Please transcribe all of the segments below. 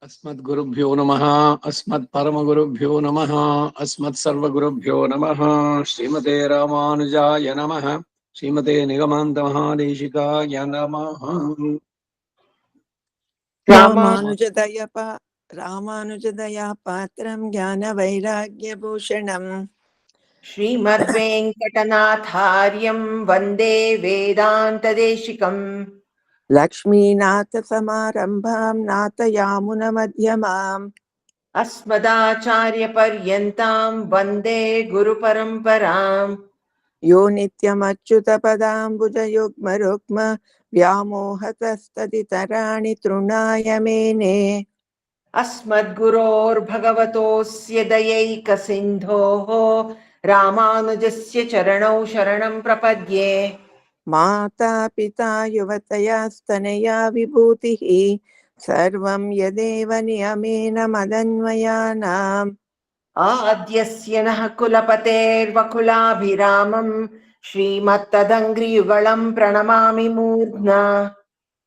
अस्मद्गुरुभ्यो नमः। अस्मत्परमगुरुभ्यो नमः। अस्मत्सर्वगुरुभ्यो नमः। श्रीमते रामानुजाय नमः। श्रीमते निगमान्तमहादेशिकाय नमः। रामानुजदया पात्रं ज्ञानवैराग्यभूषणम् श्रीमद्वेङ्कटनाथार्यं वन्दे वेदान्तदेशिकम्। लक्ष्मीनाथसमारम्भां नाथयामुनमध्यमाम् अस्मदाचार्यपर्यन्तां वन्दे गुरुपरम्पराम्। यो नित्यमच्युतपदाम्बुजयुग्मरुक्म व्यामोहतस्तदितराणि तृणाय मेने अस्मद्गुरोर्भगवतोऽस्य दयैकसिन्धोः रामानुजस्य चरणौ शरणं प्रपद्ये। माता पिता युवतयास्तनया विभूतिः सर्वं यदेव नियमेन मदन्वयानाम् आद्यस्य नः कुलपतेर्वकुलाभिरामं श्रीमत्तदङ्घ्रियुगलं प्रणमामि मूर्ध्ना।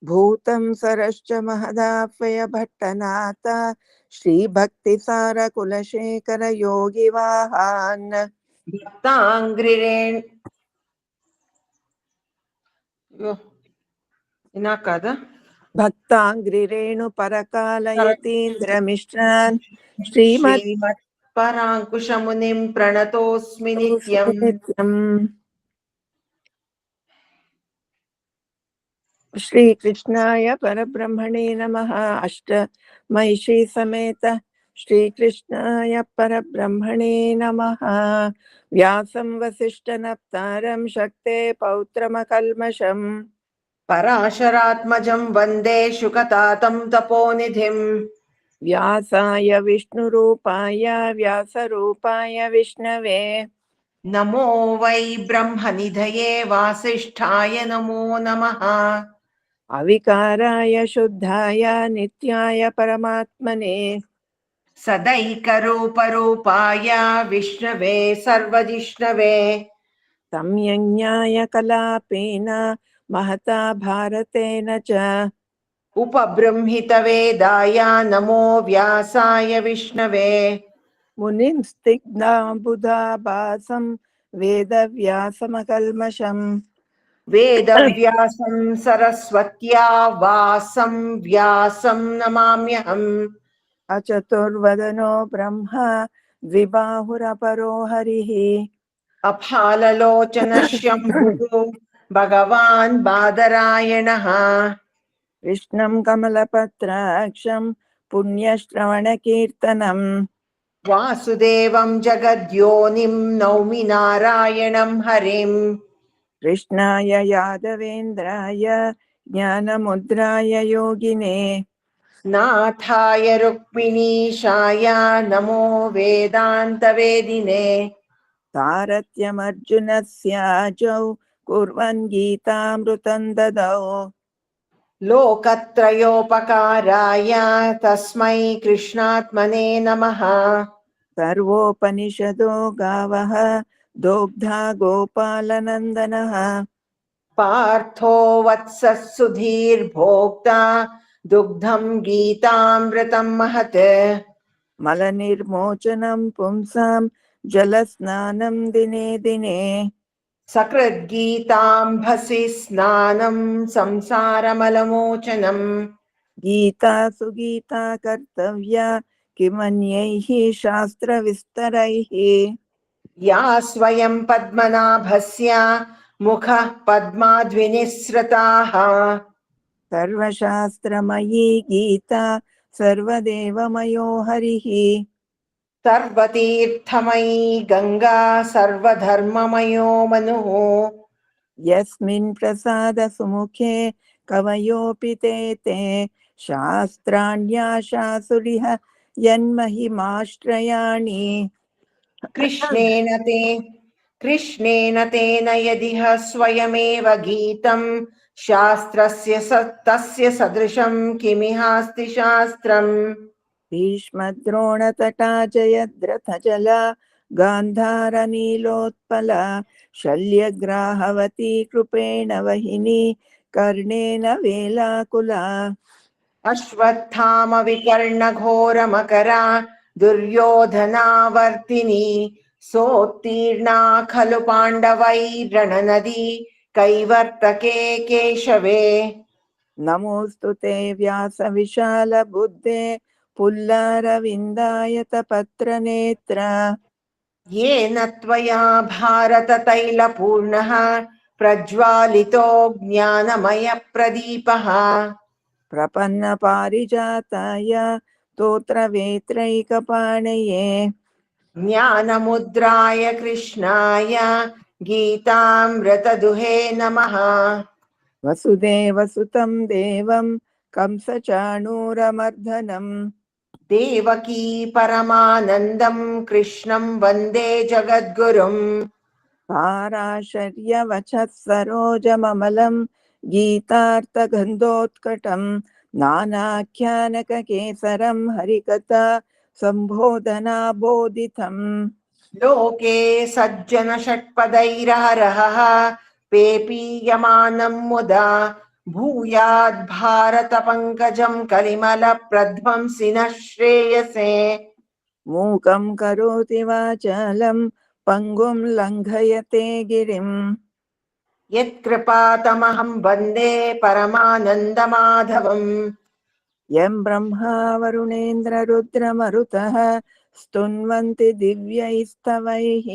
भूतं सरश्च महदाह्वय भट्टनाथ श्रीभक्तिसारकुलशेखर योगिवाहान् भक्ताङ्घ्रिरेण भक्ताङ्घ्रिरेणुपरकालयतीन्द्रमिश्रान् श्रीमत् श्रीमत्पराङ्कुशमुनिं प्रणतोऽस्मि नित्यम्। नित्यम्। श्रीकृष्णाय परब्रह्मणे नमः। अष्टमहिषी समेत श्रीकृष्णाय परब्रह्मणे नमः। व्यासं वसिष्ठनप्तारं शक्ते पौत्रमकल्मषम् पराशरात्मजं वन्दे शुकतातं तपोनिधिम्। व्यासाय विष्णुरूपाय व्यासरूपाय विष्णवे नमो वै ब्रह्मनिधये वासिष्ठाय नमो नमः। अविकाराय शुद्धाय नित्याय परमात्मने सदैकरूपरूपाय विष्णवे सर्वजिष्णवे संयज्ञाय कलापेन महता भारतेन च उपबृंहितवेदाय नमो व्यासाय विष्णवे। मुनिं स्निग्धाम्बुधाभासं वेदव्यासमकल्मषम् वेदव्यासं सरस्वत्या वासं व्यासं नमाम्यहम्। अचतुर्वदनो ब्रह्मा द्विबाहुरपरो हरिः अफाललोचनशम्भुः भगवान् बादरायणः। कृष्णं कमलपत्राक्षं पुण्यश्रवणकीर्तनम् वासुदेवं जगद्योनिं नौमि नारायणं हरिम्। कृष्णाय यादवेन्द्राय ज्ञानमुद्राय योगिने नाथाय रुक्मिणीशाय नमो वेदान्तवेदिने। तारत्यमर्जुनस्याजौ कुर्वन् गीतामृतं ददौ लोकत्रयोपकाराय तस्मै कृष्णात्मने नमः। सर्वोपनिषदो गावः दोग्धा गोपालनन्दनः पार्थो वत्सः सुधीर्भोक्ता दुग्धं गीतामृतं महत्। मलनिर्मोचनं पुंसां जलस्नानं दिने दिने सकृद्गीताम्भसि स्नानं संसारमलमोचनम्। गीता सुगीता कर्तव्या किमन्यैः शास्त्रविस्तरैः या स्वयं पद्मनाभस्य मुखः पद्माद्विनिसृताः। सर्वशास्त्रमयी गीता सर्वदेवमयो हरिः सर्वतीर्थमयी गंगा सर्वधर्ममयो मनुः। यस्मिन् प्रसादसुमुखे कवयोऽपि ते शास्त्राण्याशासुरिह यन्महिमाश्रयाणि कृष्णेन तेन यदिह स्वयमेव गीतं शास्त्रस्य तस्य सदृशं किमिहास्ति शास्त्रम्। भीष्मद्रोणतटा जयद्रथजला गान्धारनीलोत्पला शल्यग्राहवती कृपेण वहिनी कर्णेन वेलाकुला अश्वत्थाम विकर्ण घोर मकरा दुर्योधनावर्तिनी सोत्तीर्णा खलु पाण्डवैरणनदी कैवर्तके केशवे। नमोऽस्तु ते व्यासविशालबुद्धे पुल्लारविन्दायतपत्रनेत्र। येन त्वया भारततैलपूर्णः प्रज्वालितो ज्ञानमयप्रदीपः प्रपन्नपारिजाताय स्तोत्रवेत्रैकपाणये ज्ञानमुद्राय कृष्णाय गीतामृतदुहे नमः। वसुदेवसुतं देवं कंसचाणूरमर्दनम् देवकी परमानन्दं कृष्णं वन्दे जगद्गुरुम्। पाराशर्यवचः सरोजममलं गीतार्थगन्धोत्कटं नानाख्यानककेसरं हरिकथा सम्बोधनाबोधितम्। लोके सज्जन षट्पदैरहरः पेपीयमानं मुदा भूयाद् भारत पंकजं कलिमल प्रध्वंसिनः श्रेयसे। मूकं करोति वाचालं पङ्गुं लङ्घयते गिरिम् यत्कृपातमहं वन्दे परमानन्दमाधवम्। यं ब्रह्मा वरुणेन्द्ररुद्रमरुतः स्तुन्वन्ति दिव्यैस्तवैः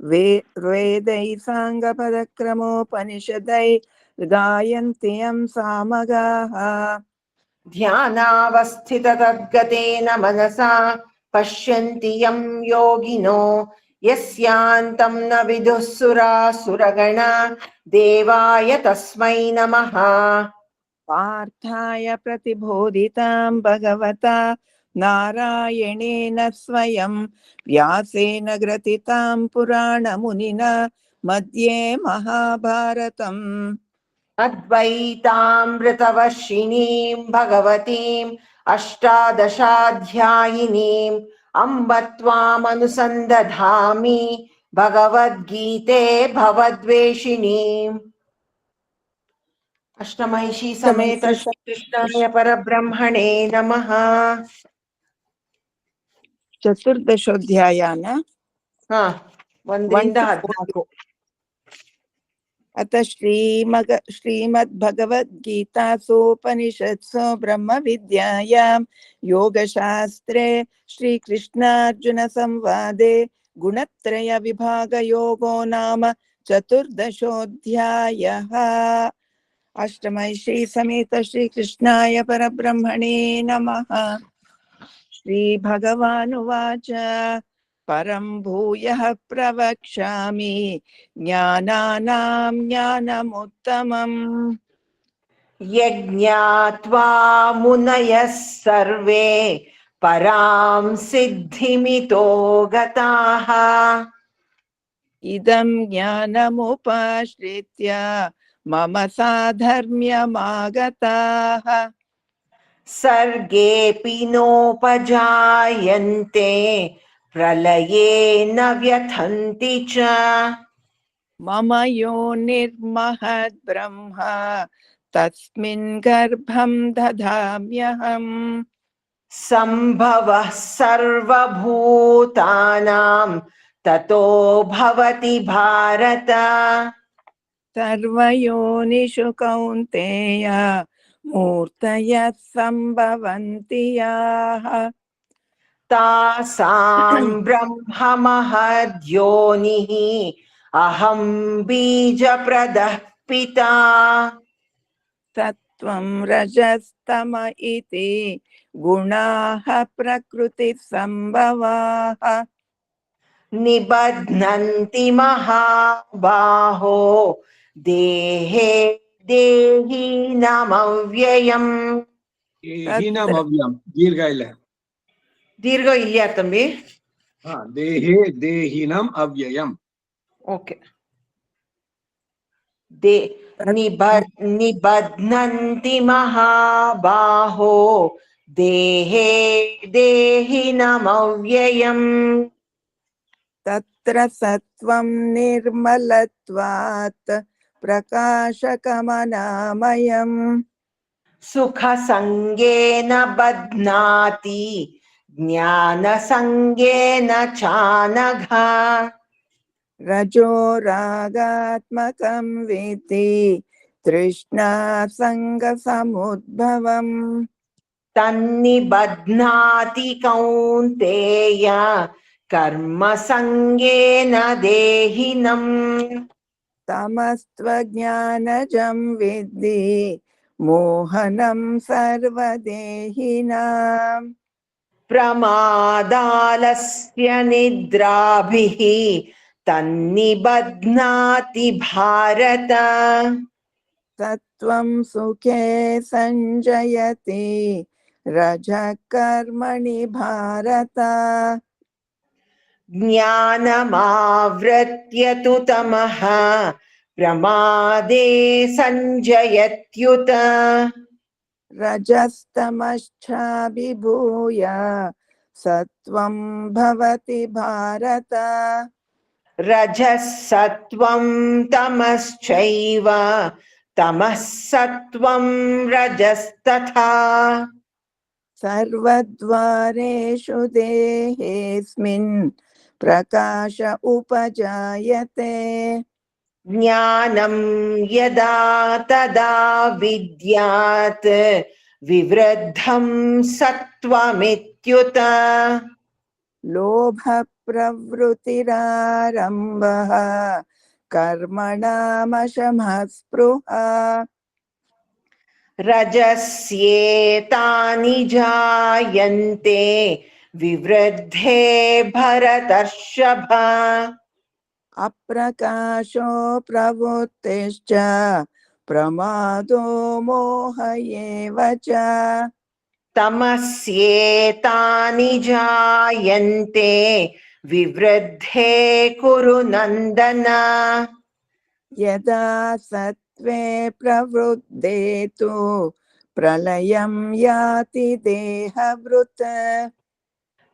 वेदैः साङ्गपदक्रमोपनिषदैः गायन्ति यं सामगाः। ध्यानावस्थित तद्गतेन मनसा पश्यन्ति यं योगिनो यस्यान्तं न विदुः सुरासुरगणा देवाय तस्मै नमः। पार्थाय प्रतिबोधितां भगवता नारायणेन स्वयं व्यासेन ग्रथितां पुराणमुनिना मध्ये महाभारतम्। अद्वैतामृतवर्षिणीं भगवतीम् अष्टादशाध्यायिनीम् अम्ब त्वामनुसन्दधामि भगवद्गीते भवद्वेषिणीम्। अष्टमहिषी समेत श्रीकृष्णाय परब्रह्मणे नमः। चतुर्दशोऽध्यायान ಒಂದರಿಂದ 14। अथ श्रीमद्भगवद्गीतासूपनिषत्सु ब्रह्मविद्यायां योगशास्त्रे श्रीकृष्णार्जुनसंवादे गुणत्रयविभागयोगो नाम चतुर्दशोऽध्यायः। अष्टमैषी समेत श्रीकृष्णाय परब्रह्मणे नमः। श्रीभगवानुवाच परं भूयः प्रवक्ष्यामि ज्ञानानां ज्ञानमुत्तमम् यज्ञात्वा मुनयः सर्वे परां सिद्धिमितो गताः इदं ज्ञानमुपाश्रित्य मम साधर्म्यमागताः सर्गेऽपि नोपजायन्ते प्रलये न व्यथन्ति च मम योनिर्महद् ब्रह्म तस्मिन् गर्भं दधाम्यहम् सम्भवः सर्वभूतानां ततो भवति भारत सर्वयोनिषु कौन्तेय मूर्तयः सम्भवन्ति याः तासां ब्रह्ममहद्योनिः अहं बीजप्रदः पिता सत्त्वं रजस्तम इति गुणाः प्रकृतिसम्भवाः निबध्नन्ति महाबाहो देहे देहिनमव्ययम्। ದೇಹಿನಮವ್ಯಂ ದೀರ್ಘ ಇಲ್ಲ. ದೀರ್ಘ ಇಲ್ಯಾ ತಂಬಿ? ದೇಹೇ ದೇಹಿನಂ ಅವ್ಯಯಂ. ಓಕೆ. निबध्नन्ति महाबाहो देहे देहिनमव्ययम्। तत्र सत्त्वं निर्मलत्वात् प्रकाशकमनामयम् सुखसङ्गेन बध्नाति ज्ञानसङ्गेन चानघ रजो रागात्मकं विद्धि तृष्णा सङ्गसमुद्भवम् तन्निबध्नाति कौन्तेय कर्मसङ्गेन देहिनम् तमस्त्वज्ञानजं विद्धि मोहनं सर्वदेहिनाम् प्रमादालस्य निद्राभिः तन्निबध्नाति भारत सत्त्वं सुखे सञ्जयति रजः कर्मणि भारत ज्ञानमावृत्य तु तमः प्रमादे सञ्जयत्युत रजस्तमश्चाभिभूय सत्त्वं भवति भारत रजः सत्त्वं तमश्चैव तमः सत्त्वं रजस्तथा सर्वद्वारेषु देहेऽस्मिन् प्रकाश उपजायते ज्ञानं यदा तदा विद्यात् विवृद्धं सत्त्वमित्युत लोभप्रवृत्तिरारम्भः कर्मणामशमः स्पृहा रजस्येतानि जायन्ते विवृद्धे भरतर्षभ अप्रकाशो प्रवृत्तिश्च प्रमादो मोह एव च तमस्येतानि जायन्ते विवृद्धे कुरु नन्दन यदा सत्त्वे प्रवृद्धे तु प्रलयं याति देहभृत्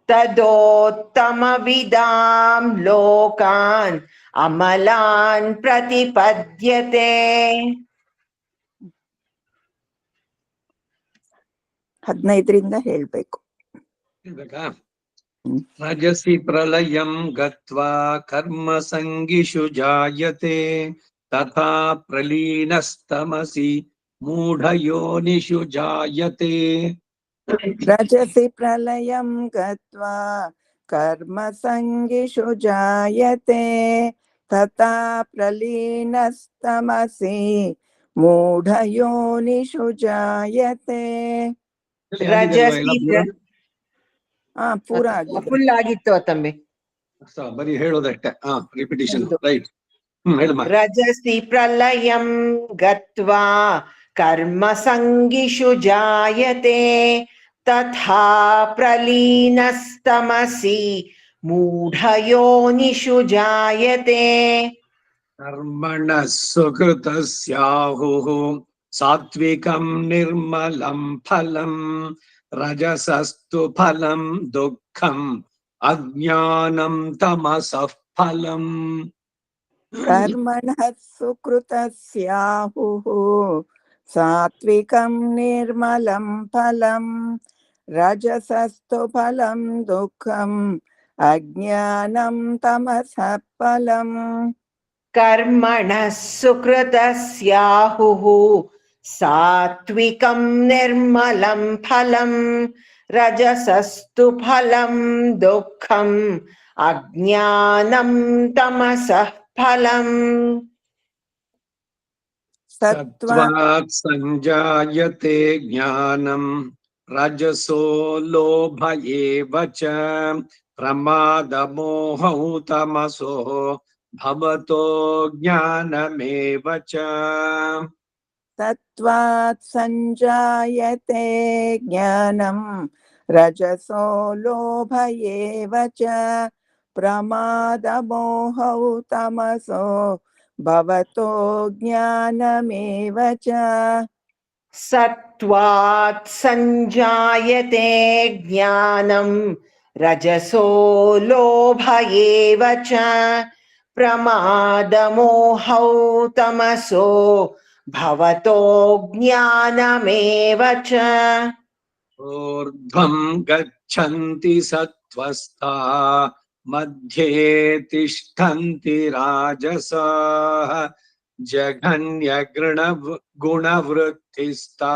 तदोत्तमविदां लोकान् अमलान् प्रतिपद्यते 15ರಿಂದ ಹೇಳ್ಬೇಕು ಹೇಳ್ಬೇಕಾ? ರಜಸಿ ಪ್ರಲಯಂ ಗತ್ವಾ ಕರ್ಮ ಸಂಗಿಷು ಜಾಯತೆ ತಥಾ ಪ್ರಲೀನಸ್ತಮಸಿ ಮೂಢಯೋನಿಷು ಜಾಯತೆ रजसि प्रलयं गत्वा कर्मसङ्गिषु जायते तथा प्रलीनस्तमसि मूढयोनिषु जायते रजसि ಪೂರ ಆಗಿದೆ ಫುಲ್ ಆಗಿತ್ತು ತಂಬಿ ಬರೀ ಹೇಳೋದಷ್ಟೇ ರಿಪಿಟೇಷನ್ ರೈಟ್ ಹೇಳಮ್ಮ रजसि प्रलयं गत्वा कर्मसङ्गिषु जायते तथा प्रलीनस्तमसि मूढयोनिषु जायते कर्मण सुकृतस्याहुः सात्विकं निर्मलं फलं रजसस्तु फलं दुःखम् अज्ञानं तमसः फलम् कर्मणः सुकृतस्याहुः सात्विकं निर्मलं फलं रजसस्तु फलं दुःखम् अज्ञानं तमसः फलम् कर्मणः सुकृतस्याहुः सात्विकं निर्मलं फलं रजसस्तु फलं दुःखम् अज्ञानं तमसः फलम् सत्त्वात् संजायते ज्ञानं रजसो लोभ एव च प्रमादमोहौ तमसो भवतो ज्ञानमेव च सत्त्वात् संजायते ज्ञानं रजसो लोभ एव च प्रमादमोहौ तमसो भवतो ज्ञानमेव च सत्त्वात् संजायते ज्ञानं रजसो लोभ एव च प्रमादमोहौ तमसो भवतो ज्ञानमेव च ऊर्ध्वं गच्छन्ति सत्त्वस्था मध्ये तिष्ठन्ति राजसाः जघन्यगुणवृत्तिस्था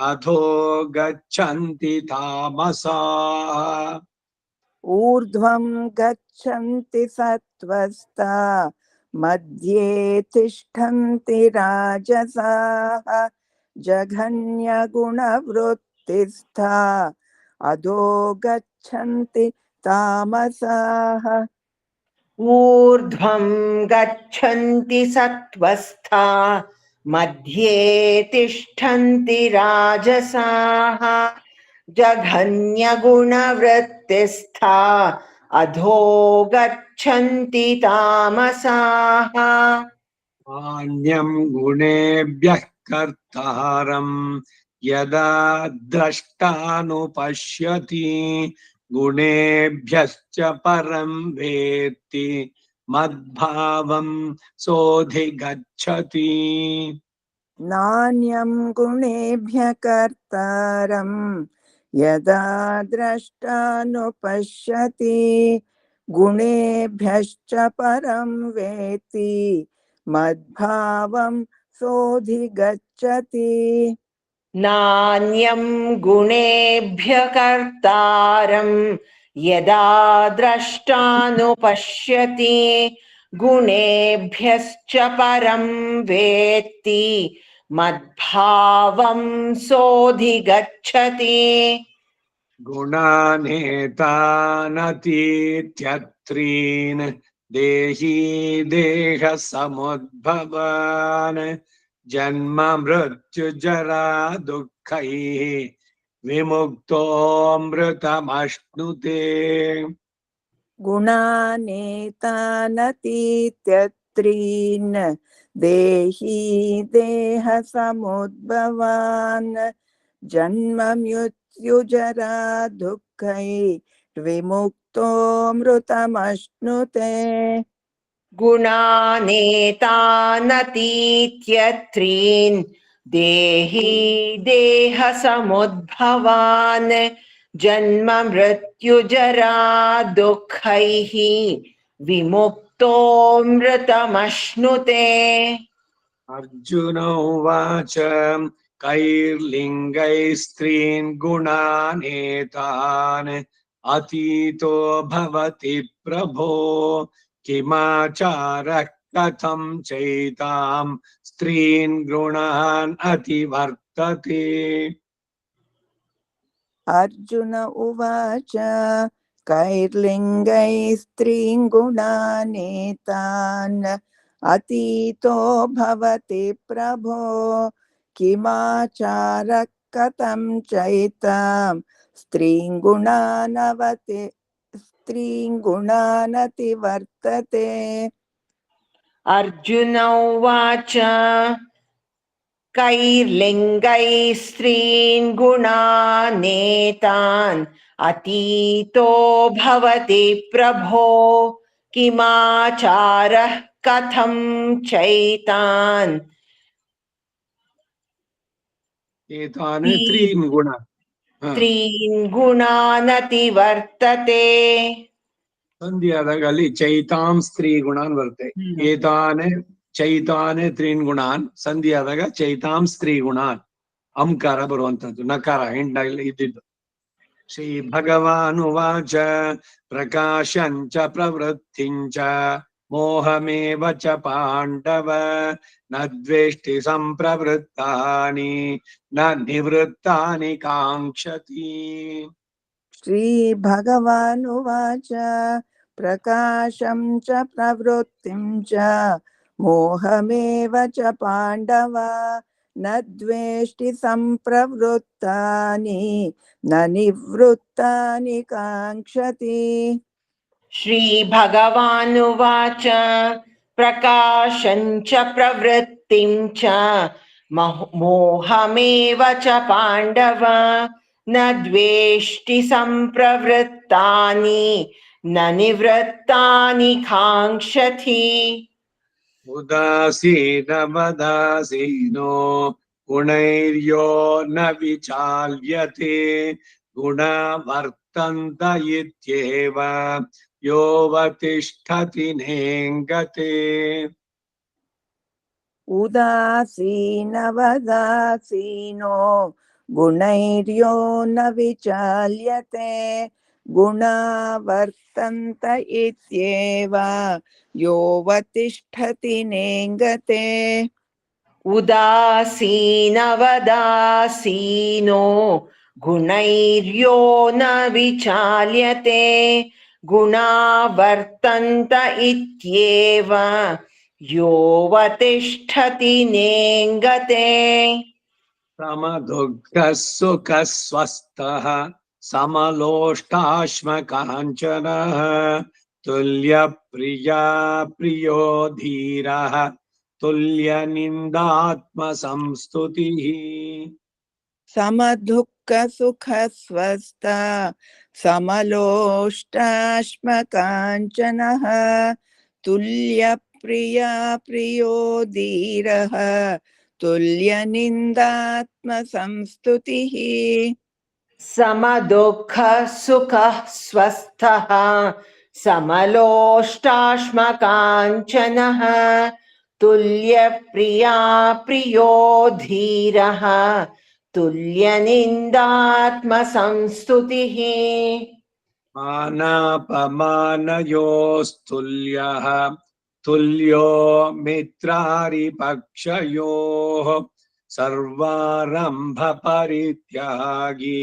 अधो गच्छन्ति तामसाः ऊर्ध्वं गच्छन्ति सत्त्वस्ता मध्ये तिष्ठन्ति राजसाः जघन्यगुणवृत्तिस्था अधो गच्छन्ति तामसाः ऊर्ध्वं गच्छन्ति सत्त्वस्था मध्ये तिष्ठन्ति राजसाः जघन्यगुणवृत्तिस्था अधो गच्छन्ति तामसाः मान्यं गुणेभ्यः कर्तारं यदा द्रष्टानुपश्यति गुणेभ्यश्च परं वेत्ति मद्भावं सोऽधिगच्छति नान्यं गुणेभ्यः कर्तारं यदा द्रष्टानुपश्यति गुणेभ्यश्च परं वेत्ति मद्भावं सोऽधिगच्छति नान्यं गुणेभ्यः कर्तारं यदा द्रष्टानुपश्यति गुणेभ्यश्च परं वेत्ति मद्भावं सोऽधिगच्छति गुणानेतानतीत्यत्रीन् देही देहसमुद्भवान् जन्म मृत्युजरा दुःखैः विमुक्तोऽमृतमश्नुते गुणानेतानतीत्यत्रीन् देही देहसमुद्भवान् जन्म मृत्युजरा दुःखै विमुक्तोऽमृतमश्नुते गुणानेतानतीत्यत्रीन् देही देहसमुद्भवान् जन्म मृत्युजरा दुःखैः विमुक्तोऽमृतमश्नुते अर्जुन उवाच कैर्लिङ्गैः स्त्रीन् गुणानेतान् अतीतो भवति प्रभो किमाचारः कथं चैतां स्त्रीन् गुणान् अतिवर्तते अर्जुन उवाच कैर्लिङ्गैः स्त्रीन् गुणानेतान् अतीतो भवति प्रभो किमाचारः कथं चैतां स्त्रीन् गुणानतिवर्तते अर्जुन उवाच कैर्लिङ्गैः स्त्रीन् गुणानेतान् अतीतो भवति प्रभो किमाचारः कथं चैतान् एतान् त्रीन् गुणान् त्रीन् गुणानतिवर्तते ಸಂಧಿಯಾದಾಗ ಅಲ್ಲಿ ಚೈತಾಂ ಸ್ತ್ರೀ ಗುಣಾನ್ ಬರುತ್ತೆ. ಏತಾನೆ ಚೈತಾನೆ ತ್ರೀನ್ ಗುಣಾನ್ ಸಂಧಿಯಾದಾಗ ಚೈತಾಂ ಸ್ತ್ರೀ ಗುಣಾನ್ ಅಂಕಾರ ಬರುವಂತದ್ದು ನಕಾರ ಹೆಂಡ ಇದ್ದಿದ್ದು. ಶ್ರೀ ಭಗವಾನುವಾಚ ಪ್ರಕಾಶಂಚ ಪ್ರವೃತ್ತಿಂಚ ಮೋಹಮೇವ ಚ ಪಾಂಡವ ನ ದ್ವೇಷ್ಟಿ ಸಂಪ್ರವೃತ್ತಾನಿ ನ ನಿವೃತ್ತಾನಿ ಕಾಂಕ್ಷತಿ. ಶ್ರೀ ಭಗವಾನುವಾಚ ಪ್ರಕಾಶಂ ಚ ಪ್ರವೃತ್ತಿಂ ಚ ಮೋಹಮೇವ ಚ ಪಾಂಡವ ನ ದ್ವೇಷ್ಟಿ ಸಂಪ್ರವೃತ್ತಾನಿ ನ ನಿವೃತ್ತಾನಿ ಕಾಂಕ್ಷತಿ. ಶ್ರೀ ಭಗವಾನುವಾಚ ಪ್ರಕಾಶಂ ಚ ಪ್ರವೃತ್ತಿಂ ಚ ಮೋಹಮೇವ ಚ ಪಾಂಡವ ನ ದ್ವೇಷ್ಟಿ ಸಂಪ್ರವೃತ್ತಾನಿ ನ ನಿವೃತ್ತಾನಿ ಕಾಂಕ್ಷತಿ. उदासीनवदासीनो गुणैर्यो न विचाल्यते गुणा वर्तन्त इत्येव योऽवतिष्ठति नेङ्गते उदासीनवदासीनो गुणैर्यो न विचाल्यते गुणा वर्तन्त इत्येव योऽवतिष्ठति नेङ्गते उदासीनवदासीनो गुणैर्यो न विचाल्यते गुणा वर्तन्त इत्येव योऽवतिष्ठति नेङ्गते समदुःखः सुखस्वस्थः समलोष्टाश्मकाञ्चनः तुल्यप्रिया प्रियो धीरः तुल्यनिन्दात्मसंस्तुतिः समदुःखसुखस्वस्थ समलोष्टाश्मकाञ्चनः तुल्यप्रिया प्रियो धीरः तुल्यनिन्दात्मसंस्तुतिः समदुःख सुखः स्वस्थः समलोष्टाश्मकाञ्चनः तुल्यप्रिया प्रियो धीरः तुल्यनिन्दात्मसंस्तुतिः मानापमानयोस्तुल्यः तुल्यो मित्रारिपक्षयोः सर्वारम्भ परित्यागी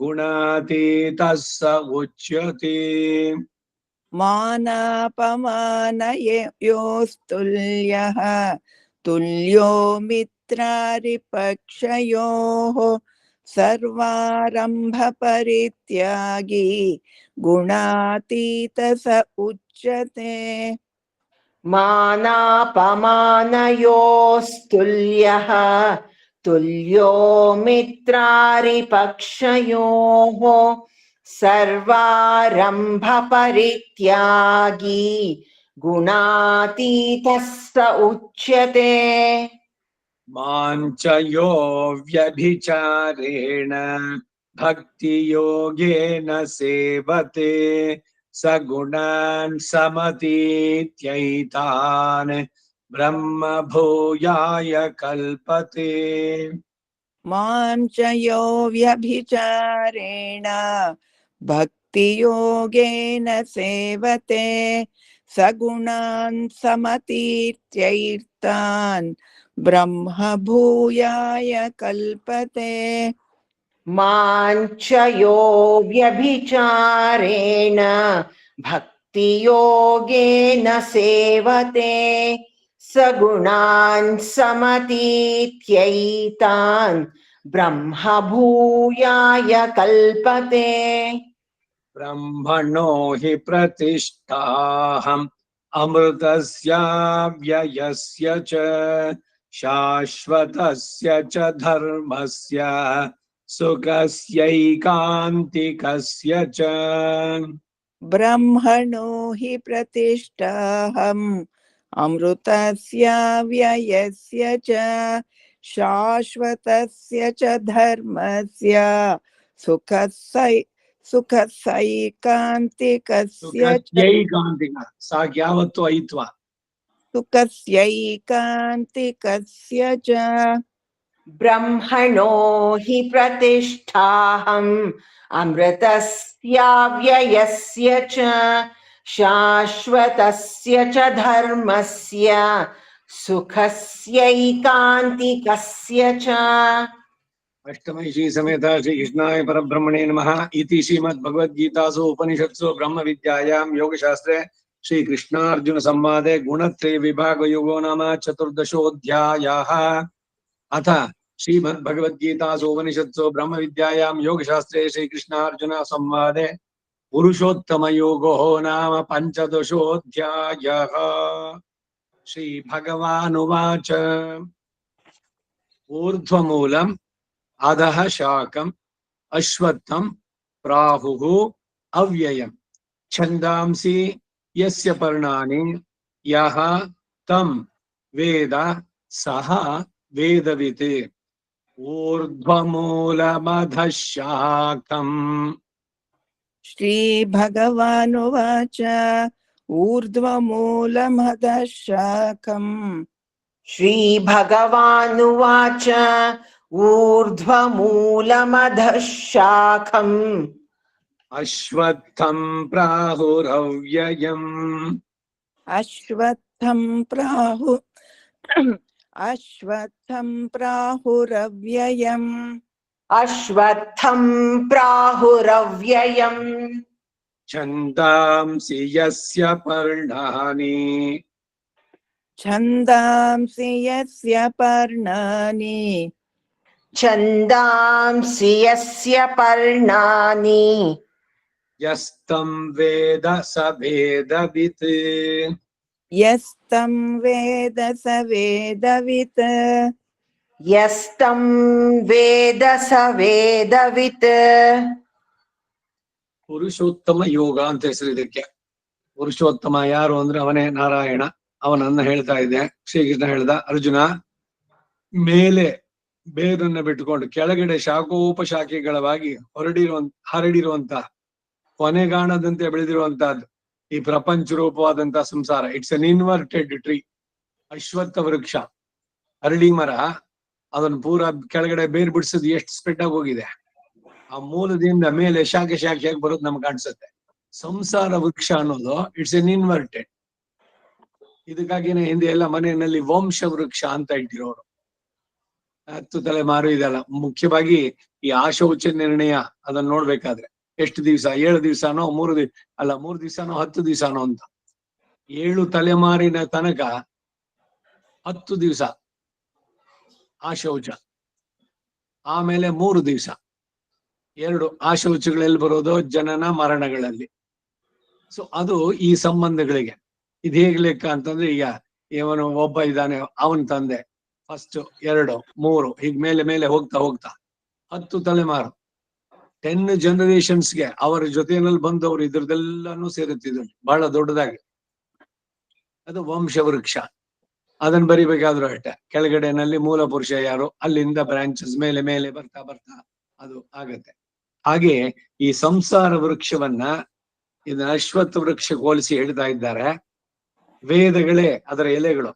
गुणातीतः स उच्यते मानापमानयोस्तुल्यः तुल्यो मित्रारिपक्षयोः सर्वारम्भ परित्यागी गुणातीत स उच्यते मानापमानयोस्तुल्यः तुल्यो मित्रारिपक्षयोः सर्वारम्भ परित्यागी गुणातीतः स उच्यते माञ्चयो व्यभिचारेण भक्तियोगेन सेवते स गुणान् समतीत्यैतान् ब्रह्म भूयाय कल्पते मां च यो व्यभिचारेण भक्तियोगेन सेवते सगुणान् समतीत्यैतान् ब्रह्म भूयाय कल्पते माञ्चयो व्यभिचारेण भक्तियोगेन सेवते सगुणान् समतीत्यैतान् ब्रह्म भूयाय कल्पते ब्रह्मणो हि प्रतिष्ठाहम् अमृतस्याव्ययस्य च शाश्वतस्य च धर्मस्य सुखस्यैकान्तिकस्य च ब्रह्मणो हि प्रतिष्ठाहम् अमृतस्य व्ययस्य च शाश्वतस्य च धर्मस्य सुखस्यैकान्तिकस्य सुखस्यैकान्तिकः सा यावत्तु ऐत्वा सुखस्यैकान्तिकस्य च ब्रह्मणो हि प्रतिष्ठाहम् अमृतस्याव्ययस्य च शाश्वतस्य च धर्मस्य सुखस्यैकान्तिकस्य च अष्टमी श्री समेता श्री कृष्णाय परब्रह्मणे नमः इति श्रीमद्भगवद्गीतासु उपनिषत्सु ब्रह्म विद्यायां योगशास्त्रे श्री कृष्णार्जुन संवादे गुणत्रय विभाग योगो नाम चतुर्दशोऽध्यायः। अथ श्रीमद्भगवद्गीतासु उपनिषत्सु ब्रह्म विद्यायां योगशास्त्रे श्री कृष्णार्जुन संवादे पुरुषोत्तम योगो नाम पंचदशोऽध्यायः। श्री भगवानुवाच ऊर्ध्वमूलम् अधः शाकम् अश्वत्थम् प्राहुः अव्ययम् छन्दांसि यस्य पर्णानि यः ತಂ ವೇದ ಸಹ ವೇದವಿತ್ ಊರ್ಧ್ವಮೂಲಮಧಃ ಶಾಖಂ. श्रीभगवानुवाच ऊर्ध्वमूलमधः शाखम् श्रीभगवानुवाच ऊर्ध्वमूलमधः शाखम् ಅಶ್ವತ್ಥಂ ಪ್ರಾಹುರವ್ಯಯಂ. अश्वत्थं प्राहुरव्ययम् अश्वत्थं प्राहुरव्ययम् ಛಂದಾಂಸಿ ಯಸ್ಯ ಪರ್ಣಾನಿ. छन्दांसि यस्य पर्णानि छन्दांसि यस्य पर्णानि ಯಸ್ತಂ ವೇದ ಸ ವೇದವಿತ್. यस्तं वेद स वेदवित्. यस्तं वेद स वेदवित्. ಪುರುಷೋತ್ತಮ ಯೋಗ ಅಂತ ಹೆಸರು ಇದಕ್ಕೆ. ಪುರುಷೋತ್ತಮ ಯಾರು ಅಂದ್ರೆ ಅವನೇ ನಾರಾಯಣ. ಅವನನ್ನ ಹೇಳ್ತಾ ಇದ್ದೆ. ಶ್ರೀಕೃಷ್ಣ ಹೇಳ್ದ, ಅರ್ಜುನ, ಮೇಲೆ ಬೇರನ್ನ ಬಿಟ್ಟುಕೊಂಡು ಕೆಳಗಡೆ ಶಾಖೋಪಶಾಖೆಗಳವಾಗಿ ಹರಡಿರುವಂತ ಕೊನೆಗಾಣದಂತೆ ಬೆಳೆದಿರುವಂತಹದ್ದು ಈ ಪ್ರಪಂಚ ರೂಪವಾದಂತಹ ಸಂಸಾರ. It's an inverted tree. ಅಶ್ವತ್ಥ ವೃಕ್ಷ, ಅರಳಿ ಮರ, ಅದನ್ನು ಪೂರ ಕೆಳಗಡೆ ಬೇರ್ ಬಿಡಿಸೋದು ಎಷ್ಟು ಸ್ಪ್ರೆಡ್ ಆಗಿ ಹೋಗಿದೆ. ಆ ಮೂಲದಿಂದ ಮೇಲೆ ಶಾಖೆ ಶಾಖೆಯಾಗಿ ಬರೋದು ನಮ್ಗೆ ಕಾಣಿಸುತ್ತೆ. ಸಂಸಾರ ವೃಕ್ಷ ಅನ್ನೋದು ಇಟ್ಸ್ ಎನ್ ಇನ್ವರ್ಟೆಡ್. ಇದಕ್ಕಾಗಿನೇ ಹಿಂದೆ ಎಲ್ಲ ಮನೆಯಲ್ಲಿ ವಂಶ ವೃಕ್ಷ ಅಂತ ಇಟ್ಟಿರೋರು. 10 ತಲೆಮಾರು ಇದೆಲ್ಲ. ಮುಖ್ಯವಾಗಿ ಈ ಆಶೌಚ ನಿರ್ಣಯ ಅದನ್ನ ನೋಡ್ಬೇಕಾದ್ರೆ ಎಷ್ಟು ದಿವಸ, 7 ದಿವಸನೋ 3 ದಿವಸನೋ 10 ದಿವಸನೋ ಅಂತ. 7 ತಲೆಮಾರಿನ ತನಕ 10 ದಿವಸ ಆಶೌಚ, ಆಮೇಲೆ 3 ದಿವಸ. 2 ಆಶೌಚಗಳೆಲ್ಲಿ ಬರೋದು? ಜನನ ಮರಣಗಳಲ್ಲಿ. ಸೊ ಅದು ಈ ಸಂಬಂಧಗಳಿಗೆ. ಇದು ಹೇಗೆ ಲೆಕ್ಕ ಅಂತಂದ್ರೆ, ಈಗ ಇವನು ಒಬ್ಬ ಇದ್ದಾನೆ, ಅವನ್ ತಂದೆ ಫಸ್ಟ್ 2, 3 ಹೀಗ್ ಮೇಲೆ ಮೇಲೆ ಹೋಗ್ತಾ 10 ತಲೆಮಾರು, 10 ಜನರೇಷನ್ಸ್ಗೆ ಅವರ ಜೊತೆಯಲ್ಲಿ ಬಂದವರು ಇದ್ರದೆಲ್ಲಾನು ಸೇರುತ್ತಿದ್ರು ಬಹಳ ದೊಡ್ಡದಾಗಿ. ಅದು ವಂಶವೃಕ್ಷ. ಅದನ್ನ ಬರಿಬೇಕಾದ್ರೂ ಅಷ್ಟೆ, ಕೆಳಗಡೆನಲ್ಲಿ ಮೂಲ ಪುರುಷ ಯಾರು, ಅಲ್ಲಿಂದ ಬ್ರಾಂಚಸ್ ಮೇಲೆ ಮೇಲೆ ಬರ್ತಾ ಬರ್ತಾ ಅದು ಆಗತ್ತೆ. ಹಾಗೆ ಈ ಸಂಸಾರ ವೃಕ್ಷವನ್ನ ಇದನ್ನ ಅಶ್ವತ್ಥ ವೃಕ್ಷ ಹೋಲಿಸಿ ಹೇಳ್ತಾ ಇದ್ದಾರೆ. ವೇದಗಳೇ ಅದರ ಎಲೆಗಳು.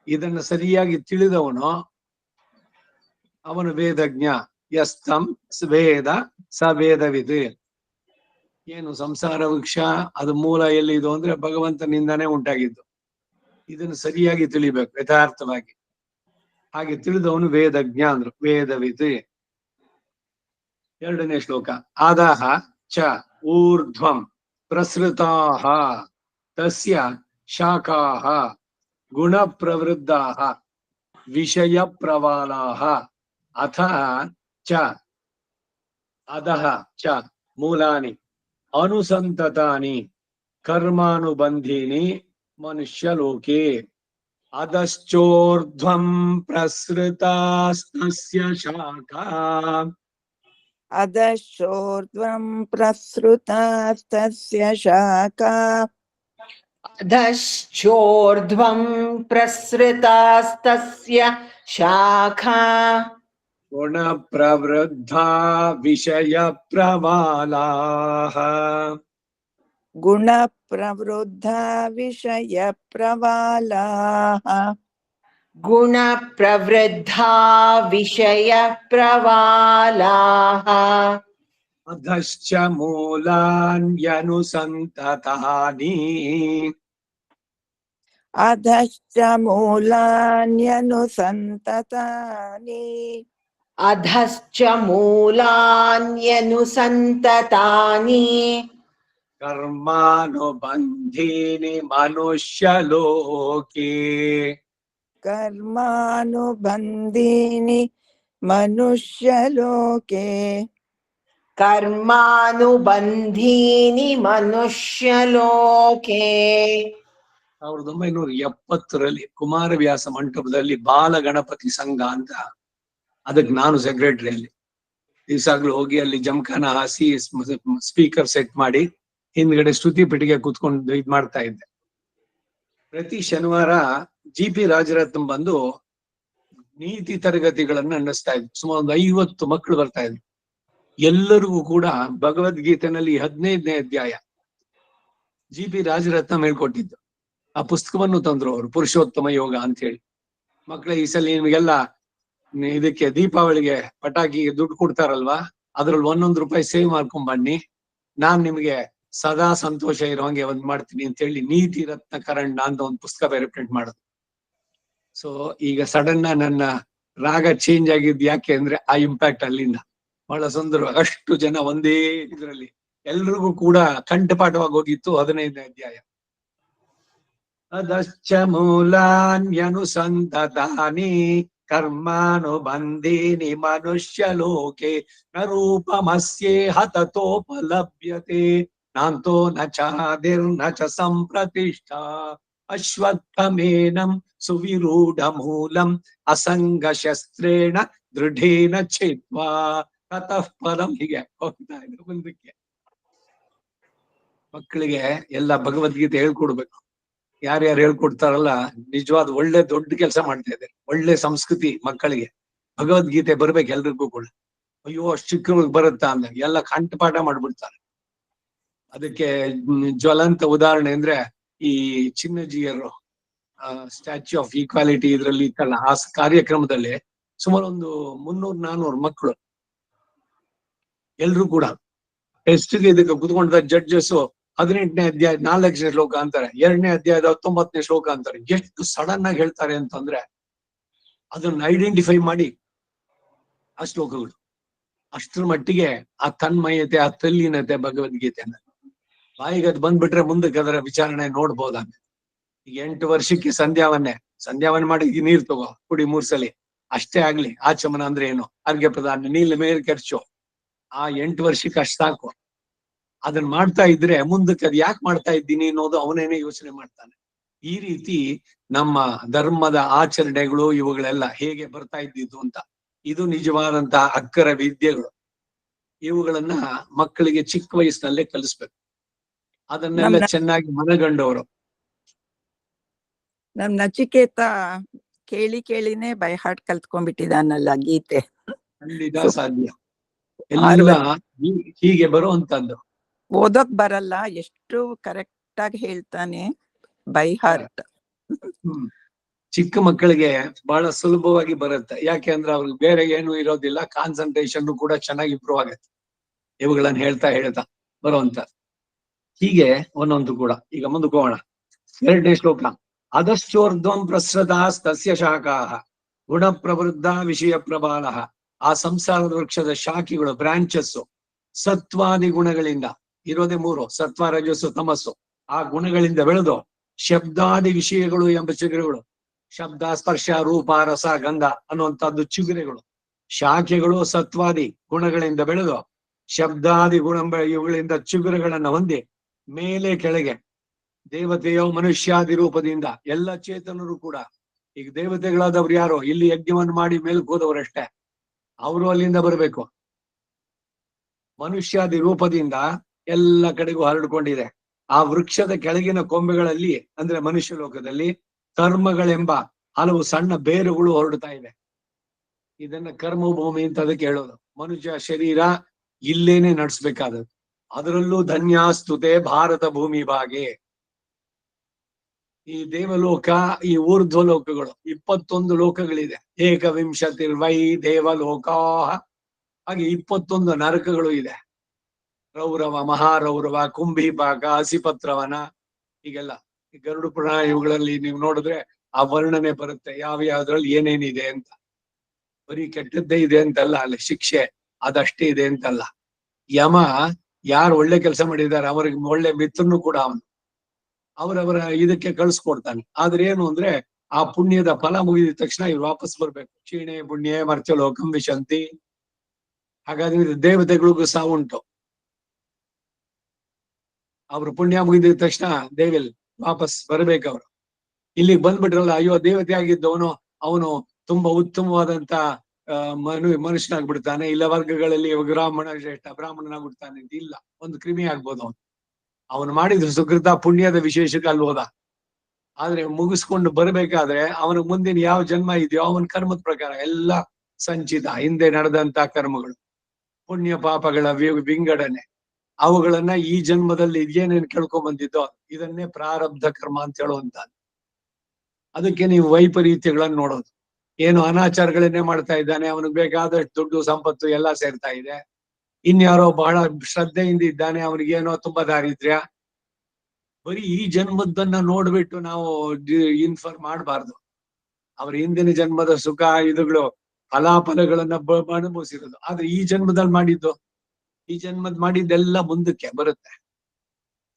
ಇದನ್ನ ಸರಿಯಾಗಿ ತಿಳಿದವನು ಅವನು ವೇದಜ್ಞ. ಯಸ್ತಂ ವೇದ ಸ ವೇದವಿದ್. ಏನು ಸಂಸಾರ ವೃಕ್ಷ? ಅದು ಮೂಲ ಎಲ್ಲಿದು ಅಂದ್ರೆ ಭಗವಂತನಿಂದಾನೇ ಉಂಟಾಗಿದ್ದು. ಇದನ್ನು ಸರಿಯಾಗಿ ತಿಳಿಬೇಕು ಯಥಾರ್ಥವಾಗಿ. ಹಾಗೆ ತಿಳಿದವನು ವೇದಜ್ಞ ಅಂದ್ರು. ವೇದವಿದ್. 2ನೇ ಶ್ಲೋಕ. ಆದಾಹ ಚ ಊರ್ಧ್ವಂ ಪ್ರಸೃತಾಃ ತಸ್ಯ ಶಾಖಾಃ ಗುಣ ಪ್ರವೃದ್ಧಾಃ ವಿಷಯ ಪ್ರವಾಲಾಃ ಅಥ ಚ ಅಧಃ ಚ ಮೂಲಾನಿ ಅನುಸಂತತಾನಿ ಕರ್ಮಾನುಬಂಧೀನಿ ಮನುಷ್ಯಲೋಕೆ. ಅಧಶ್ಚೋರ್ಧ್ವಂ ಪ್ರಸೃತಾಸ್ತಸ್ಯ ಶಾಖಾ अधश्चोर्ध्वं प्रसृतास्तस्य शाखा अधश्चोर्ध्वं प्रसृतास्तस्य शाखा गुण प्रवृद्धा विषय प्रवालाः. गुणप्रवृद्धा विषयप्रवालाः गुणप्रवृद्धा विषयप्रवालाः अधश्च मूलान्यनुसन्ततानि अधश्च मूलान्यनुसन्ततानि अधश्च मूलान्यनुसन्ततानि कर्मानुबन्धीनि मनुष्यलोके. कर्मानुबन्धीनि मनुष्यलोके कर्मानुबन्धीनि मनुष्यलोके 1970 ಕುಮಾರವ್ಯಾಸ ಮಂಟಪದಲ್ಲಿ ಬಾಲ ಗಣಪತಿ ಸಂಘ ಅಂತ, ಅದಕ್ಕೆ ನಾನು ಸೆಕ್ರೆಟರಿ. ಅಲ್ಲಿ ದಿವಸಾಗ್ಲೂ ಹೋಗಿ ಅಲ್ಲಿ ಜಮಖಾನ ಹಾಸಿ ಸ್ಪೀಕರ್ ಸೆಟ್ ಮಾಡಿ ಹಿಂದ್ಗಡೆ ಶ್ರುತಿ ಪೆಟ್ಟಿಗೆ ಕೂತ್ಕೊಂಡು ಇದ್ ಮಾಡ್ತಾ ಇದ್ದೆ. ಪ್ರತಿ ಶನಿವಾರ GP ರಾಜರತ್ನಂ ಬಂದು ನೀತಿ ತರಗತಿಗಳನ್ನ ನಡೆಸ್ತಾ ಇದ್ರು. ಸುಮಾರು ಒಂದು 50 ಮಕ್ಕಳು ಬರ್ತಾ ಇದ್ರು. ಎಲ್ಲರಿಗೂ ಕೂಡ ಭಗವದ್ಗೀತೆನಲ್ಲಿ 15ನೇ ಅಧ್ಯಾಯ GP ರಾಜರತ್ನಂ ಹೇಳ್ಕೊಟ್ಟಿದ್ದು. ಆ ಪುಸ್ತಕವನ್ನು ತಂದ್ರು ಅವರು, ಪುರುಷೋತ್ತಮ ಯೋಗ ಅಂತ ಹೇಳಿ. ಮಕ್ಕಳ ಈ ಸಲ ನಿಮ್ಗೆಲ್ಲ ಇದಕ್ಕೆ ದೀಪಾವಳಿಗೆ ಪಟಾಕಿ ದುಡ್ಡು ಕೊಡ್ತಾರಲ್ವಾ, ಅದ್ರಲ್ಲಿ 1 ರೂಪಾಯಿ ಸೇವ್ ಮಾಡ್ಕೊಂಡ್ ಬನ್ನಿ, ನಾನ್ ನಿಮ್ಗೆ ಸದಾ ಸಂತೋಷ ಇರೋಂಗೆ ಒಂದ್ ಮಾಡ್ತೀನಿ ಅಂತ ಹೇಳಿ ನೀತಿ ರತ್ನ ಕರಂಡ ಅಂತ ಒಂದು ಪುಸ್ತಕ ಬೇರೆ ಪ್ರಿಂಟ್ ಮಾಡೋದು. ಸೊ ಈಗ ಸಡನ್ ನನ್ನ ರಾಗ ಚೇಂಜ್ ಆಗಿದ್ ಯಾಕೆ ಅಂದ್ರೆ ಆ ಇಂಪ್ಯಾಕ್ಟ್ ಅಲ್ಲಿಂದ ಬಹಳ ಸುಂದರ. ಅಷ್ಟು ಜನ ಒಂದೇ ಇದ್ರಲ್ಲಿ ಎಲ್ರಿಗೂ ಕೂಡ ಕಂಠಪಾಠವಾಗಿ ಹೋಗಿತ್ತು 15ನೇ ಅಧ್ಯಾಯ. ಅದಶ್ಚ ಮೂಲಾನ್ಯನುಸಂಧಾನಿ ಕರ್ಮಾನುಬಂಧೀನಿ ಮನುಷ್ಯ ಲೋಕೆ ನ ರೂಪಮಸ್ಯೇಹ ತತೋಪಲಭ್ಯತೆ ನಾಂತೋ ನ ಚಾದಿರ್ನ ಚ ಸಂಪ್ರತಿಷ್ಠಾ ಅಶ್ವತ್ಥಮೇನಂ ಸುವಿರೂಢ ಮೂಲಂ ಅಸಂಗ ಶಸ್ತ್ರೇಣ ದೃಢೇನ ಛೇದ್ವಾ ತತಃ ಪರಂ. ಹೀಗೆ ಹೋಗ್ತಾ ಇದೆ ಮುಂದಕ್ಕೆ. ಮಕ್ಕಳಿಗೆ ಎಲ್ಲ ಭಗವದ್ಗೀತೆ ಹೇಳ್ಕೊಡ್ಬೇಕು. ಯಾರ್ಯಾರು ಹೇಳ್ಕೊಡ್ತಾರಲ್ಲ ನಿಜವಾದ ಒಳ್ಳೆ ದೊಡ್ಡ ಕೆಲಸ ಮಾಡ್ತಾ ಇದ್ದಾರೆ. ಒಳ್ಳೆ ಸಂಸ್ಕೃತಿ ಮಕ್ಕಳಿಗೆ ಭಗವದ್ಗೀತೆ ಬರ್ಬೇಕು ಎಲ್ರಿಗೂ ಕೂಡ. ಅಯ್ಯೋ ಅಷ್ಟು ಚಿಕ್ಕವ್ರಿಗೆ ಬರುತ್ತಾ ಅಂದ ಎಲ್ಲ ಕಂಠಪಾಠ ಮಾಡ್ಬಿಡ್ತಾರೆ. ಅದಕ್ಕೆ ಜ್ವಲಂತ ಉದಾಹರಣೆ ಅಂದ್ರೆ ಈ ಚಿನ್ನಜಿಯರು ಸ್ಟ್ಯಾಚ್ಯೂ ಆಫ್ ಈಕ್ವಾಲಿಟಿ ಇದ್ರಲ್ಲಿ ಇತ್ತಲ್ಲ, ಆ ಕಾರ್ಯಕ್ರಮದಲ್ಲಿ ಸುಮಾರು ಒಂದು 300-400 ಮಕ್ಕಳು ಎಲ್ರು ಕೂಡ ಟೆಸ್ಟ್ಗೆ ಇದಕ್ಕೆ ಕುತ್ಕೊಂಡ ಜಡ್ಜಸ್ 18ನೇ ಅಧ್ಯಾಯ 4ನೇ ಶ್ಲೋಕ ಅಂತಾರೆ, 2ನೇ ಅಧ್ಯಾಯದ 19ನೇ ಶ್ಲೋಕ ಅಂತಾರೆ. ಎಷ್ಟು ಸಡನ್ ಆಗಿ ಹೇಳ್ತಾರೆ ಅಂತಂದ್ರೆ ಅದನ್ನ ಐಡೆಂಟಿಫೈ ಮಾಡಿ ಆ ಶ್ಲೋಕಗಳು. ಅಷ್ಟ್ರ ಮಟ್ಟಿಗೆ ಆ ತನ್ಮಯತೆ, ಆ ತಲ್ಲೀನತೆ ಭಗವದ್ಗೀತೆನ ಬಾಯಿಗೆ ಅದು ಬಂದ್ಬಿಟ್ರೆ ಮುಂದಕ್ಕೆ ಅದರ ವಿಚಾರಣೆ ನೋಡ್ಬೋದಾಗ. ಈಗ 8 ವರ್ಷಕ್ಕೆ ಸಂಧ್ಯಾವನ್ನೇ ಮಾಡಿ ನೀರ್ ತಗೋ ಕುಡಿ 3 ಸಲ ಅಷ್ಟೇ ಆಗ್ಲಿ. ಆಚಮನ ಅಂದ್ರೆ ಏನು, ಅರ್ಘ್ಯ ಪ್ರದಾನ, ನೀಲ್ ಮೇಲ್ ಖರ್ಚು, ಆ 8 ವರ್ಷಕ್ಕೆ ಅಷ್ಟ್ ಸಾಕು. ಅದನ್ನ ಮಾಡ್ತಾ ಇದ್ರೆ ಮುಂದಕ್ಕೆ ಅದ್ ಯಾಕೆ ಮಾಡ್ತಾ ಇದ್ದೀನಿ ಅನ್ನೋದು ಅವನೇನೆ ಯೋಚನೆ ಮಾಡ್ತಾನೆ. ಈ ರೀತಿ ನಮ್ಮ ಧರ್ಮದ ಆಚರಣೆಗಳು ಇವುಗಳೆಲ್ಲ ಹೇಗೆ ಬರ್ತಾ ಇದ್ದಿದ್ದು ಅಂತ, ಇದು ನಿಜವಾದಂತಹ ಅಕ್ಕರ ವಿದ್ಯೆಗಳು. ಇವುಗಳನ್ನ ಮಕ್ಕಳಿಗೆ ಚಿಕ್ಕ ವಯಸ್ಸಿನಲ್ಲೇ ಕಲಿಸ್ಬೇಕು. ಅದನ್ನೆಲ್ಲ ಚೆನ್ನಾಗಿ ಮನಗಂಡವರು. ನಮ್ ನಚಿಕೇತ ಕೇಳಿನೇ ಬೈ ಹಾರ್ಟ್ ಕಲ್ತ್ಕೊಂಡ್ಬಿಟ್ಟಿದಾನಲ್ಲ ಗೀತೆ. ಖಂಡಿತ ಸಾಧ್ಯ. ಎಲ್ಲ ಹೀಗೆ ಬರುವಂತದ್ದು. ಓದೋಕ್ ಬರಲ್ಲ, ಎಷ್ಟು ಕರೆಕ್ಟ್ ಆಗಿ ಹೇಳ್ತಾನೆ ಬೈ ಹಾರ್ಟ್. ಚಿಕ್ಕ ಮಕ್ಕಳಿಗೆ ಬಹಳ ಸುಲಭವಾಗಿ ಬರುತ್ತೆ. ಯಾಕೆ ಅಂದ್ರೆ ಅವ್ರಿಗೆ ಬೇರೆ ಏನು ಇರೋದಿಲ್ಲ, ಕಾನ್ಸಂಟ್ರೇಷನ್ ಕೂಡ ಚೆನ್ನಾಗಿ ಇಂಪ್ರೂವ್ ಆಗುತ್ತೆ ಇವುಗಳನ್ನ ಹೇಳ್ತಾ ಬರುವಂತ. ಹೀಗೆ ಒಂದೊಂದು ಕೂಡ. ಈಗ ಮುಂದಕ್ಕೆ ಹೋಗೋಣ. 2ನೇ ಶ್ಲೋಕ. ಅಧಶ್ಚೋರ್ಧ್ವಂ ಪ್ರಸೃತಾಸ್ತಸ್ಯ ಶಾಖಾಃ ಗುಣ ಪ್ರವೃದ್ಧ ವಿಷಯ ಪ್ರಬಾಲಃ. ಆ ಸಂಸಾರದ ವೃಕ್ಷದ ಶಾಖೆಗಳು, ಬ್ರಾಂಚಸ್, ಸತ್ವಾದಿ ಗುಣಗಳಿಂದ ಇರೋದೇ 3, ಸತ್ವ ರಜಸ್ಸು ತಮಸ್ಸು. ಆ ಗುಣಗಳಿಂದ ಬೆಳೆದು ಶಬ್ದಾದಿ ವಿಷಯಗಳು ಎಂಬ ಚಿಗುರೆಗಳು, ಶಬ್ದ ಸ್ಪರ್ಶ ರೂಪ ರಸ ಗಂಧ ಅನ್ನುವಂಥದ್ದು ಚಿಗುರೆಗಳು. ಶಾಖೆಗಳು ಸತ್ವಾದಿ ಗುಣಗಳಿಂದ ಬೆಳೆದು ಶಬ್ದಾದಿ ಗುಣ ಇವುಗಳಿಂದ ಚಿಗುರುಗಳನ್ನ ಹೊಂದಿ ಮೇಲೆ ಕೆಳಗೆ ದೇವತೆಯೋ ಮನುಷ್ಯಾದಿ ರೂಪದಿಂದ ಎಲ್ಲ ಚೇತನರು ಕೂಡ. ಈಗ ದೇವತೆಗಳಾದವ್ರು ಯಾರೋ ಇಲ್ಲಿ ಯಜ್ಞವನ್ನು ಮಾಡಿ ಮೇಲ್ಕ್ ಹೋದವರಷ್ಟೇ, ಅವರು ಅಲ್ಲಿಂದ ಬರಬೇಕು. ಮನುಷ್ಯಾದಿ ರೂಪದಿಂದ ಎಲ್ಲ ಕಡೆಗೂ ಹರಡ್ಕೊಂಡಿದೆ. ಆ ವೃಕ್ಷದ ಕೆಳಗಿನ ಕೊಂಬೆಗಳಲ್ಲಿ ಅಂದ್ರೆ ಮನುಷ್ಯ ಲೋಕದಲ್ಲಿ ಕರ್ಮಗಳೆಂಬ ಹಲವು ಸಣ್ಣ ಬೇರುಗಳು ಹೊರಡ್ತಾ ಇದೆ. ಇದನ್ನ ಕರ್ಮಭೂಮಿ ಅಂತ ಅದಕ್ಕೆ ಹೇಳೋದು. ಮನುಷ್ಯ ಶರೀರ ಇಲ್ಲೇನೆ ನಡೆಸ್ಬೇಕಾದದ್ದು. ಅದರಲ್ಲೂ ಧನ್ಯಾಸ್ತುತೆ ಭಾರತ ಭೂಮಿ ಭಾಗೆ. ಈ ದೇವಲೋಕ, ಈ ಊರ್ಧ್ವ ಲೋಕಗಳು 21 ಲೋಕಗಳಿದೆ. ಏಕವಿಂಶತಿರ್ವೈ ದೇವಲೋಕಾ, ಹಾಗೆ 21 ನರಕಗಳು ಇದೆ. ರೌರವ, ಮಹಾರೌರವ, ಕುಂಭಿಪಾಕ, ಹಸಿಪತ್ರವನ, ಹೀಗೆಲ್ಲ ಈ ಗರುಡ ಪುರಾಣ ಇವುಗಳಲ್ಲಿ ನೀವು ನೋಡಿದ್ರೆ ಆ ವರ್ಣನೆ ಬರುತ್ತೆ ಯಾವ್ಯಾವ್ದ್ರಲ್ಲಿ ಏನೇನಿದೆ ಅಂತ. ಬರೀ ಕೆಟ್ಟದ್ದೇ ಇದೆ ಅಂತಲ್ಲ, ಅಲ್ಲಿ ಶಿಕ್ಷೆ ಅದಷ್ಟೇ ಇದೆ ಅಂತಲ್ಲ. ಯಮ ಯಾರು ಒಳ್ಳೆ ಕೆಲಸ ಮಾಡಿದ್ದಾರೆ ಅವ್ರಿಗೆ ಒಳ್ಳೆ ಮಿತ್ರನು ಕೂಡ ಅವರವರ ಇದಕ್ಕೆ ಕಳಿಸ್ಕೊಡ್ತಾನೆ. ಆದ್ರೆ ಏನು ಅಂದ್ರೆ ಆ ಪುಣ್ಯದ ಫಲ ಮುಗಿದ ತಕ್ಷಣ ಇವ್ರು ವಾಪಸ್ ಬರ್ಬೇಕು. ಕ್ಷೀಣೆ ಪುಣ್ಯ ಮರ್ತ್ಯಲೋಕಂ ವಿಶಂತಿ. ಹಾಗಾದ್ರೆ ದೇವತೆಗಳಿಗೂ ಸಾವುಂಟು. ಅವ್ರ ಪುಣ್ಯ ಮುಗಿದ ತಕ್ಷಣ ದೇವಿಲ್ ವಾಪಸ್ ಬರ್ಬೇಕು ಅವರು. ಇಲ್ಲಿಗೆ ಬಂದ್ಬಿಟ್ರಲ್ಲ, ಅಯ್ಯೋ ದೇವತೆ ಆಗಿದ್ದವನು ಅವನು ತುಂಬಾ ಉತ್ತಮವಾದಂತ ಮನುಷ್ಯನಾಗ್ಬಿಡ್ತಾನೆ, ಇಲ್ಲ ವರ್ಗಗಳಲ್ಲಿ ಬ್ರಾಹ್ಮಣ ಶ್ರೇಷ್ಠ ಬ್ರಾಹ್ಮಣನಾಗ್ಬಿಡ್ತಾನೆ ಅಂತ ಇಲ್ಲ. ಒಂದು ಕ್ರಿಮಿ ಆಗ್ಬೋದು ಅವನು ಮಾಡಿದ್ರು ಸುಕೃತ ಪುಣ್ಯದ ವಿಶೇಷಕ್ಕೆ ಅಲ್ಲಿ ಹೋದ. ಆದ್ರೆ ಮುಗಿಸ್ಕೊಂಡು ಬರ್ಬೇಕಾದ್ರೆ ಅವನ ಮುಂದಿನ ಯಾವ ಜನ್ಮ ಇದೆಯೋ ಅವನ ಕರ್ಮದ ಪ್ರಕಾರ ಎಲ್ಲ ಸಂಚಿತ, ಹಿಂದೆ ನಡೆದಂತ ಕರ್ಮಗಳು, ಪುಣ್ಯ ಪಾಪಗಳ ವಿಂಗಡಣೆ, ಅವುಗಳನ್ನ ಈ ಜನ್ಮದಲ್ಲಿ ಏನೇನು ಕೇಳ್ಕೊಂಡ್ ಬಂದಿದ್ದೋ ಇದನ್ನೇ ಪ್ರಾರಬ್ಧ ಕರ್ಮ ಅಂತ ಹೇಳುವಂತದ್ದು. ಅದಕ್ಕೆ ನೀವು ವೈಪರೀತ್ಯಗಳನ್ನ ನೋಡೋದು. ಏನು ಅನಾಚಾರಗಳನ್ನೇ ಮಾಡ್ತಾ ಇದ್ದಾನೆ, ಅವನಿಗೆ ಬೇಕಾದಷ್ಟು ದುಡ್ಡು ಸಂಪತ್ತು ಎಲ್ಲ ಸೇರ್ತಾ ಇದೆ. ಇನ್ಯಾರೋ ಬಹಳ ಶ್ರದ್ಧೆಯಿಂದ ಇದ್ದಾನೆ, ಅವನಿಗೇನೋ ತುಂಬಾ ದಾರಿದ್ರ್ಯ. ಬರೀ ಈ ಜನ್ಮದನ್ನ ನೋಡ್ಬಿಟ್ಟು ನಾವು ಇನ್ಫರ್ ಮಾಡಬಾರ್ದು. ಅವ್ರ ಹಿಂದಿನ ಜನ್ಮದ ಸುಖ ಇದುಗಳು ಫಲಾಫಲಗಳನ್ನ ಅನುಭವಿಸಿರೋದು. ಆದ್ರೆ ಈ ಜನ್ಮದಲ್ಲಿ ಮಾಡಿದ್ದು, ಈ ಜನ್ಮದ್ ಮಾಡಿದ್ದೆಲ್ಲ ಮುಂದಕ್ಕೆ ಬರುತ್ತೆ.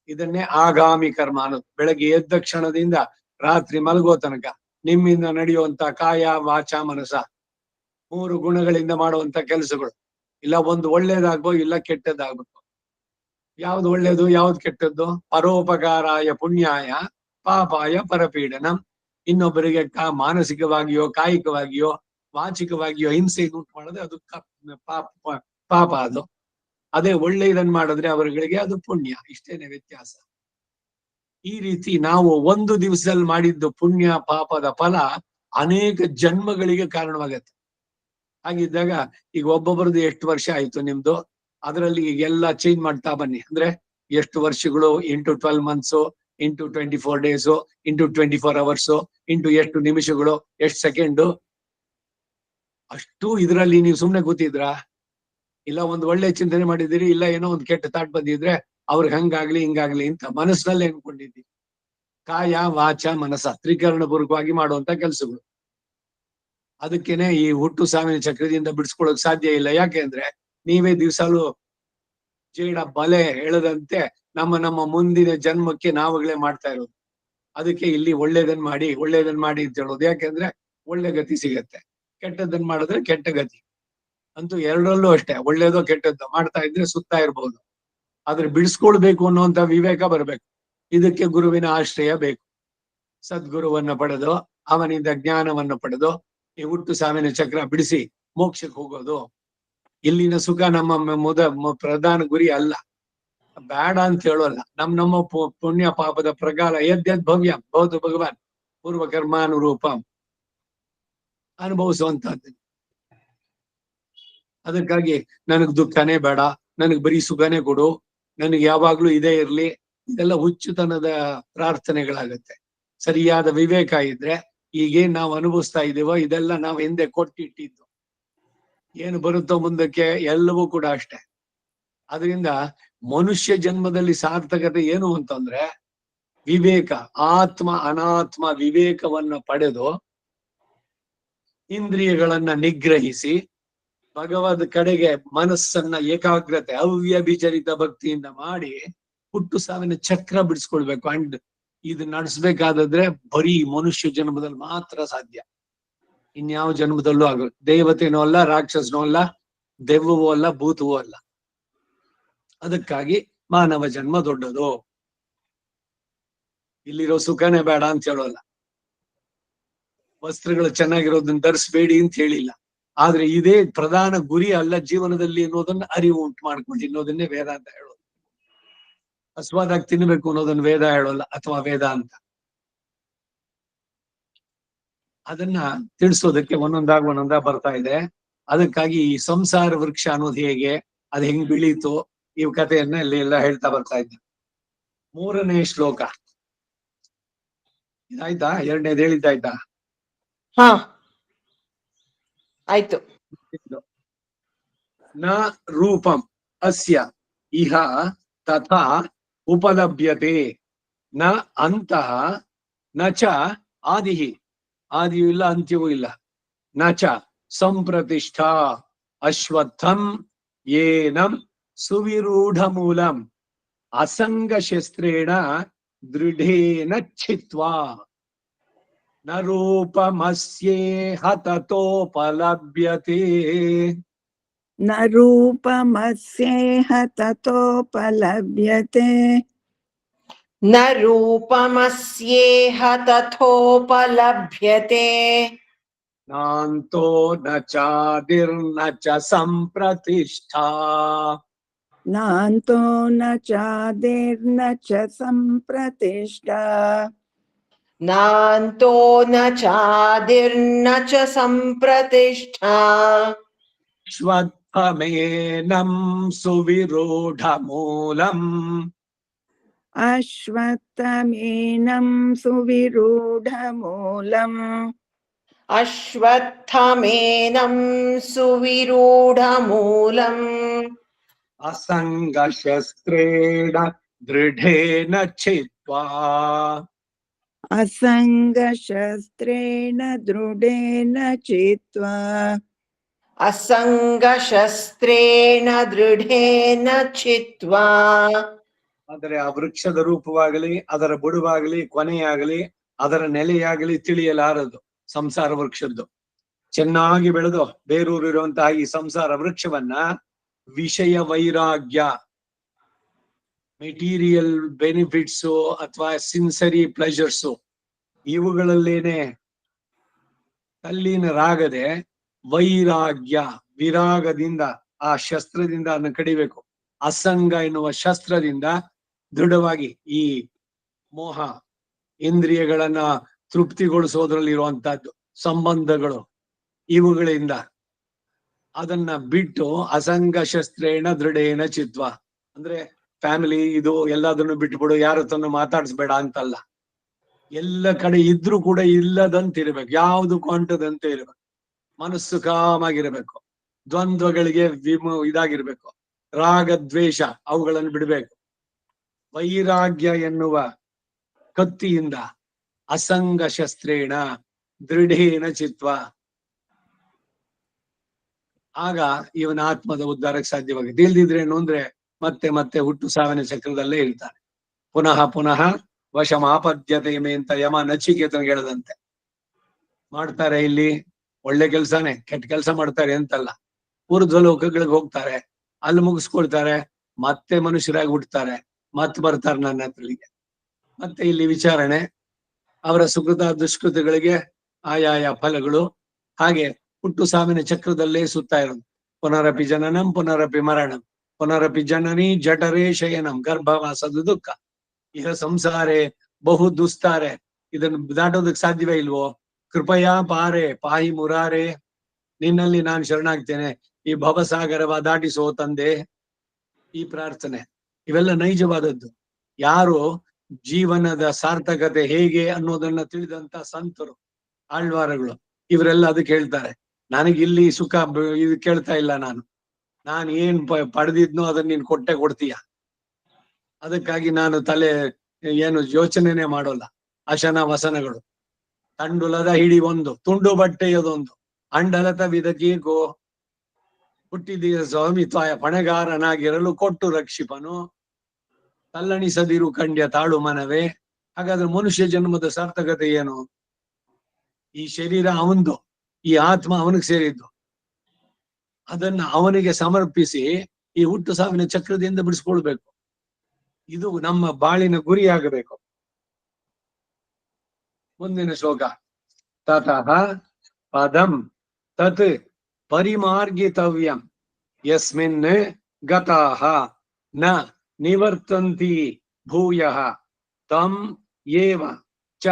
ಇದನ್ನೇ ಆಗಾಮಿ ಕರ್ಮ ಅನ್ನೋದು. ಬೆಳಗ್ಗೆ ಎದ್ದ ಕ್ಷಣದಿಂದ ರಾತ್ರಿ ಮಲಗೋ ತನಕ ನಿಮ್ಮಿಂದ ನಡೆಯುವಂತ ಕಾಯ ವಾಚ ಮನಸ 3 ಗುಣಗಳಿಂದ ಮಾಡುವಂತ ಕೆಲಸಗಳು, ಇಲ್ಲ ಒಂದು ಒಳ್ಳೇದಾಗ್ಬೋ, ಇಲ್ಲ ಕೆಟ್ಟದ್ದಾಗ್ಬೇಕು. ಯಾವ್ದು ಒಳ್ಳೇದು ಯಾವ್ದು ಕೆಟ್ಟದ್ದು? ಪರೋಪಕಾರಾಯ ಪುಣ್ಯಾಯ ಪಾಪಾಯ ಪರಪೀಡನಂ. ಇನ್ನೊಬ್ಬರಿಗೆ ಮಾನಸಿಕವಾಗಿಯೋ ಕಾಯಿಕವಾಗಿಯೋ ವಾಚಿಕವಾಗಿಯೋ ಹಿಂಸೆ ಉಂಟು ಮಾಡಿದ್ರೆ ಅದು ಪಾಪ. ಅದು ಅದೇ ಒಳ್ಳೆ ಇದನ್ನ ಮಾಡಿದ್ರೆ ಅವರುಗಳಿಗೆ ಅದು ಪುಣ್ಯ. ಇಷ್ಟೇನೆ ವ್ಯತ್ಯಾಸ. ಈ ರೀತಿ ನಾವು ಒಂದು ದಿವಸದಲ್ಲಿ ಮಾಡಿದ್ದು ಪುಣ್ಯ ಪಾಪದ ಫಲ ಅನೇಕ ಜನ್ಮಗಳಿಗೆ ಕಾರಣವಾಗತ್ತೆ. ಹಾಗಿದ್ದಾಗ ಈಗ ಒಬ್ಬೊಬ್ಬರದ್ದು ಎಷ್ಟು ವರ್ಷ ಆಯ್ತು ನಿಮ್ದು, ಅದರಲ್ಲಿ ಈಗೆಲ್ಲ ಚೇಂಜ್ ಮಾಡ್ತಾ ಬನ್ನಿ. ಅಂದ್ರೆ ಎಷ್ಟು ವರ್ಷಗಳು into 12 months, into 24 days, into 24 hours, into ಎಷ್ಟು ನಿಮಿಷಗಳು, ಎಷ್ಟು ಸೆಕೆಂಡು, ಅಷ್ಟು ಇದರಲ್ಲಿ ನೀವು ಸುಮ್ನೆ ಕೂತಿದ್ರಾ? ಇಲ್ಲ ಒಂದು ಒಳ್ಳೆ ಚಿಂತನೆ ಮಾಡಿದಿರಿ, ಇಲ್ಲ ಏನೋ ಒಂದು ಕೆಟ್ಟ ತಾಟ್ ಬಂದಿದ್ರೆ ಅವ್ರಿಗೆ ಹಂಗಾಗ್ಲಿ ಹಿಂಗಾಗ್ಲಿ ಅಂತ ಮನಸ್ಸಿನಲ್ಲಿ ಅನ್ಕೊಂಡಿದ್ದೀರಿ. ಕಾಯ ವಾಚ ಮನಸ್ಸ ತ್ರಿಕರಣ ಪೂರ್ವಕವಾಗಿ ಮಾಡುವಂತ ಕೆಲಸಗಳು. ಅದಕ್ಕೇನೆ ಈ ಹುಟ್ಟು ಸಾವಿನ ಚಕ್ರದಿಂದ ಬಿಡಿಸ್ಕೊಳ್ಳೋಕ್ ಸಾಧ್ಯ ಇಲ್ಲ. ಯಾಕೆಂದ್ರೆ ನೀವೇ ದಿವ್ಸಾಲು ಜೇಡ ಬಲೆ ಹೇಳದಂತೆ ನಮ್ಮ ಮುಂದಿನ ಜನ್ಮಕ್ಕೆ ನಾವುಗಳೇ ಮಾಡ್ತಾ ಇರೋದು. ಅದಕ್ಕೆ ಇಲ್ಲಿ ಒಳ್ಳೇದನ್ ಮಾಡಿ ಅಂತ ಹೇಳೋದು. ಯಾಕೆಂದ್ರೆ ಒಳ್ಳೆ ಗತಿ ಸಿಗತ್ತೆ, ಕೆಟ್ಟದನ್ ಮಾಡಿದ್ರೆ ಕೆಟ್ಟ ಗತಿ. ಅಂತೂ ಎರಡರಲ್ಲೂ ಅಷ್ಟೇ, ಒಳ್ಳೇದೋ ಕೆಟ್ಟದ್ದೋ ಮಾಡ್ತಾ ಇದ್ರೆ ಸುತ್ತಾ ಇರ್ಬೋದು. ಆದ್ರೆ ಬಿಡಿಸ್ಕೊಳ್ಬೇಕು ಅನ್ನುವಂತ ವಿವೇಕ ಬರ್ಬೇಕು. ಇದಕ್ಕೆ ಗುರುವಿನ ಆಶ್ರಯ ಬೇಕು. ಸದ್ಗುರುವನ್ನ ಪಡೆದು ಅವನಿಂದ ಜ್ಞಾನವನ್ನ ಪಡೆದು ಈ ಹುಟ್ಟು ಸಾವಿನ ಚಕ್ರ ಬಿಡಿಸಿ ಮೋಕ್ಷಕ್ಕೆ ಹೋಗೋದು. ಇಲ್ಲಿನ ಸುಖ ನಮ್ಮ ಪ್ರಧಾನ ಗುರಿ ಅಲ್ಲ, ಬೇಡ ಅಂತ ಹೇಳೋಲ್ಲ. ನಮ್ಮ ಪುಣ್ಯ ಪಾಪದ ಪ್ರಕಾರ ಯದ್ಯದ್ ಭವ್ಯ ಭವತು ಭಗವಾನ್ ಪೂರ್ವ ಕರ್ಮಾನುರೂಪ ಅನುಭವಿಸುವಂತಹದ್ದು. ಅದಕ್ಕಾಗಿ ನನಗ್ ದುಃಖನೇ ಬೇಡ, ನನಗ್ ಬರೀ ಸುಖನೇ ಕೊಡು, ನನಗೆ ಯಾವಾಗ್ಲೂ ಇದೇ ಇರ್ಲಿ, ಇದೆಲ್ಲ ಹುಚ್ಚುತನದ ಪ್ರಾರ್ಥನೆಗಳಾಗತ್ತೆ. ಸರಿಯಾದ ವಿವೇಕ ಇದ್ರೆ ಈಗೇನ್ ನಾವು ಅನುಭವಿಸ್ತಾ ಇದೀವೋ ಇದೆಲ್ಲ ನಾವು ಹಿಂದೆ ಕೊಟ್ಟಿಟ್ಟಿದ್ದು, ಏನು ಬರುತ್ತೋ ಮುಂದಕ್ಕೆ ಎಲ್ಲವೂ ಕೂಡ ಅಷ್ಟೆ. ಅದರಿಂದ ಮನುಷ್ಯ ಜನ್ಮದಲ್ಲಿ ಸಾರ್ಥಕತೆ ಏನು ಅಂತಂದ್ರೆ ವಿವೇಕ, ಆತ್ಮ ಅನಾತ್ಮ ವಿವೇಕವನ್ನ ಪಡೆದು ಇಂದ್ರಿಯಗಳನ್ನ ನಿಗ್ರಹಿಸಿ ಭಗವದ್ ಕಡೆಗೆ ಮನಸ್ಸನ್ನ ಏಕಾಗ್ರತೆ ಅವ್ಯಭಿಚರಿತ ಭಕ್ತಿಯಿಂದ ಮಾಡಿ ಹುಟ್ಟು ಸಾವಿನ ಚಕ್ರ ಬಿಡಿಸ್ಕೊಳ್ಬೇಕು. ಅಂಡ್ ಇದು ನಡೆಸ್ಬೇಕಾದ್ರೆ ಬರೀ ಮನುಷ್ಯ ಜನ್ಮದಲ್ಲಿ ಮಾತ್ರ ಸಾಧ್ಯ, ಇನ್ಯಾವ ಜನ್ಮದಲ್ಲೂ ಆಗುತ್ತೆ. ದೇವತೆನೂ ಅಲ್ಲ, ರಾಕ್ಷಸನೂ ಅಲ್ಲ, ದೆವ್ವವೂ ಅಲ್ಲ, ಭೂತವೂ ಅಲ್ಲ. ಅದಕ್ಕಾಗಿ ಮಾನವ ಜನ್ಮ ದೊಡ್ಡದು. ಇಲ್ಲಿರೋ ಸುಖನೇ ಬೇಡ ಅಂತ ಹೇಳೋಲ್ಲ, ವಸ್ತ್ರಗಳು ಚೆನ್ನಾಗಿರೋದನ್ನ ಧರಿಸ್ಬೇಡಿ ಅಂತ ಹೇಳಿಲ್ಲ. ಆದ್ರೆ ಇದೇ ಪ್ರಧಾನ ಗುರಿ ಅಲ್ಲ ಜೀವನದಲ್ಲಿ ಅನ್ನೋದನ್ನ ಅರಿವು ಉಂಟು ಮಾಡ್ಕೊಂಡು ಅನ್ನೋದನ್ನೇ ವೇದ ಅಂತ ಹೇಳೋದು. ಹಸ್ವಾದಾಗ ತಿನ್ಬೇಕು ಅನ್ನೋದನ್ನ ವೇದ ಹೇಳೋಲ್ಲ, ಅಥವಾ ವೇದ ಅಂತ. ಅದನ್ನ ತಿಳಿಸೋದಕ್ಕೆ ಒಂದೊಂದಾಗ ಬರ್ತಾ ಇದೆ. ಅದಕ್ಕಾಗಿ ಈ ಸಂಸಾರ ವೃಕ್ಷ ಅನ್ನೋದು ಹೇಗೆ, ಅದು ಹೆಂಗ್ ಬೆಳೀತು, ಈ ಕಥೆಯನ್ನ ಇಲ್ಲಿ ಎಲ್ಲ ಹೇಳ್ತಾ ಬರ್ತಾ ಇದ್ದೆ. 3ನೇ ಶ್ಲೋಕ ಇದಾಯ್ತಾ? 2ನೇದು ಹೇಳಿದ್ದಾಯ್ತಾ? ಹಾ ಆಯ್ತು. ನ ರೂಪಂ ಅಸ್ಯ ಇಹ ತಥಾ ಉಪಲಭ್ಯತೆ, ನ ಅಂತಃ ನ ಚ ಆದಿಹಿ, ಆದಿಯೂ ಇಲ್ಲ ಅಂತ್ಯವೂ ಇಲ್ಲ. ನ ಚ ಸಂಪ್ರತಿಷ್ಠಾ ಅಶ್ವತ್ಥಂ ಏನಂ ಸುವಿರೂಢ ಮೂಲಂ ಅಸಂಗ ಶಸ್ತ್ರೇಣ ದೃಢೇನ ಛಿತ್ವಾ ನ ರೂಪಮಸ್ಯೇಹ ತತೋಪಲಭ್ಯತೆ. ನ ರೂಪಮಸ್ಯೇಹ ತತೋಪಲಭ್ಯತೆ. ನ ರೂಪಮಸ್ಯೇಹ ತಥೋಪಲಭ್ಯತೆ. ನಾಂತೋ ನ ಚಾದಿರ್ನ ಚ ಸಂಪ್ರತಿಷ್ಠಾ. ನಾಂತೋ ನ ಚಾದಿರ್ನ ಚ ಸಂಪ್ರತಿಷ್ಠಾ. नान्तो न चादिर्न च सम्प्रतिष्ठा ಶ್ವತ್ಥಮೇನಂ ಸುವಿರೂಢಮೂಲಂ ಅಶ್ವತ್ಥಮೇನಂ ಸುವಿರೂಢಮೂಲಂ अश्वत्थमेनं सुविरूढमूलम् ಅಸಂಗಶಸ್ತ್ರೇಣ ದೃಢೇನ ಚಿತ್ವಾ ಅಸಂಗಶಸ್ತ್ರೇಣ ದೃಢೇನ ಚಿತ್ವಾ असङ्गशस्त्रेण दृढेन चित्वा ಆದರೆ ಆ ವೃಕ್ಷದ ರೂಪವಾಗಲಿ ಅದರ ಬುಡವಾಗಲಿ ಕೊನೆಯಾಗಲಿ ಅದರ ನೆಲೆಯಾಗಲಿ ತಿಳಿಯಲಾರದು. ಸಂಸಾರ ವೃಕ್ಷದ್ದು ಚೆನ್ನಾಗಿ ಬೆಳೆದು ಬೇರೂರಿರುವಂತಹ ಈ ಸಂಸಾರ ವೃಕ್ಷವನ್ನ ವಿಷಯ ವೈರಾಗ್ಯ, ಮೆಟೀರಿಯಲ್ ಬೆನಿಫಿಟ್ಸು ಅಥವಾ ಸಿನ್ಸರಿ ಪ್ಲೆಜರ್ಸು ಇವುಗಳಲ್ಲೇನೆ ತಲ್ಲೀನರಾಗದೆ ವೈರಾಗ್ಯ, ವಿರಾಗದಿಂದ ಆ ಶಸ್ತ್ರದಿಂದ ಅದನ್ನು ಕಡಿಬೇಕು. ಅಸಂಗ ಎನ್ನುವ ಶಸ್ತ್ರದಿಂದ ದೃಢವಾಗಿ ಈ ಮೋಹ ಇಂದ್ರಿಯಗಳನ್ನ ತೃಪ್ತಿಗೊಳಿಸೋದ್ರಲ್ಲಿರುವಂತಹದ್ದು ಸಂಬಂಧಗಳು ಇವುಗಳಿಂದ ಅದನ್ನ ಬಿಟ್ಟು ಅಸಂಗ ಶಸ್ತ್ರೇಣ ದೃಢೇನ ಚಿತ್ವ ಅಂದ್ರೆ ಫ್ಯಾಮಿಲಿ ಇದು ಎಲ್ಲದನ್ನು ಬಿಟ್ಬಿಡು, ಯಾರ ಹತ್ರನು ಮಾತಾಡಿಸ್ಬೇಡ ಅಂತಲ್ಲ. ಎಲ್ಲ ಕಡೆ ಇದ್ರೂ ಕೂಡ ಇಲ್ಲದಂತಿರ್ಬೇಕು, ಯಾವ್ದಕ್ಕೂ ಅಂಟದಂತೆ ಇರ್ಬೇಕು, ಮನಸ್ಸು ಕಾಮಾಗಿರ್ಬೇಕು, ದ್ವಂದ್ವಗಳಿಗೆ ಇದಾಗಿರ್ಬೇಕು, ರಾಗ ದ್ವೇಷ ಅವುಗಳನ್ನು ಬಿಡಬೇಕು. ವೈರಾಗ್ಯ ಎನ್ನುವ ಕತ್ತಿಯಿಂದ ಅಸಂಗ ಶಸ್ತ್ರೇಣ ದೃಢೇನ ಚಿತ್ವ, ಆಗ ಇವನ ಆತ್ಮದ ಉದ್ಧಾರಕ್ಕೆ ಸಾಧ್ಯವಾಗಿದೆ. ಇಲ್ದಿದ್ರೇನು ಅಂದ್ರೆ ಮತ್ತೆ ಮತ್ತೆ ಹುಟ್ಟು ಸಾವಿನ ಚಕ್ರದಲ್ಲೇ ಇರ್ತಾನೆ. ಪುನಃ ಪುನಃ ವಶಮಾಪದ್ಯತೆ ಅಂತ ಯಮ ನಚಿಕೇತನಿಗೆ ಹೇಳದಂತೆ ಮಾಡ್ತಾರೆ. ಇಲ್ಲಿ ಒಳ್ಳೆ ಕೆಲ್ಸನೇ, ಕೆಟ್ಟ ಕೆಲಸ ಮಾಡ್ತಾರೆ ಅಂತಲ್ಲ. ಊರ್ಧ್ವ ಲೋಕಗಳಿಗೆ ಹೋಗ್ತಾರೆ, ಅಲ್ಲಿ ಮುಗಿಸ್ಕೊಳ್ತಾರೆ, ಮತ್ತೆ ಮನುಷ್ಯರಾಗಿ ಹುಟ್ಟುತ್ತಾರೆ, ಮತ್ತೆ ಬರ್ತಾರೆ ನನ್ನ ಹತ್ರಲಿಗೆ. ಮತ್ತೆ ಇಲ್ಲಿ ವಿಚಾರಣೆ, ಅವರ ಸುಕೃತ ದುಷ್ಕೃತಗಳಿಗೆ ಆಯಾಯ ಫಲಗಳು, ಹಾಗೆ ಹುಟ್ಟು ಸಾವಿನ ಚಕ್ರದಲ್ಲೇ ಸುತ್ತಾ ಇರೋದು. ಪುನರಪಿ ಜನನಂ ಪುನರಪಿ ಮರಣಂ ಪುನರಪಿ ಜನನಿ ಜಠರೇ ಶಯನಂ ಗರ್ಭವಾಸದ ದುಃಖ ಇಹ ಸಂಸಾರೇ ಬಹು ದುಸ್ತಾರೆ. ಇದನ್ನು ದಾಟೋದಕ್ಕೆ ಸಾಧ್ಯವೇ ಇಲ್ವೋ? ಕೃಪಯಾ ಪಾರೆ ಪಾಹಿ ಮುರಾರೆ, ನಿನ್ನಲ್ಲಿ ನಾನು ಶರಣಾಗ್ತೇನೆ, ಈ ಭವಸಾಗರವ ದಾಟಿಸೋ ತಂದೆ. ಈ ಪ್ರಾರ್ಥನೆ ಇವೆಲ್ಲ ನೈಜವಾದದ್ದು. ಯಾರು ಜೀವನದ ಸಾರ್ಥಕತೆ ಹೇಗೆ ಅನ್ನೋದನ್ನ ತಿಳಿದಂತ ಸಂತರು, ಆಳ್ವಾರಗಳು, ಇವರೆಲ್ಲ ಅದಕ್ಕೆ ಹೇಳ್ತಾರೆ, ನನಗಿಲ್ಲಿ ಸುಖ ಇದು ಕೇಳ್ತಾ ಇಲ್ಲ, ನಾನು ಏನ್ ಪಡೆದಿದ್ನೋ ಅದನ್ನ ನೀನ್ ಕೊಟ್ಟೆ ಕೊಡ್ತೀಯ, ಅದಕ್ಕಾಗಿ ನಾನು ತಲೆ ಏನು ಯೋಚನೆನೆ ಮಾಡೋಲ್ಲ. ಅಶನ ವಸನಗಳು, ತಂಡುಲದ ಹಿಡಿ ಒಂದು, ತುಂಡು ಬಟ್ಟೆಯದೊಂದು, ಅಂಡಲತ ವಿದಕೀಗೋ, ಹುಟ್ಟಿದೀಯ ಸ್ವಾಮಿತ್ವಾಯ ಪಣೆಗಾರನಾಗಿರಲು ಕೊಟ್ಟು ರಕ್ಷಿಪನು, ತಲ್ಲಣಿಸದಿರು ಕಂಡ್ಯ ತಾಳು ಮನವೇ. ಹಾಗಾದ್ರೆ ಮನುಷ್ಯ ಜನ್ಮದ ಸಾರ್ಥಕತೆ ಏನು? ಈ ಶರೀರ ಅವಂದು, ಈ ಆತ್ಮ ಅವನಿಗೆ ಸೇರಿದ್ದು, ಅದನ್ನ ಅವನಿಗೆ ಸಮರ್ಪಿಸಿ ಈ ಹುಟ್ಟು ಸಾವಿನ ಚಕ್ರದಿಂದ ಬಿಡಿಸ್ಕೊಳ್ಬೇಕು. ಇದು ನಮ್ಮ ಬಾಳಿನ ಗುರಿಯಾಗಬೇಕು. ಮುಂದಿನ ಶ್ಲೋಕ. ತತಃ ಪದಂ ತತ್ ಪರಿಮಾರ್ಗಿತವ್ಯಂ ಯಸ್ಮಿನ್ ಗತಾಃ ನ ನಿವರ್ತಂತಿ ಭೂಯಃ ತಂ ಏವ ಚ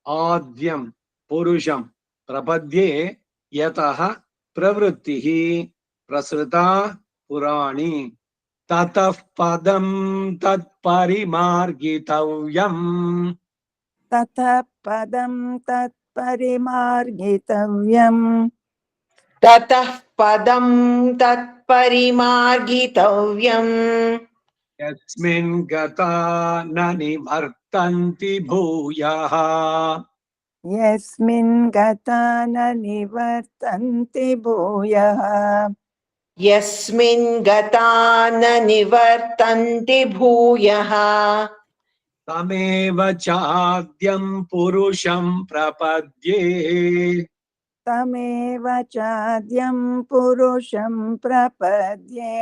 ಆದ್ಯಂ ಪುರುಷಂ ಪ್ರಪದ್ಯೆ ಯತಃ ಪ್ರವೃತ್ತಿಃ ಪ್ರಸೃತಾ ಪುರಾಣಿ ತತಃ ಪದಂ ತತ್ ಪರಿಮಾರ್ಗಿತವ್ಯಂ. ತತಃ ಪದಂ ತತ್ ಪರಿಮಾರ್ಗಿತವ್ಯಂ. ततः पदं तत्परिमार्गितव्यम् ಯಸ್ಮಿನ್ ಗತಾ ನ ನಿವರ್ತಂತಿ ಭೂಯಃ. ಯಸ್ಮಿನ್ ಗತಾ ನ ನಿವರ್ತಂತಿ ಭೂಯಃ. यस्मिन् गता न निवर्तन्ति भूयः ತಮೇವ ಚಾದ್ಯಂ ಪುರುಷಂ ಪ್ರಪದ್ಯೆ. ತಮೇವ ಚಾದ್ಯಂ ಪುರುಷಂ ಪ್ರಪದ್ಯೆ.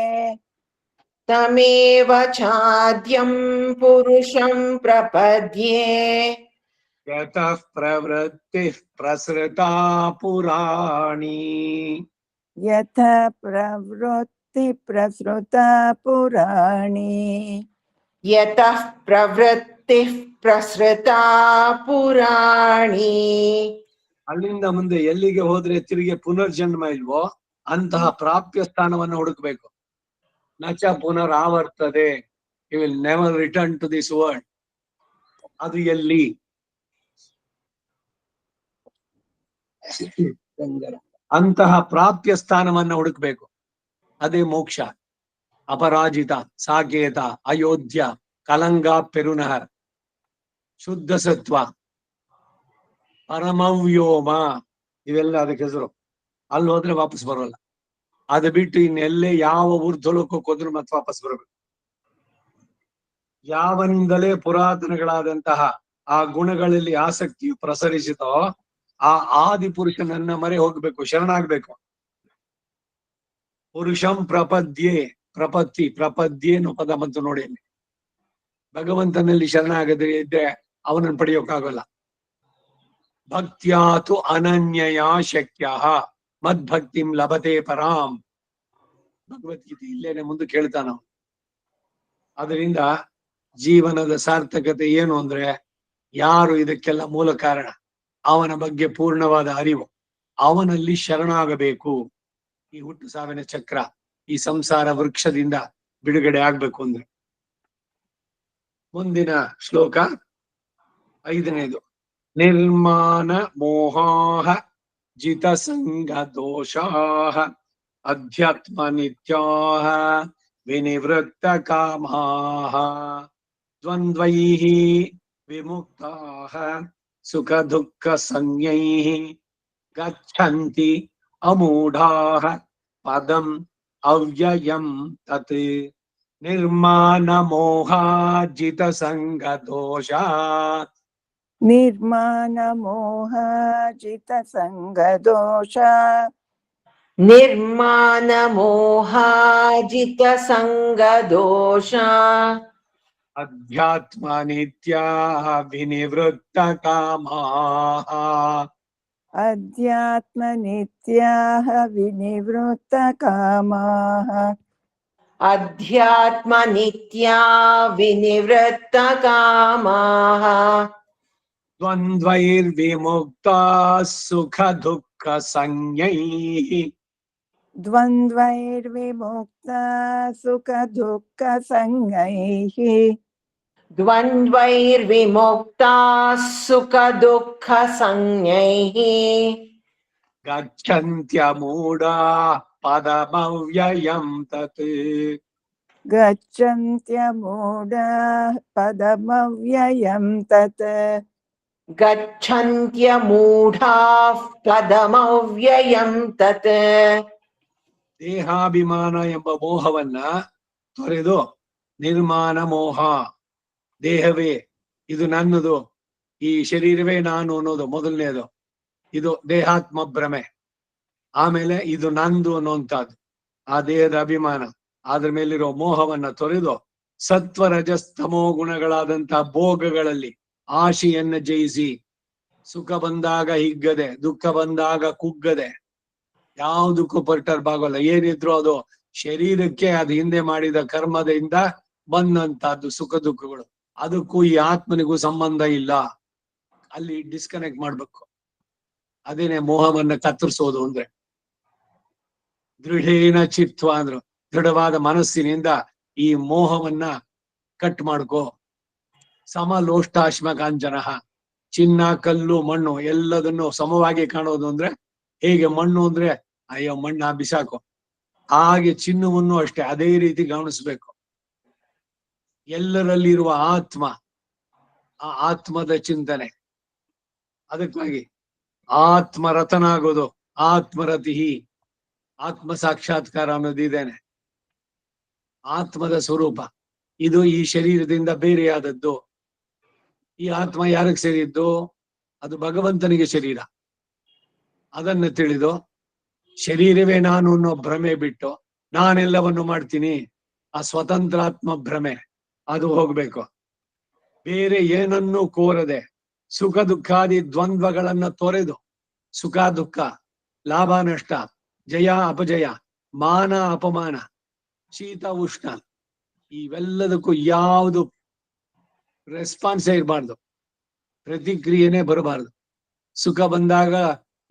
तमेव चाद्यं पुरुषं प्रपद्ये ಯತಃ ಪ್ರವೃತ್ತಿಃ ಪ್ರಸೃತಾ ಪುರಾಣಿ. ಯಥ ಪ್ರವೃತ್ತಿ ಪ್ರಸೃತ ಪುರಾಣಿ. यतः प्रवृत्ति ಕೀರ್ತಿಃ ಪ್ರಸೃತಾ ಪುರಾಣಿ. ಅಲ್ಲಿಂದ ಮುಂದೆ ಎಲ್ಲಿಗೆ ಹೋದ್ರೆ ತಿರುಗಿ ಪುನರ್ಜನ್ಮ ಇಲ್ವೋ ಅಂತಹ ಪ್ರಾಪ್ಯ ಸ್ಥಾನವನ್ನು ಹುಡುಕ್ಬೇಕು. ನಚ ಪುನರಾವರ್ತದೆ, you will never return to this world. ಅದು ಎಲ್ಲಿ? ಅಂತಹ ಪ್ರಾಪ್ಯ ಸ್ಥಾನವನ್ನ ಹುಡುಕ್ಬೇಕು. ಅದೇ ಮೋಕ್ಷ. ಅಪರಾಜಿತ, ಸಾಕೇತ, ಅಯೋಧ್ಯ, ಕಲಂಗ, ಪೆರುನಹರ್, ಶುದ್ಧ ಸತ್ವ, ಪರಮವ್ಯೋಮ, ಇವೆಲ್ಲ ಅದಕ್ಕೆ ಹೆಸರು. ಅಲ್ಲಿ ಹೋದ್ರೆ ವಾಪಸ್ ಬರೋಲ್ಲ. ಅದು ಬಿಟ್ಟು ಇನ್ನೆಲ್ಲೇ ಯಾವ ಊರ್ಧ್ವಲೋಕಕ್ಕೆ ಹೋದ್ರು ಮತ್ತೆ ವಾಪಸ್ ಬರಬೇಕು. ಯಾವನಿಂದಲೇ ಪುರಾತನಗಳಾದಂತಹ ಆ ಗುಣಗಳಲ್ಲಿ ಆಸಕ್ತಿಯು ಪ್ರಸರಿಸಿತೋ ಆ ಆದಿ ಪುರುಷನನ್ನ ಮರೆ ಹೋಗ್ಬೇಕು, ಶರಣಾಗ್ಬೇಕು. ಪುರುಷಂ ಪ್ರಪದ್ಯೆ, ಪ್ರಪದ್ಯೆ ಅನ್ನೋ ಪದ ಬಂತು ನೋಡಿ. ಅಲ್ಲಿ ಭಗವಂತನಲ್ಲಿ ಶರಣಾಗದೆ ಇದ್ದೆ ಅವನನ್ನು ಪಡೆಯೋಕ್ಕಾಗಲ್ಲ. ಭಕ್ತ್ಯಾತು ಅನನ್ಯಯ ಶಕ್ಯ ಮದ್ಭಕ್ತಿಂ ಲಭತೆ ಪರಾಂ. ಭಗವದ್ಗೀತೆ ಇಲ್ಲೇನೆ ಮುಂದೆ ಕೇಳ್ತಾನ. ಅದರಿಂದ ಜೀವನದ ಸಾರ್ಥಕತೆ ಏನು ಅಂದ್ರೆ ಯಾರು ಇದಕ್ಕೆಲ್ಲ ಮೂಲ ಕಾರಣ, ಅವನ ಬಗ್ಗೆ ಪೂರ್ಣವಾದ ಅರಿವು, ಅವನಲ್ಲಿ ಶರಣಾಗಬೇಕು. ಈ ಹುಟ್ಟು ಸಾವಿನ ಚಕ್ರ, ಈ ಸಂಸಾರ ವೃಕ್ಷದಿಂದ ಬಿಡುಗಡೆ ಆಗ್ಬೇಕು ಅಂದ್ರೆ. ಮುಂದಿನ ಶ್ಲೋಕ 5ನೇದು. ನಿರ್ಮಾಣ ಮೋಹಾಹ ಜಿತ ಸಂಗ ದೋಷಾಹ ಅಧ್ಯಾತ್ಮ ನಿತ್ಯಾಹ ವಿನಿವೃತ್ತ ಕಾಮಾಹ ದ್ವಂದ್ವೈಃ ವಿಮುಕ್ತಾಹ ಸುಖ ದುಃಖ ಸಂಜ್ಞೈಃ ಗಚ್ಚಂತಿ ಅಮೂಢಾಃ ಪದಂ ಅವ್ಯಯಂ ತತ್. ನಿರ್ಮಾಣ ಮೋಹಾಜಿತ ಸಂಗ ದೋಷ. ನಿರ್ಮಾಣ ಮೋಹಾಜಿತ ಸಂಗ ದೋಷ. ನಿರ್ಮಾಣ ಮೋಹಾಜಿತ ಸಂಗ ದೋಷ. ಅಧ್ಯಾತ್ಮ ನಿತ್ಯ ವಿನಿವೃತ್ತ ಕಾಮಾಹ. ಅಧ್ಯಾತ್ಮ ನಿತ್ಯಾಹ ವಿನಿವೃತ್ತ ಕಾಮಾಹ. ಅಧ್ಯಾತ್ಮ ನಿತ್ಯಾ ವಿನಿವೃತ್ತ ಕಾಮಾಹ. ದ್ವಂದ್ವೈರ್ವಿಮುಕ್ತ ಸುಖ ದುಃಖ ಸಂಜ್ಞೈಃ. ದ್ವಂದ್ವೈರ್ವಿಮುಕ್ತ ಸುಖ ದುಃಖ ಸಂಗೈಃ. ದ್ವಂದ್ವೈರ್ವಿಮುಕ್ತಾ ಸುಖ ದುಃಖ ಸಂಜ್ಞೈಃ. ಗಚ್ಚಂತ್ಯಮೂಢಾ ಪದಮವ್ಯಯಂ ತತ್. ಗಚ್ಚಂತ್ಯಮೂಢಾಃ ಪದಮವ್ಯಯಂ ತತ್. ಗಚ್ಚಂತ್ಯಮೂಢಾಃ ಪದಮವ್ಯಯಂ ತತ್. ದೇಹಾಭಿಮಾನ ಎಂಬ ಮೋಹವನ್ನ ತೊರೆದು ನಿರ್ಮಾಣ ಮೋಹ, ದೇಹವೇ ಇದು ನನ್ನದು, ಈ ಶರೀರವೇ ನಾನು ಅನ್ನೋದು ಮೊದಲನೇದು. ಇದು ದೇಹಾತ್ಮ ಭ್ರಮೆ. ಆಮೇಲೆ ಇದು ನಂದು ಅನ್ನುವಂಥದ್ದು ಆ ದೇಹದ ಅಭಿಮಾನ. ಅದ್ರ ಮೇಲಿರೋ ಮೋಹವನ್ನ ತೊರೆದು ಸತ್ವ ರಜಸ್ತಮೋ ಗುಣಗಳಾದಂತಹ ಭೋಗಗಳಲ್ಲಿ ಆಶೆಯನ್ನ ಜಯಿಸಿ ಸುಖ ಬಂದಾಗ ಹಿಗ್ಗದೆ, ದುಃಖ ಬಂದಾಗ ಕುಗ್ಗದೆ, ಯಾವುದಕ್ಕೂ ಪರ್ಟರ್ಬ್ ಆಗೋಲ್ಲ. ಏನಿದ್ರು ಅದು ಶರೀರಕ್ಕೆ ಅದು ಹಿಂದೆ ಮಾಡಿದ ಕರ್ಮದಿಂದ ಬಂದಂತಹದ್ದು ಸುಖ ದುಃಖಗಳು. ಅದಕ್ಕೂ ಈ ಆತ್ಮನಿಗೂ ಸಂಬಂಧ ಇಲ್ಲ. ಅಲ್ಲಿ ಡಿಸ್ಕನೆಕ್ಟ್ ಮಾಡ್ಬೇಕು. ಅದೇನೆ ಮೋಹವನ್ನ ಕತ್ತರಿಸೋದು ಅಂದ್ರೆ. ದೃಢೇನ ಚಿತ್ವ ಅಂದ್ರು, ದೃಢವಾದ ಮನಸ್ಸಿನಿಂದ ಈ ಮೋಹವನ್ನ ಕಟ್ ಮಾಡ್ಕೋ. ಸಮಲೋಷ್ಟಾಶ್ಮ ಕಾಂಚನ, ಚಿನ್ನ ಕಲ್ಲು ಮಣ್ಣು ಎಲ್ಲದನ್ನು ಸಮವಾಗಿ ಕಾಣೋದು ಅಂದ್ರೆ ಹೇಗೆ ಮಣ್ಣು ಅಂದ್ರೆ ಅಯ್ಯೋ ಮಣ್ಣ ಬಿಸಾಕು, ಹಾಗೆ ಚಿನ್ನವನ್ನು ಅಷ್ಟೇ ಅದೇ ರೀತಿ ಗಮನಿಸ್ಬೇಕು. ಎಲ್ಲರಲ್ಲಿರುವ ಆತ್ಮ, ಆ ಆತ್ಮದ ಚಿಂತನೆ. ಅದಕ್ಕಾಗಿ ಆತ್ಮರತನಾಗೋದು, ಆತ್ಮರತಿ, ಆತ್ಮ ಸಾಕ್ಷಾತ್ಕಾರ ಅನ್ನೋದು ಇದೇನೆ. ಆತ್ಮದ ಸ್ವರೂಪ ಇದು ಈ ಶರೀರದಿಂದ ಬೇರೆಯಾದದ್ದು. ಈ ಆತ್ಮ ಯಾರಿಗೆ ಸೇರಿದ್ದು? ಅದು ಭಗವಂತನಿಗೆ ಶರೀರ. ಅದನ್ನು ತಿಳಿದು ಶರೀರವೇ ನಾನು ಅನ್ನೋ ಭ್ರಮೆ ಬಿಟ್ಟು ನಾನೆಲ್ಲವನ್ನು ಮಾಡ್ತೀನಿ, ಆ ಸ್ವತಂತ್ರಾತ್ಮ ಭ್ರಮೆ ಅದು ಹೋಗ್ಬೇಕು. ಬೇರೆ ಏನನ್ನೂ ಕೋರದೆ ಸುಖ ದುಃಖಾದಿ ದ್ವಂದ್ವಗಳನ್ನ ತೊರೆದು, ಸುಖ ದುಃಖ, ಲಾಭ ನಷ್ಟ, ಜಯ ಅಪಜಯ, ಮಾನ ಅಪಮಾನ, ಶೀತ ಉಷ್ಣ, ಇವೆಲ್ಲದಕ್ಕೂ ಯಾವುದು ರೆಸ್ಪಾನ್ಸೇ ಇರಬಾರ್ದು, ಪ್ರತಿಕ್ರಿಯೆನೇ ಬರಬಾರ್ದು. ಸುಖ ಬಂದಾಗ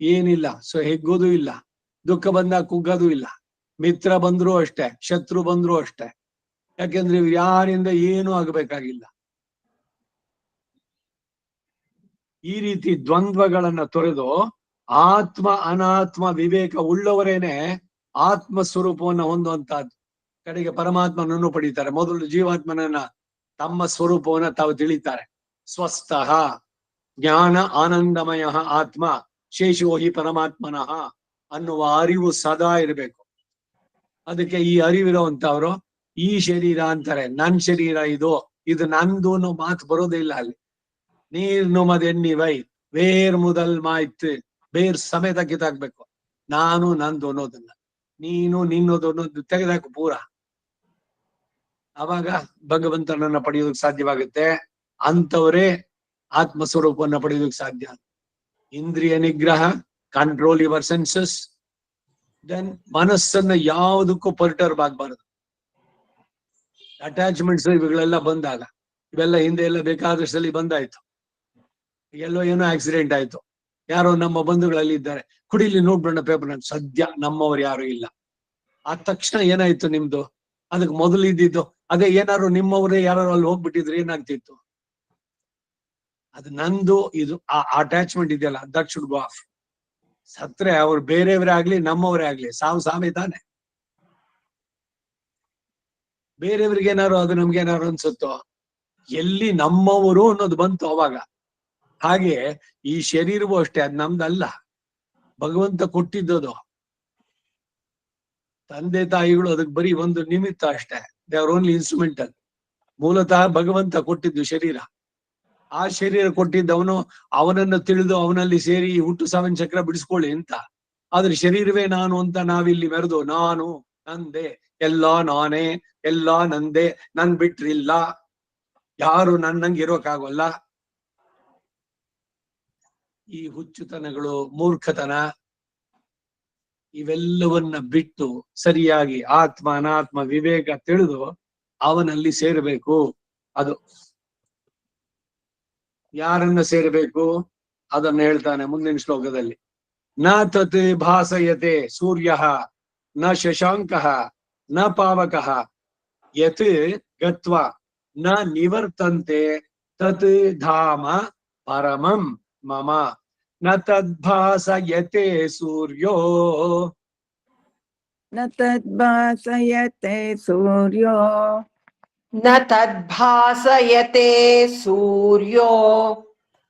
ಏನಿಲ್ಲ, ಸೊ ಹೆಗ್ಗೋದು ಇಲ್ಲ, ದುಃಖ ಬಂದಾಗ ಕುಗ್ಗೋದು ಇಲ್ಲ. ಮಿತ್ರ ಬಂದ್ರು ಅಷ್ಟೇ, ಶತ್ರು ಬಂದ್ರು ಅಷ್ಟೇ. ಯಾಕೆಂದ್ರೆ ಇವ್ರು ಯಾರಿಂದ ಏನೂ ಆಗಬೇಕಾಗಿಲ್ಲ. ಈ ರೀತಿ ದ್ವಂದ್ವಗಳನ್ನ ತೊರೆದು ಆತ್ಮ ಅನಾತ್ಮ ವಿವೇಕ ಉಳ್ಳವರೇನೆ ಆತ್ಮ ಸ್ವರೂಪವನ್ನ ಹೊಂದುವಂತಹದ್ದು. ಕಡೆಗೆ ಪರಮಾತ್ಮನನ್ನು ಪಡೀತಾರೆ. ಮೊದಲು ಜೀವಾತ್ಮನನ್ನ ತಮ್ಮ ಸ್ವರೂಪವನ್ನ ತಾವು ತಿಳಿತಾರೆ. ಸ್ವಸ್ಥಃ ಜ್ಞಾನ ಆನಂದಮಯ ಆತ್ಮ ಶೇಷೋಹಿ ಪರಮಾತ್ಮನಃ ಅನ್ನುವ ಅರಿವು ಸದಾ ಇರಬೇಕು. ಅದಕ್ಕೆ ಈ ಅರಿವಿರುವಂತವ್ರು ಈ ಶರೀರ ಅಂತಾರೆ, ನನ್ ಶರೀರ ಇದು ನಂದು ಅನ್ನೋ ಮಾತು ಬರೋದೇ ಇಲ್ಲ ಅಲ್ಲಿ. ನೀರ್ ನುಮದೆನ್ನಿವೈ ಬೇರ್ ಮುದಲ್ ಮಾಯ್ತು, ಬೇರ್ ಸಮೇತ ಕಿತ್ತಾಕ್ಬೇಕು. ನಾನು ನಂದು ಅನ್ನೋದನ್ನ, ನೀನು ನಿನ್ನೋದು ಅನ್ನೋದು ತೆಗೆದಾಕು ಪೂರ. ಅವಾಗ ಭಗವಂತನನ್ನ ಪಡೆಯೋದಕ್ಕೆ ಸಾಧ್ಯವಾಗುತ್ತೆ. ಅಂತವರೇ ಆತ್ಮ ಸ್ವರೂಪವನ್ನ ಪಡೆಯೋದಕ್ಕೆ ಸಾಧ್ಯ. ಇಂದ್ರಿಯ ನಿಗ್ರಹ, ಕಂಟ್ರೋಲ್ ಯುವರ್ ಸೆನ್ಸಸ್. ದೆನ್ ಮನಸ್ಸನ್ನ ಯಾವುದಕ್ಕೂ ಪರ್ಟರ್ಬ್ ಆಗ್ಬಾರ್ದು. ಅಟ್ಯಾಚ್ಮೆಂಟ್ಸ್ ಇವುಗಳೆಲ್ಲ ಬಂದಾಗ, ಇವೆಲ್ಲ ಹಿಂದೆ ಎಲ್ಲ ಬೇಕಾದಷ್ಟಲ್ಲಿ ಬಂದಾಯ್ತು. ಎಲ್ಲೋ ಏನೋ ಆಕ್ಸಿಡೆಂಟ್ ಆಯ್ತು, ಯಾರೋ ನಮ್ಮ ಬಂಧುಗಳಲ್ಲಿ ಇದ್ದಾರೆ, ಕುಡಿಲಿ ನೋಡ್ಬಿಡೋಣ ಪೇಪರ್, ಸದ್ಯ ನಮ್ಮವ್ರು ಯಾರು ಇಲ್ಲ. ಆದ ತಕ್ಷಣ ಏನಾಯ್ತು ನಿಮ್ದು? ಅದಕ್ಕೆ ಮೊದಲು ಇದ್ದಿದ್ದು ಅದೇ. ಏನಾದ್ರು ನಿಮ್ಮವರೇ ಯಾರು ಅಲ್ಲಿ ಹೋಗ್ಬಿಟ್ಟಿದ್ರೆ ಏನಾಗ್ತಿತ್ತು? ಅದು ನಂದು ಇದು ಆ ಅಟ್ಯಾಚ್ಮೆಂಟ್ ಇದೆಯಲ್ಲ, ದಟ್ ಶುಡ್ ಗೋ ಆಫ್. ಸತ್ರೆ ಅವ್ರು ಬೇರೆಯವರೇ ಆಗ್ಲಿ ನಮ್ಮವರೇ ಆಗ್ಲಿ ಸಾವು ಸಾಮೆ ತಾನೆ. ಬೇರೆಯವ್ರಿಗೆ ಏನಾರು ಅದು ನಮ್ಗೆ ಏನಾರು ಅನ್ಸುತ್ತೋ, ಎಲ್ಲಿ ನಮ್ಮವರು ಅನ್ನೋದು ಬಂತು ಅವಾಗ. ಹಾಗೆ ಈ ಶರೀರವೂ ಅಷ್ಟೇ, ಅದ್ ನಮ್ದಲ್ಲ, ಭಗವಂತ ಕೊಟ್ಟಿದ್ದದು. ತಂದೆ ತಾಯಿಗಳು ಅದಕ್ಕೆ ಬರೀ ಒಂದು ನಿಮಿತ್ತ ಅಷ್ಟೇ, ದೇ ಆರ್ ಓನ್ಲಿ ಇನ್ಸ್ಟ್ರೂಮೆಂಟಲ್. ಮೂಲತಃ ಭಗವಂತ ಕೊಟ್ಟಿದ್ದು ಶರೀರ. ಆ ಶರೀರ ಕೊಟ್ಟಿದ್ದವನು ಅವನನ್ನು ತಿಳಿದು ಅವನಲ್ಲಿ ಸೇರಿ ಹುಟ್ಟು ಸಾವಿನ ಚಕ್ರ ಬಿಡಿಸ್ಕೊಳ್ಳಿ ಅಂತ. ಆದ್ರೆ ಶರೀರವೇ ನಾನು ಅಂತ ನಾವಿಲ್ಲಿ ಮೆರೆದು ನಾನು ನಂದೆ, ಎಲ್ಲಾ ನಾನೇ, ಎಲ್ಲಾ ನಂದೆ, ನನ್ ಬಿಟ್ರಿಲ್ಲ, ಯಾರು ನನ್ನಂಗೆ ಇರೋಕ್ಕಾಗಲ್ಲ. ಈ ಹುಚ್ಚುತನಗಳು, ಮೂರ್ಖತನ, ಇವೆಲ್ಲವನ್ನ ಬಿಟ್ಟು ಸರಿಯಾಗಿ ಆತ್ಮ ಅನಾತ್ಮ ವಿವೇಕ ತಿಳಿದು ಅವನಲ್ಲಿ ಸೇರಬೇಕು. ಅದು ಯಾರನ್ನ ಸೇರಬೇಕು ಅದನ್ನ ಹೇಳ್ತಾನೆ ಮುಂದಿನ ಶ್ಲೋಕದಲ್ಲಿ. ನ ತತ್ ಭಾಸಯತೆ ಸೂರ್ಯ ನ ಶಶಾಂಕ ನ ಪಾವಕಃ ಯತ್ ಗತ್ವಾ ನ ನಿವರ್ತಂತೆ ತತ್ ಧಾಮ ಪರಮಂ ಮಮ ನ ತದ್ಭಾಸಯತೆ ಸೂರ್ಯೋ ನ ತದ್ಭಾಸಯತೆ ಸೂರ್ಯೋ ನ ತದ್ಭಾಸಯತೆ ಸೂರ್ಯೋ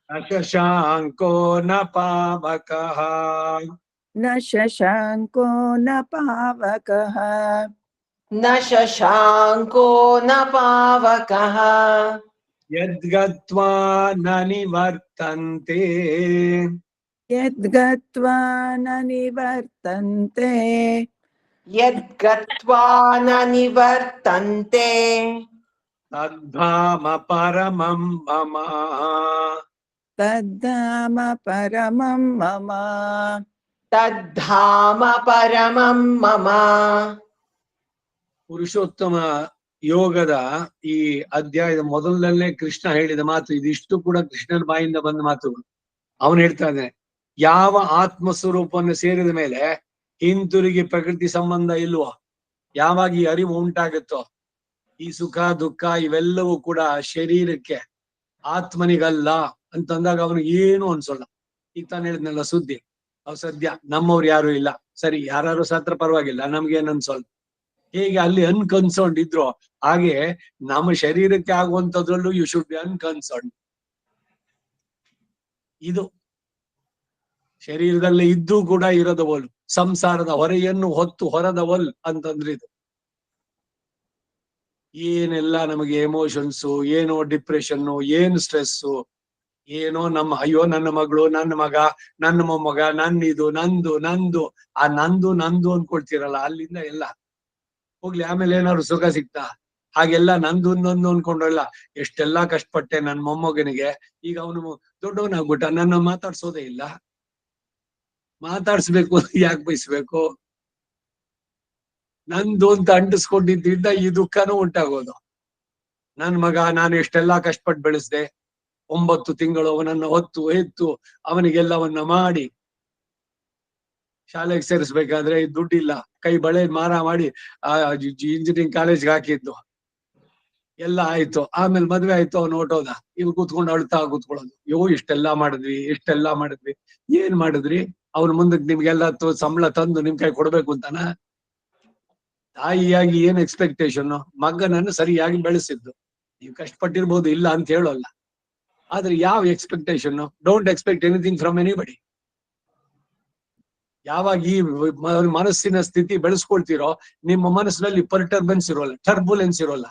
ನ ಶಶಾಂಕೋ ನ ಪಾವಕಃ ನ ಶಶಾಂಕೋ ನ ಪಾವಕಃ ನ ಶಶಾಂಕೋ ನ ಪಾವಕಃ ಯದ್ಗತ್ವಾ ನ ನಿವರ್ತಂತೆ ಯದ್ಗತ್ವಾ ನ ನಿವರ್ತಂತೆ ಯದ್ಗತ್ವಾ ನ ನಿವರ್ತಂತೆ ತದ್ಧಾಮ ಪರಮಂ ಮಮ ತದ್ಧಾಮ ಪರಮಂ ಮಮ ತದ್ಧಾಮ ಪರಮಂ ಮಮ. ಪುರುಷೋತ್ತಮ ಯೋಗದ ಈ ಅಧ್ಯಾಯದ ಮೊದಲನೇ ಕೃಷ್ಣ ಹೇಳಿದ ಮಾತು ಇದಿಷ್ಟು ಕೂಡ ಕೃಷ್ಣನ ಬಾಯಿಂದ ಬಂದ ಮಾತುಗಳು. ಅವನು ಹೇಳ್ತಾನೆ, ಯಾವ ಆತ್ಮ ಸ್ವರೂಪವನ್ನು ಸೇರಿದ ಮೇಲೆ ಹಿಂತಿರುಗಿ ಪ್ರಕೃತಿ ಸಂಬಂಧ ಇಲ್ವೋ, ಯಾವಾಗ ಈ ಅರಿವು ಉಂಟಾಗುತ್ತೋ, ಈ ಸುಖ ದುಃಖ ಇವೆಲ್ಲವೂ ಕೂಡ ಶರೀರಕ್ಕೆ, ಆತ್ಮನಿಗಲ್ಲ ಅಂತಂದಾಗ ಅವನಿಗೆ ಏನು ಅನ್ಸೋಲ್ಲ. ಈಗ ತಾನು ಹೇಳಿದ್ನಲ್ಲ ಸುದ್ದಿ, ಅವ್ ಸದ್ಯ ನಮ್ಮವ್ರು ಯಾರು ಇಲ್ಲ, ಸರಿ ಯಾರು ಸತ್ರ ಪರವಾಗಿಲ್ಲ, ನಮ್ಗೇನ್ ಅನ್ಸೋಲ್ಲ. ಹೇಗೆ ಅಲ್ಲಿ ಅನ್ಕನ್ಸರ್ನ್ಡ್ ಇದ್ರು ಹಾಗೆ ನಮ್ಮ ಶರೀರಕ್ಕೆ ಆಗುವಂತದ್ರಲ್ಲೂ ಯು ಶುಡ್ ಬಿ ಅನ್ಕನ್ಸರ್ನ್ಡ್. ಇದು ಶರೀರದಲ್ಲಿ ಇದ್ದು ಕೂಡ ಇರೋದವಲ್, ಸಂಸಾರದ ಹೊರೆಯನ್ನು ಹೊತ್ತು ಹೊರದವಲ್ ಅಂತಂದ್ರೆ ಇದು. ಏನೆಲ್ಲ ನಮಗೆ ಎಮೋಷನ್ಸು, ಏನೋ ಡಿಪ್ರೆಷನ್ನು, ಏನು ಸ್ಟ್ರೆಸ್ಸು, ಏನೋ ನಮ್ಮ ಅಯ್ಯೋ ನನ್ನ ಮಗಳು, ನನ್ನ ಮಗ, ನನ್ನ ಮೊಮ್ಮಗ, ನನ್ನಿದು, ನಂದು ನಂದು, ಆ ನಂದು ನಂದು ಅನ್ಕೊಳ್ತೀರಲ್ಲ, ಅಲ್ಲಿಂದ ಎಲ್ಲ ಹೋಗ್ಲಿ. ಆಮೇಲೆ ಏನಾದ್ರು ಸುಖ ಸಿಗ್ತಾ? ಹಾಗೆಲ್ಲ ನಂದು ನಂದು ಅನ್ಕೊಂಡ್ರಲ್ಲ. ಎಷ್ಟೆಲ್ಲಾ ಕಷ್ಟಪಟ್ಟೆ ನನ್ನ ಮೊಮ್ಮಗನಿಗೆ, ಈಗ ಅವನು ದೊಡ್ಡವನಾಗ್ಬಿಟ್ಟ, ನನ್ನ ಮಾತಾಡ್ಸೋದೇ ಇಲ್ಲ. ಮಾತಾಡ್ಸ್ಬೇಕು ಯಾಕೆ ಬಯಸ್ಬೇಕು? ನಂದು ಅಂತ ಅಂಟಿಸ್ಕೊಂಡಿದ್ರಿಂದ ಈ ದುಃಖನೂ ಉಂಟಾಗೋದು. ನನ್ ಮಗ ನಾನು ಎಷ್ಟೆಲ್ಲಾ ಕಷ್ಟಪಟ್ಟು ಬೆಳೆಸ್ದೆ, 9 ತಿಂಗಳು ಅವನನ್ನ ಹೊತ್ತು ಎತ್ತು ಅವನಿಗೆಲ್ಲವನ್ನ ಮಾಡಿ ಶಾಲೆಗೆ ಸೇರಿಸ್ಬೇಕಾದ್ರೆ ದುಡ್ಡಿಲ್ಲ, ಕೈ ಬಳೆ ಮಾರ ಮಾಡಿ ಇಂಜಿನಿಯರಿಂಗ್ ಕಾಲೇಜ್ಗೆ ಹಾಕಿದ್ದು ಎಲ್ಲ ಆಯ್ತು. ಆಮೇಲೆ ಮದ್ವೆ ಆಯ್ತು, ಅವ್ನು ಹೊಟ್ಟೋದ. ಇವ್ ಕೂತ್ಕೊಂಡು ಅಳ್ತಾ ಕೂತ್ಕೊಳ್ಳೋದು, ಇಷ್ಟೆಲ್ಲಾ ಮಾಡಿದ್ವಿ ಏನ್ ಮಾಡಿದ್ರಿ? ಅವ್ನ ಮುಂದಕ್ಕೆ ನಿಮ್ಗೆಲ್ಲ ಸಂಬಳ ತಂದು ನಿಮ್ ಕೈ ಕೊಡ್ಬೇಕು ಅಂತಾನ? ತಾಯಿಯಾಗಿ ಏನ್ ಎಕ್ಸ್ಪೆಕ್ಟೇಷನ್? ಮಗನನ್ನು ಸರಿಯಾಗಿ ಬೆಳೆಸಿದ್ದು. ನೀವು ಕಷ್ಟಪಟ್ಟಿರ್ಬೋದು, ಇಲ್ಲ ಅಂತ ಹೇಳೋಲ್ಲ, ಆದ್ರೆ ಯಾವ expectation? Don't expect anything from anybody. ಯಾವಾಗ ಈ ಮನಸ್ಸಿನ ಸ್ಥಿತಿ ಬೆಳೆಸ್ಕೊಳ್ತೀರೋ, ನಿಮ್ಮ ಮನಸ್ಸಿನಲ್ಲಿ ಪರ್ಟರ್ಬೆನ್ಸ್ ಇರೋಲ್ಲ, ಟರ್ಬುಲೆನ್ಸ್ ಇರೋಲ್ಲ,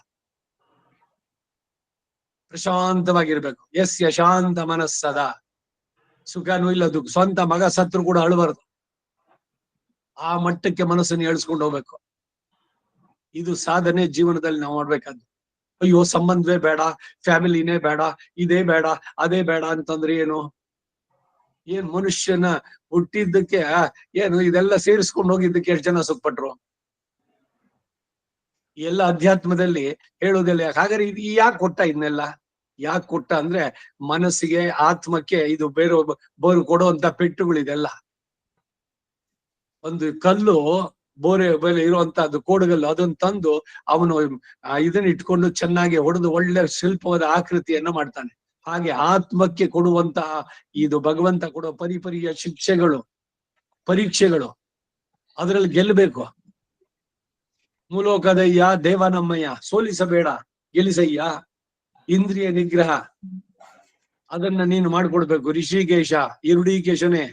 ಪ್ರಶಾಂತವಾಗಿರ್ಬೇಕು. ಶಾಂತ ಮನಸ್ಸದ ಸುಖನೂ ಇಲ್ಲ ದುಃಖ. ಸ್ವಂತ ಮಗ ಸತ್ರು ಕೂಡ ಅಳಬಾರ್ದು, ಆ ಮಟ್ಟಕ್ಕೆ ಮನಸ್ಸನ್ನು ಏಳ್ಸ್ಕೊಂಡು ಹೋಗ್ಬೇಕು. ಇದು ಸಾಧನೆ ಜೀವನದಲ್ಲಿ ನಾವು ಮಾಡ್ಬೇಕಾದ್ದು. ಅಯ್ಯೋ ಸಂಬಂಧವೇ ಬೇಡ, ಫ್ಯಾಮಿಲಿನೇ ಬೇಡ, ಇದೇ ಬೇಡ, ಅದೇ ಬೇಡ ಅಂತಂದ್ರೆ ಏನ್ ಮನುಷ್ಯನ ಹುಟ್ಟಿದ್ದಕ್ಕೆ ಏನು ಇದೆಲ್ಲ ಸೇರಿಸ್ಕೊಂಡು ಹೋಗಿದ್ದಕ್ಕೆ ಎಷ್ಟು ಜನ ಸುಖಪಟ್ರು? ಎಲ್ಲ ಅಧ್ಯಾತ್ಮದಲ್ಲಿ ಹೇಳೋದಿಲ್ಲ. ಹಾಗಾದ್ರೆ ಇದು ಯಾಕೆ ಕೊಟ್ಟ? ಇದನ್ನೆಲ್ಲ ಯಾಕೆ ಕೊಟ್ಟ ಅಂದ್ರೆ ಮನಸ್ಸಿಗೆ, ಆತ್ಮಕ್ಕೆ ಇದು ಬೋರು ಕೊಡುವಂತ ಪೆಟ್ಟುಗಳಿದೆಲ್ಲ. ಒಂದು ಕಲ್ಲು ಬೋರೆ ಬೆಲೆ ಇರುವಂತಹದ್ದು ಕೋಡುಗಲ್ಲು, ಅದನ್ನ ತಂದು ಅವನು ಇದನ್ನ ಇಟ್ಕೊಂಡು ಚೆನ್ನಾಗಿ ಹೊಡೆದು ಒಳ್ಳೆ ಶಿಲ್ಪವಾದ ಆಕೃತಿಯನ್ನ ಮಾಡ್ತಾನೆ. ಹಾಗೆ ಆತ್ಮಕ್ಕೆ ಕೊಡುವಂತಹ ಇದು ಭಗವಂತ ಕೊಡುವ ಪರಿಪರಿಯ ಶಿಕ್ಷೆಗಳು, ಪರೀಕ್ಷೆಗಳು, ಅದರಲ್ಲಿ ಗೆಲ್ಲಬೇಕು. ಮೂಲೋಕದಯ್ಯ ದೇವನಮ್ಮಯ್ಯ, ಸೋಲಿಸಬೇಡ ಗೆಲ್ಲಿಸಯ್ಯ. ಇಂದ್ರಿಯ ನಿಗ್ರಹ ಅದನ್ನ ನೀನು ಮಾಡ್ಕೊಡ್ಬೇಕು. ಋಷಿಕೇಶ ಇರುಡಿಕೇಶನೇ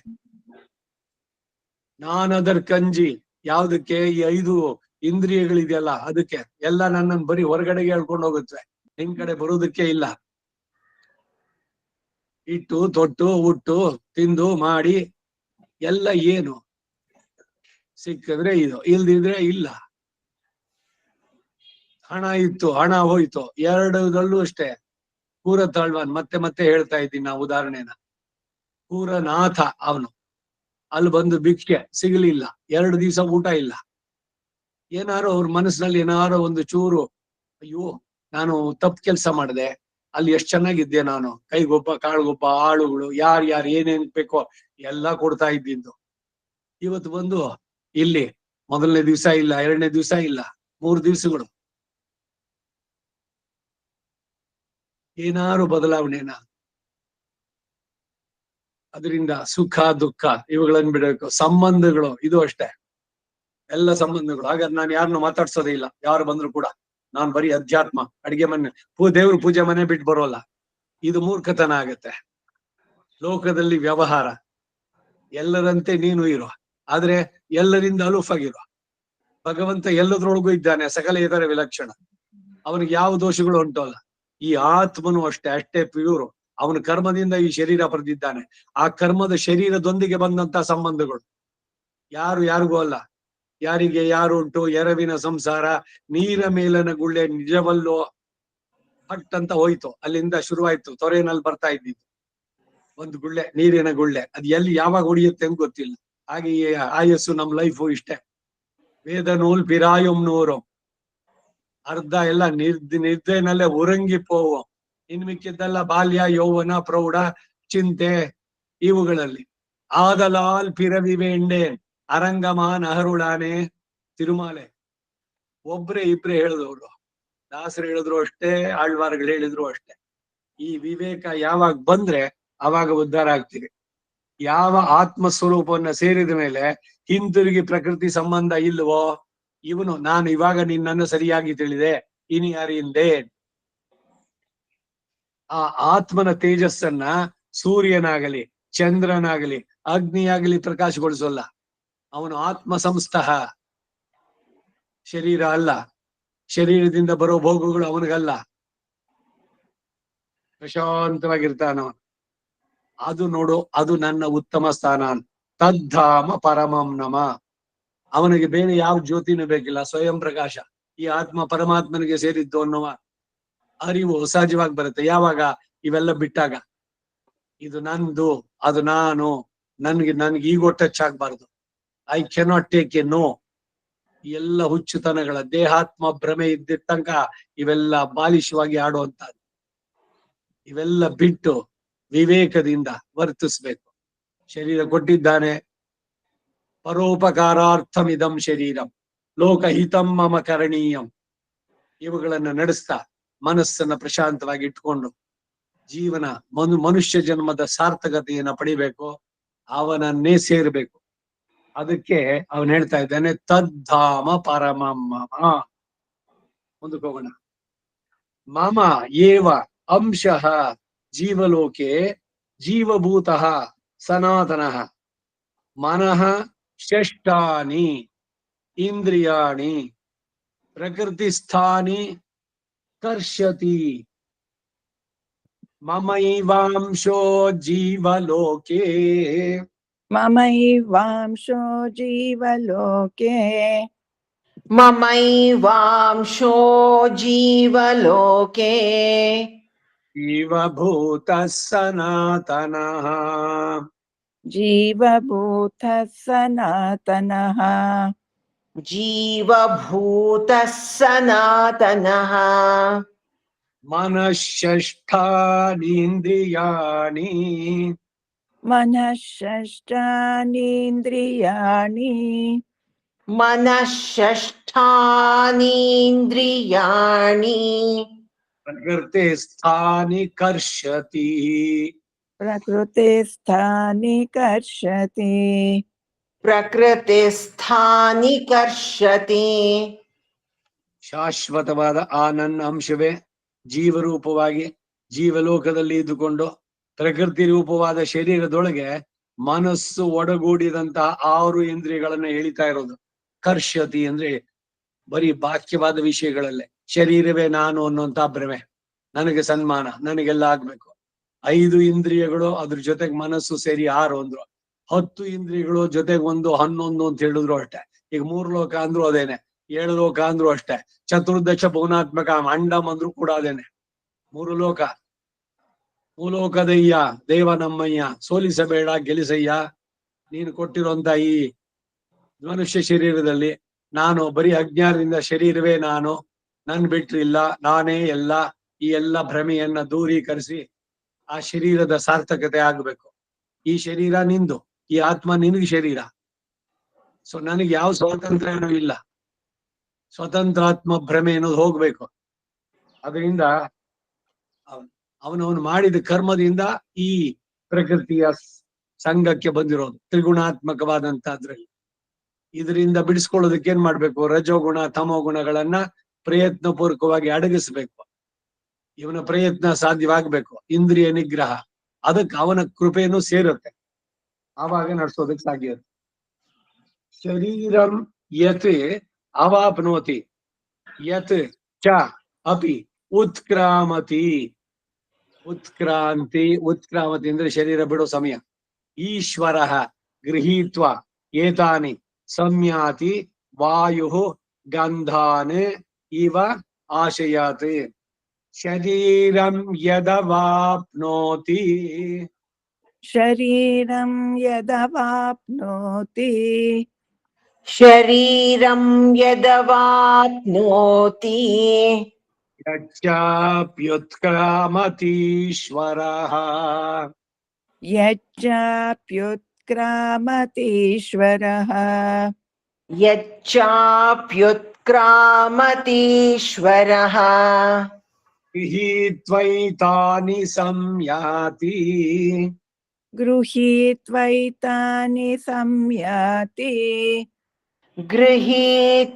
ನಾನದರ್ ಕಂಜಿ. ಯಾವ್ದಕ್ಕೆ? ಈ 5 ಇಂದ್ರಿಯಗಳಿದೆಯಲ್ಲ ಅದಕ್ಕೆ. ಎಲ್ಲ ನನ್ನನ್ನು ಬರೀ ಹೊರಗಡೆಗೆ ಹೇಳ್ಕೊಂಡು ಹೋಗುತ್ತೆ, ನಿನ್ ಕಡೆ ಬರುವುದಕ್ಕೆ ಇಲ್ಲ. ಇಟ್ಟು ತೊಟ್ಟು ಉಟ್ಟು ತಿಂದು ಮಾಡಿ ಎಲ್ಲ ಏನು ಸಿಕ್ಕಿದ್ರೆ ಇದು, ಇಲ್ದಿದ್ರೆ ಇಲ್ಲ. ಹಣ ಇತ್ತು, ಹಣ ಹೋಯ್ತು, ಎರಡರಲ್ಲೂ ಅಷ್ಟೇ. ಕೂರ ತಾಳ್ವಾನ್, ಮತ್ತೆ ಮತ್ತೆ ಹೇಳ್ತಾ ಇದ್ದೀನಿ ನಾ ಉದಾಹರಣೆನ. ಕೂರನಾಥ ಅವನು, ಅಲ್ಲಿ ಬಂದು ಭಿಕ್ಷೆ ಸಿಗಲಿಲ್ಲ, 2 ದಿವಸ ಊಟ ಇಲ್ಲ. ಏನಾರು ಅವ್ರ ಮನಸ್ಸಿನಲ್ಲಿ ಏನಾರು ಒಂದು ಚೂರು, ಅಯ್ಯೋ ನಾನು ತಪ್ಪು ಕೆಲಸ ಮಾಡಿದೆ, ಅಲ್ಲಿ ಎಷ್ಟು ಚೆನ್ನಾಗಿದ್ದೆ ನಾನು, ಕೈಗೊಬ್ಬ ಕಾಳುಗೊಬ್ಬ ಆಳುಗಳು ಯಾರು ಏನೇನ್ ಬೇಕೋ ಎಲ್ಲ ಕೊಡ್ತಾ ಇದ್ದಿದ್ದು. ಇವತ್ತು ಬಂದು ಇಲ್ಲಿ 1ನೇ ದಿವಸ ಇಲ್ಲ, 2ನೇ ದಿವಸ ಇಲ್ಲ, 3 ದಿವಸಗಳು. ಏನಾರು ಬದಲಾವಣೆನ? ಅದರಿಂದ ಸುಖ ದುಃಖ ಇವುಗಳನ್ನು ಬಿಡಬೇಕು. ಸಂಬಂಧಗಳು ಇದು ಅಷ್ಟೇ, ಎಲ್ಲ ಸಂಬಂಧಗಳು. ಹಾಗಾದ್ರೆ ನಾನು ಯಾರನ್ನು ಮಾತಾಡ್ಸೋದೇ ಇಲ್ಲ, ಯಾರು ಬಂದ್ರು ಕೂಡ. ನಾನು ಬರೀ ಅಧ್ಯಾತ್ಮ, ಅಡಿಗೆ ಮನೆ, ದೇವ್ರ ಪೂಜೆ ಮನೆ ಬಿಟ್ಟು ಬರೋಲ್ಲ. ಇದು ಮೂರ್ಖತನ ಆಗತ್ತೆ. ಲೋಕದಲ್ಲಿ ವ್ಯವಹಾರ, ಎಲ್ಲರಂತೆ ನೀನು ಇರೋ, ಆದ್ರೆ ಎಲ್ಲರಿಂದ ಅಲೂಫಾಗಿರೋ. ಭಗವಂತ ಎಲ್ಲದ್ರೊಳಗೂ ಇದ್ದಾನೆ, ಸಕಲ ಇದರ ವಿಲಕ್ಷಣ, ಅವನಿಗೆ ಯಾವ ದೋಷಗಳು ಉಂಟಲ್ಲ. ಈ ಆತ್ಮನು ಅಷ್ಟೇ ಪ್ಯೂರು. ಅವನ ಕರ್ಮದಿಂದ ಈ ಶರೀರ ಪಡೆದಿದ್ದಾನೆ. ಆ ಕರ್ಮದ ಶರೀರದೊಂದಿಗೆ ಬಂದಂತ ಸಂಬಂಧಗಳು ಯಾರಿಗೂ ಅಲ್ಲ. ಯಾರಿಗೆ ಯಾರು ಉಂಟು? ಎರವಿನ ಸಂಸಾರ ನೀರ ಮೇಲನ ಗುಳ್ಳೆ ನಿಜವಲ್ಲೋ ಹಟ್ ಅಂತ ಹೋಯ್ತು. ಅಲ್ಲಿಂದ ಶುರುವಾಯ್ತು. ತೊರೆನಲ್ಲಿ ಬರ್ತಾ ಇದ್ದಿದ್ದು ಒಂದು ಗುಳ್ಳೆ, ನೀರಿನ ಗುಳ್ಳೆ. ಅದು ಎಲ್ಲಿ ಯಾವಾಗ ಹೊಡಿಯುತ್ತೆ ಅಂತ ಗೊತ್ತಿಲ್ಲ. ಹಾಗೆ ಈ ಆಯಸ್ಸು, ನಮ್ ಲೈಫು ಇಷ್ಟೇ. ವೇದ ನೂಲ್ ಪಿರಾಯಂ ನೂರು, ಅರ್ಧ ಎಲ್ಲ ನಿದ್ದೆನಲ್ಲೇ ಉರಂಗಿ ಪೋವು. ಇನ್ ಮಿಕ್ಕಿದ್ದೆಲ್ಲ ಬಾಲ್ಯ, ಯೌವನ, ಪ್ರೌಢ, ಚಿಂತೆ ಇವುಗಳಲ್ಲಿ. ಆದಲಾಲ್ ಪಿರವಿ ವೇಂಡೆ ಅರಂಗಮಾನ್ ಅಹರುಳಾನೆ. ತಿರುಮಾಲೆ ಒಬ್ರೇ ಇಬ್ರೇ ಹೇಳಿದವರು, ದಾಸರು ಹೇಳಿದ್ರು ಅಷ್ಟೇ, ಆಳ್ವಾರ್ಗಳು ಹೇಳಿದ್ರು ಅಷ್ಟೇ. ಈ ವಿವೇಕ ಯಾವಾಗ ಬಂದ್ರೆ ಅವಾಗ ಉದ್ಧಾರ ಆಗ್ತೀವಿ. ಯಾವ ಆತ್ಮ ಸ್ವರೂಪವನ್ನ ಸೇರಿದ ಮೇಲೆ ಹಿಂತಿರುಗಿ ಪ್ರಕೃತಿ ಸಂಬಂಧ ಇಲ್ವೋ, ಇವನು ನಾನು ಇವಾಗ ನಿನ್ನನ್ನು ಸರಿಯಾಗಿ ತಿಳಿದೆ, ಇನಿ ಯಾರಿಂದೆ. ಆ ಆತ್ಮನ ತೇಜಸ್ಸನ್ನ ಸೂರ್ಯನಾಗಲಿ, ಚಂದ್ರನಾಗಲಿ, ಅಗ್ನಿಯಾಗಲಿ ಪ್ರಕಾಶಗೊಳಿಸೋಲ್ಲ. ಅವನು ಆತ್ಮ ಸಂಸ್ಥಃ, ಶರೀರ ಅಲ್ಲ. ಶರೀರದಿಂದ ಬರೋ ಭೋಗಗಳು ಅವನಿಗಲ್ಲ. ಪ್ರಶಾಂತವಾಗಿರ್ತಾನವನು. ಅದು ನೋಡು, ಅದು ನನ್ನ ಉತ್ತಮ ಸ್ಥಾನ. ತದ್ಧಾಮ ಪರಮಂ ನಮ. ಅವನಿಗೆ ಬೇರೆ ಯಾವ ಜ್ಯೋತಿನೂ ಬೇಕಿಲ್ಲ, ಸ್ವಯಂ ಪ್ರಕಾಶ. ಈ ಆತ್ಮ ಪರಮಾತ್ಮನಿಗೆ ಸೇರಿದ್ದು ಅನ್ನುವ ಅರಿವು ಸಹಜವಾಗಿ ಬರುತ್ತೆ. ಯಾವಾಗ? ಇವೆಲ್ಲ ಬಿಟ್ಟಾಗ. ಇದು ನಂದು, ಅದು ನಾನು, ನನ್ಗೆ ಈಗೋ ಟಚ್ ಆಗ್ಬಾರ್ದು. I cannot take a no. ಎಲ್ಲ ಹುಚ್ಚುತನಗಳ ದೇಹಾತ್ಮ ಭ್ರಮೆ ಇದ್ದಿದ್ದ ತನಕ ಇವೆಲ್ಲ ಬಾಲಿಶವಾಗಿ ಆಡುವಂತಹದ್ದು. ಇವೆಲ್ಲ ಬಿಟ್ಟು ವಿವೇಕದಿಂದ ವರ್ತಿಸ್ಬೇಕು. ಶರೀರ ಕೊಟ್ಟಿದ್ದಾನೆ, ಪರೋಪಕಾರಾರ್ಥಮಿದಂ ಶರೀರಂ ಲೋಕಹಿತಂ ಮಮ ಕರಣೀಯಂ. ಇವುಗಳನ್ನ ನಡೆಸ್ತಾ ಮನಸ್ಸನ್ನ ಪ್ರಶಾಂತವಾಗಿ ಇಟ್ಕೊಂಡು ಜೀವನ ಮನುಷ್ಯ ಜನ್ಮದ ಸಾರ್ಥಕತೆಯನ್ನ ಪಡಿಬೇಕು, ಅವನನ್ನೇ ಸೇರ್ಬೇಕು. ಅದಕ್ಕೆ ಅವನ್ ಹೇಳ್ತಾ ಇದ್ದಾನೆ ತದ್ಧಾಮ ಪರಮಂ ಮಮ. ಮುಂದಕ್ಕೆ ಹೋಗೋಣ. ಮಮ ಏವ ಅಂಶಃ ಜೀವಲೋಕೆ ಜೀವಭೂತಃ ಸನಾತನಃ ಮನಃ ಷಷ್ಠಾನಿ ಇಂದ್ರಿಯಾಣಿ ಪ್ರಕೃತಿಸ್ಥಾನಿ ಕರ್ಷತಿ. ಮಮೈವಾಂಶೋ ಜೀವಲೋಕೆ ಮಮೈವಾಂಶೋ ಜೀವಲೋಕೆ ಮಮೈವಾಂಶೋ ಜೀವಲೋಕೆ ಜೀವಭೂತಃ ಸನಾತನಃ ಜೀವಭೂತಃ ಸನಾತನಃ ಜೀವಭೂತಃ ಸನಾತನಃ ಮನಃಷಷ್ಠಾನೀಂದ್ರಿಯಾಣಿ ಮನಃ ಷಷ್ಠಾನೀಂದ್ರಿಯಾಣಿ ಮನಃ ಷಷ್ಠಾನೀಂದ್ರಿಯಾಣಿ ಪ್ರಕೃತಿ ಸ್ಥಾನಿ ಕರ್ಷತಿ. ಪ್ರಕೃತಿ ಸ್ಥಾನಿ ಕರ್ಷತಿ. ಪ್ರಕೃತಿ ಸ್ಥಾನಿ ಕರ್ಷತಿ. ಶಾಶ್ವತವಾದ ಆ ನನ್ನ ಅಂಶವೇ ಜೀವರೂಪವಾಗಿ ಜೀವಲೋಕದಲ್ಲಿ ಇದ್ದುಕೊಂಡು ಪ್ರಕೃತಿ ರೂಪವಾದ ಶರೀರದೊಳಗೆ ಮನಸ್ಸು ಒಡಗೂಡಿದಂತಹ 6 ಇಂದ್ರಿಯಗಳನ್ನ ಎಳಿತಾ ಇರೋದು. ಕರ್ಷತಿ ಅಂದ್ರೆ ಬರೀ ಬಾಕ್ಯವಾದ ವಿಷಯಗಳಲ್ಲೇ ಶರೀರವೇ ನಾನು ಅನ್ನುವಂತ ಭ್ರಮೆ, ನನಗೆ ಸನ್ಮಾನ, ನನಗೆಲ್ಲ ಆಗ್ಬೇಕು. 5 ಇಂದ್ರಿಯಗಳು ಅದ್ರ ಜೊತೆಗೆ ಮನಸ್ಸು ಸೇರಿ 6 ಅಂದ್ರು. 10 ಇಂದ್ರಿಯಗಳು ಜೊತೆಗೆ 1 11 ಅಂತ ಹೇಳಿದ್ರು ಅಷ್ಟೇ. ಈಗ 3 ಲೋಕ ಅಂದ್ರು ಅದೇನೆ, 7 ಲೋಕ ಅಂದ್ರು ಅಷ್ಟೇ. ಚತುರ್ದಶ ಭುವನಾತ್ಮಕ ಅಂಡಂ ಅಂದ್ರು ಕೂಡ ಅದೇನೆ. 3 ಲೋಕ. ಮೂಲೋಕದಯ್ಯ ದೇವ ನಮ್ಮಯ್ಯ, ಸೋಲಿಸಬೇಡ ಗೆಲಿಸಯ್ಯ. ನೀನು ಕೊಟ್ಟಿರುವಂತ ಈ ಮನುಷ್ಯ ಶರೀರದಲ್ಲಿ ನಾನು ಬರೀ ಅಜ್ಞಾನದಿಂದ ಶರೀರವೇ ನಾನು, ನನ್ ಬಿಟ್ರಿಲ್ಲ, ನಾನೇ ಎಲ್ಲ, ಈ ಎಲ್ಲ ಭ್ರಮೆಯನ್ನ ದೂರೀಕರಿಸಿ ಆ ಶರೀರದ ಸಾರ್ಥಕತೆ ಆಗ್ಬೇಕು. ಈ ಶರೀರ ನಿಂದು, ಈ ಆತ್ಮ ನಿನಗೆ ಶರೀರ. ಸೊ ನನಗೆ ಯಾವ ಸ್ವಾತಂತ್ರ್ಯನೂ ಇಲ್ಲ. ಸ್ವತಂತ್ರಾತ್ಮ ಭ್ರಮೆ ಅನ್ನೋದು ಹೋಗ್ಬೇಕು. ಅದರಿಂದ ಅವನವನು ಮಾಡಿದ ಕರ್ಮದಿಂದ ಈ ಪ್ರಕೃತಿಯ ಸಂಘಕ್ಕೆ ಬಂದಿರೋದು ತ್ರಿಗುಣಾತ್ಮಕವಾದಂತಹದ್ರಲ್ಲಿ. ಇದರಿಂದ ಬಿಡಿಸ್ಕೊಳ್ಳೋದಕ್ಕೆ ಏನ್ ಮಾಡ್ಬೇಕು? ರಜೋಗುಣ ತಮೋ ಗುಣಗಳನ್ನ ಪ್ರಯತ್ನ ಪೂರ್ವಕವಾಗಿ ಅಡಗಿಸ್ಬೇಕು. ಇವನ ಪ್ರಯತ್ನ ಸಾಧ್ಯವಾಗ್ಬೇಕು. ಇಂದ್ರಿಯ ನಿಗ್ರಹ, ಅದಕ್ಕೆ ಅವನ ಕೃಪೆಯನ್ನು ಸೇರುತ್ತೆ, ಆವಾಗ ನಡ್ಸೋದಕ್ಕೆ ಸಾಧ್ಯ. ಶರೀರಂ ಯತ್ ಅವಾಪ್ನೋತಿ ಯತ್ ಚ ಅಪಿ ಉತ್ಕ್ರಾಮತಿ. ಉತ್ಕ್ರಾಮತಿ ಅಂದ್ರೆ ಶರೀರ ಬಿಡೋ ಸಮಯ. ಈಶ್ವರ ಗೃಹೀತ್ವ ಏತಾನಿ ಸಂಯಾತಿ ವಾಯು ಗಂಧಾನ್ ಇವ ಆಶಯಾತ್. ಶರೀರಂ ಯದವಾಪ್ನೋತಿ ಶರೀರಂ ಯದವಾಪ್ನೋತಿ ಶರೀರಂ ಯದವಾಪ್ನೋತಿ ಯಚ್ಚಾಪ್ಯುತ್ಕ್ರಾಮತೀಶ್ವರಃ ಯಚ್ಚಾಪ್ಯುತ್ಕ್ರಾಮತೀಶ್ವರಃ ಯಚ್ಚಾಪ್ಯುತ್ಕ್ರಾಮತೀಶ್ವರಃ ಗೃಹೀತ್ವೈತಾನಿ ಸಂಯಾತಿ. ಗೃಹೀತ್ವೈತಾನಿ ಸಂಯಾತಿ ಗೃಹೀತ್ವೈತಾನಿ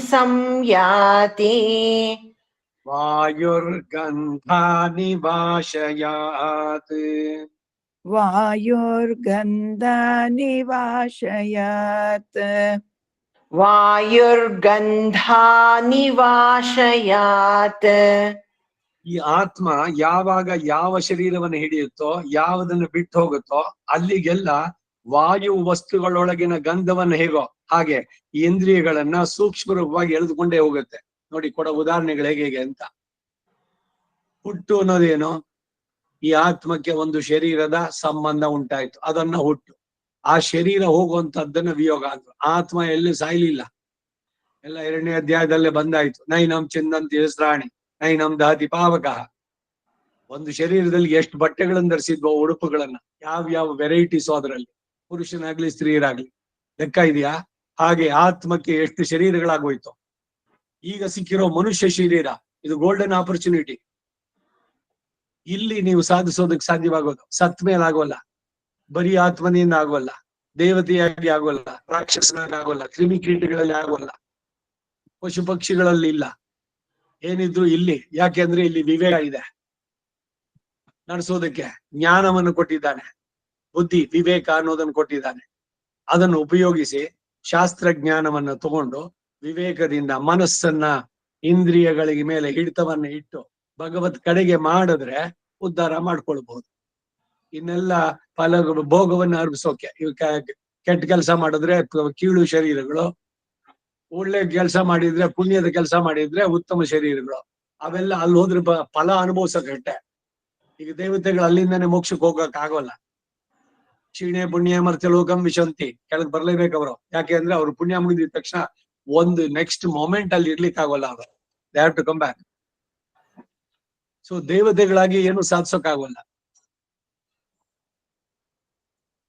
ಸಂಯಾತಿ ವಾಯುರ್ಗಂಧಾನಿ ವಾಶಯಾತ್. ವಾಯುರ್ಗಂಧಾನಿ ವಾಶಯಾತ್ ವಾಯುರ್ಗಂಧಾನಿ ವಾಶಯಾತ್. ಈ ಆತ್ಮ ಯಾವಾಗ ಯಾವ ಶರೀರವನ್ನು ಹಿಡಿಯುತ್ತೋ, ಯಾವುದನ್ನು ಬಿಟ್ಟು ಹೋಗುತ್ತೋ, ಅಲ್ಲಿಗೆಲ್ಲ ವಾಯು ವಸ್ತುಗಳೊಳಗಿನ ಗಂಧವನ್ನು ಹೇಗೋ ಹಾಗೆ ಈ ಇಂದ್ರಿಯಗಳನ್ನ ಸೂಕ್ಷ್ಮ ರೂಪವಾಗಿ ಎಳೆದುಕೊಂಡೇ ಹೋಗುತ್ತೆ. ನೋಡಿ, ಕೊಡೋ ಉದಾಹರಣೆಗಳು ಹೇಗೆ ಅಂತ. ಹುಟ್ಟು ಅನ್ನೋದೇನು? ಈ ಆತ್ಮಕ್ಕೆ ಒಂದು ಶರೀರದ ಸಂಬಂಧ ಉಂಟಾಯ್ತು, ಅದನ್ನ ಹುಟ್ಟು. ಆ ಶರೀರ ಹೋಗುವಂತದ್ದನ್ನ ವಿಯೋಗ ಅಂದ್ರು. ಆತ್ಮ ಎಲ್ಲಿ ಸಾಯ್ಲಿಲ್ಲ, ಎಲ್ಲ 2ನೇ ಅಧ್ಯಾಯದಲ್ಲೇ ಬಂದಾಯ್ತು. ನೈನಂ ಚಿಂದಂತಿ ಹೆಸ್ರಾಣಿ ನೈನಂ ದಹತಿ ಪಾವಕ. ಒಂದು ಶರೀರದಲ್ಲಿ ಎಷ್ಟು ಬಟ್ಟೆಗಳನ್ನು ಧರಿಸಿದ್ವೋ, ಉಡುಪುಗಳನ್ನ, ಯಾವ ವೆರೈಟೀಸು ಅದರಲ್ಲಿ, ಪುರುಷನಾಗ್ಲಿ ಸ್ತ್ರೀಯರಾಗ್ಲಿ, ಲೆಕ್ಕ ಇದೆಯಾ? ಹಾಗೆ ಆತ್ಮಕ್ಕೆ ಎಷ್ಟು ಶರೀರಗಳಾಗೋಯ್ತು. ಈಗ ಸಿಕ್ಕಿರೋ ಮನುಷ್ಯ ಶರೀರ ಇದು ಗೋಲ್ಡನ್ ಆಪರ್ಚುನಿಟಿ. ಇಲ್ಲಿ ನೀವು ಸಾಧಿಸೋದಕ್ಕೆ ಸಾಧ್ಯವಾಗೋದು ಸತ್ ಮೇಲೆ ಆಗೋಲ್ಲ, ಬರೀ ಆತ್ಮನಿಂದ ಆಗೋಲ್ಲ, ದೇವತೆಯಾಗಿ ಆಗೋಲ್ಲ, ರಾಕ್ಷಸನಾಗಿ ಆಗೋಲ್ಲ, ಕ್ರಿಮಿಕೀಟಗಳಲ್ಲಿ ಆಗೋಲ್ಲ, ಪಶು ಪಕ್ಷಿಗಳಲ್ಲಿ ಇಲ್ಲ, ಏನಿದ್ರು ಇಲ್ಲಿ. ಯಾಕೆಂದ್ರೆ ಇಲ್ಲಿ ವಿವೇಕ ಇದೆ, ನಡೆಸೋದಕ್ಕೆ ಜ್ಞಾನವನ್ನು ಕೊಟ್ಟಿದ್ದಾನೆ, ಬುದ್ಧಿ ವಿವೇಕ ಅನ್ನೋದನ್ನು ಕೊಟ್ಟಿದ್ದಾನೆ. ಅದನ್ನು ಉಪಯೋಗಿಸಿ ಶಾಸ್ತ್ರ ಜ್ಞಾನವನ್ನ ತಗೊಂಡು ವಿವೇಕದಿಂದ ಮನಸ್ಸನ್ನ ಇಂದ್ರಿಯಗಳಿಗೆ ಮೇಲೆ ಹಿಡಿತವನ್ನ ಇಟ್ಟು ಭಗವತ್ ಕಡೆಗೆ ಮಾಡಿದ್ರೆ ಉದ್ಧಾರ ಮಾಡ್ಕೊಳ್ಬಹುದು. ಇನ್ನೆಲ್ಲ ಫಲ ಭೋಗವನ್ನು ಅರ್ಪಿಸೋಕೆ ಇವ್ ಕೆಟ್ಟ ಕೆಲಸ ಮಾಡಿದ್ರೆ ಕೀಳು ಶರೀರಗಳು, ಒಳ್ಳೆ ಕೆಲಸ ಮಾಡಿದ್ರೆ, ಪುಣ್ಯದ ಕೆಲಸ ಮಾಡಿದ್ರೆ ಉತ್ತಮ ಶರೀರಗಳು. ಅವೆಲ್ಲ ಅಲ್ಲಿ ಹೋದ್ರೆ ಫಲ ಅನುಭವಿಸೋಕಟ್ಟೆ. ಈಗ ದೇವತೆಗಳು ಅಲ್ಲಿಂದಾನೆ ಮೋಕ್ಷಕ್ಕೆ ಹೋಗಕ್ ಆಗೋಲ್ಲ. ಕ್ಷೀಣೆ ಪುಣ್ಯ ಮರ್ತ್ಯ ಲೋಕಂ ವಿಶಂತಿ, ಕೆಳಗ್ ಬರ್ಲೇಬೇಕು ಅವರು. ಯಾಕೆ ಅಂದ್ರೆ ಅವ್ರು ಪುಣ್ಯ ಮುಗಿದ ತಕ್ಷಣ ಒಂದು ನೆಕ್ಸ್ಟ್ ಮೊಮೆಂಟ್ ಅಲ್ಲಿ ಇರ್ಲಿಕ್ಕೆ ಆಗೋಲ್ಲ ಅವರು. They have to come back. So ದೇವತೆಗಳಾಗಿ ಏನು ಸಾಧಿಸೋಕಾಗೋಲ್ಲ.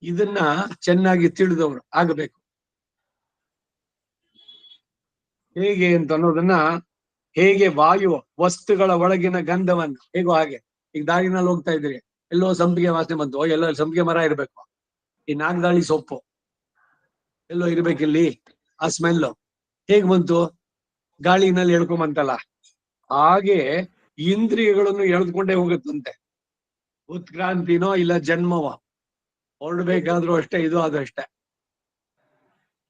ಇದನ್ನ ಚೆನ್ನಾಗಿ ತಿಳಿದವರು ಆಗಬೇಕು. ಹೇಗೆ ಅಂತ ಅನ್ನೋದನ್ನ, ಹೇಗೆ ವಾಯು ವಸ್ತುಗಳ ಒಳಗಿನ ಗಂಧವನ್ನು ಹೇಗೋ ಹಾಗೆ. ಈಗ ದಾರಿನಲ್ಲಿ ಹೋಗ್ತಾ ಇದ್ರಿ, ಎಲ್ಲೋ ಸಂಪಿಗೆ ವಾಸನೆ ಬಂತು, ಎಲ್ಲೋ ಸಂಪಿಗೆ ಮರ ಇರ್ಬೇಕು, ಈ ನಾಗದಾಳಿ ಸೊಪ್ಪು ಎಲ್ಲೋ ಇರ್ಬೇಕಿಲ್ಲಿ, ಆ ಸ್ಮೆಲ್ಲು ಹೇಗ್ ಬಂತು? ಗಾಳಿನಲ್ಲಿ ಎಳ್ಕೊಂಬಂತಲ್ಲ. ಹಾಗೆ ಇಂದ್ರಿಯಗಳನ್ನು ಎಳೆದುಕೊಂಡೇ ಹೋಗುತ್ತಂತೆ. ಉತ್ಕ್ರಾಂತಿನೋ ಇಲ್ಲ ಜನ್ಮವೋ ಹೊರಡ್ಬೇಕಾದ್ರೂ ಅಷ್ಟೇ, ಇದು ಅದು ಅಷ್ಟೇ.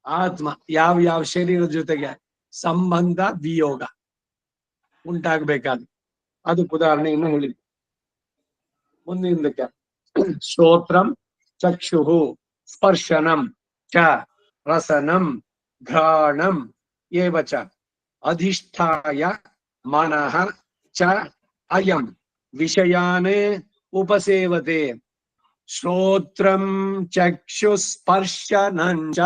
ಆತ್ಮ ಯಾವ ಶರೀರದ ಜೊತೆಗೆ ಸಂಬಂಧ ವಿಯೋಗ ಉಂಟಾಗ್ಬೇಕಾದ್ರೆ ಅದಕ್ಕೆ ಉದಾಹರಣೆಯನ್ನು ಹೇಳಿದ್ವಿ. ಮುಂದಿನದಕ್ಕೆ ಶ್ರೋತ್ರಂ ಚಕ್ಷುಹು ಸ್ಪರ್ಶನಂ ಚ ರಸನಂ ಘ್ರಾಣಂ ಏವ ಚ ಅಧಿಷ್ಠಾಯ ಮನಃ ಚ ಅಯಂ ವಿಷಯಾನೇ ಉಪಸೇವತೆ. ಶ್ರೋತ್ರಂ ಚಕ್ಷುಸ್ಪರ್ಶನಂ ಚ.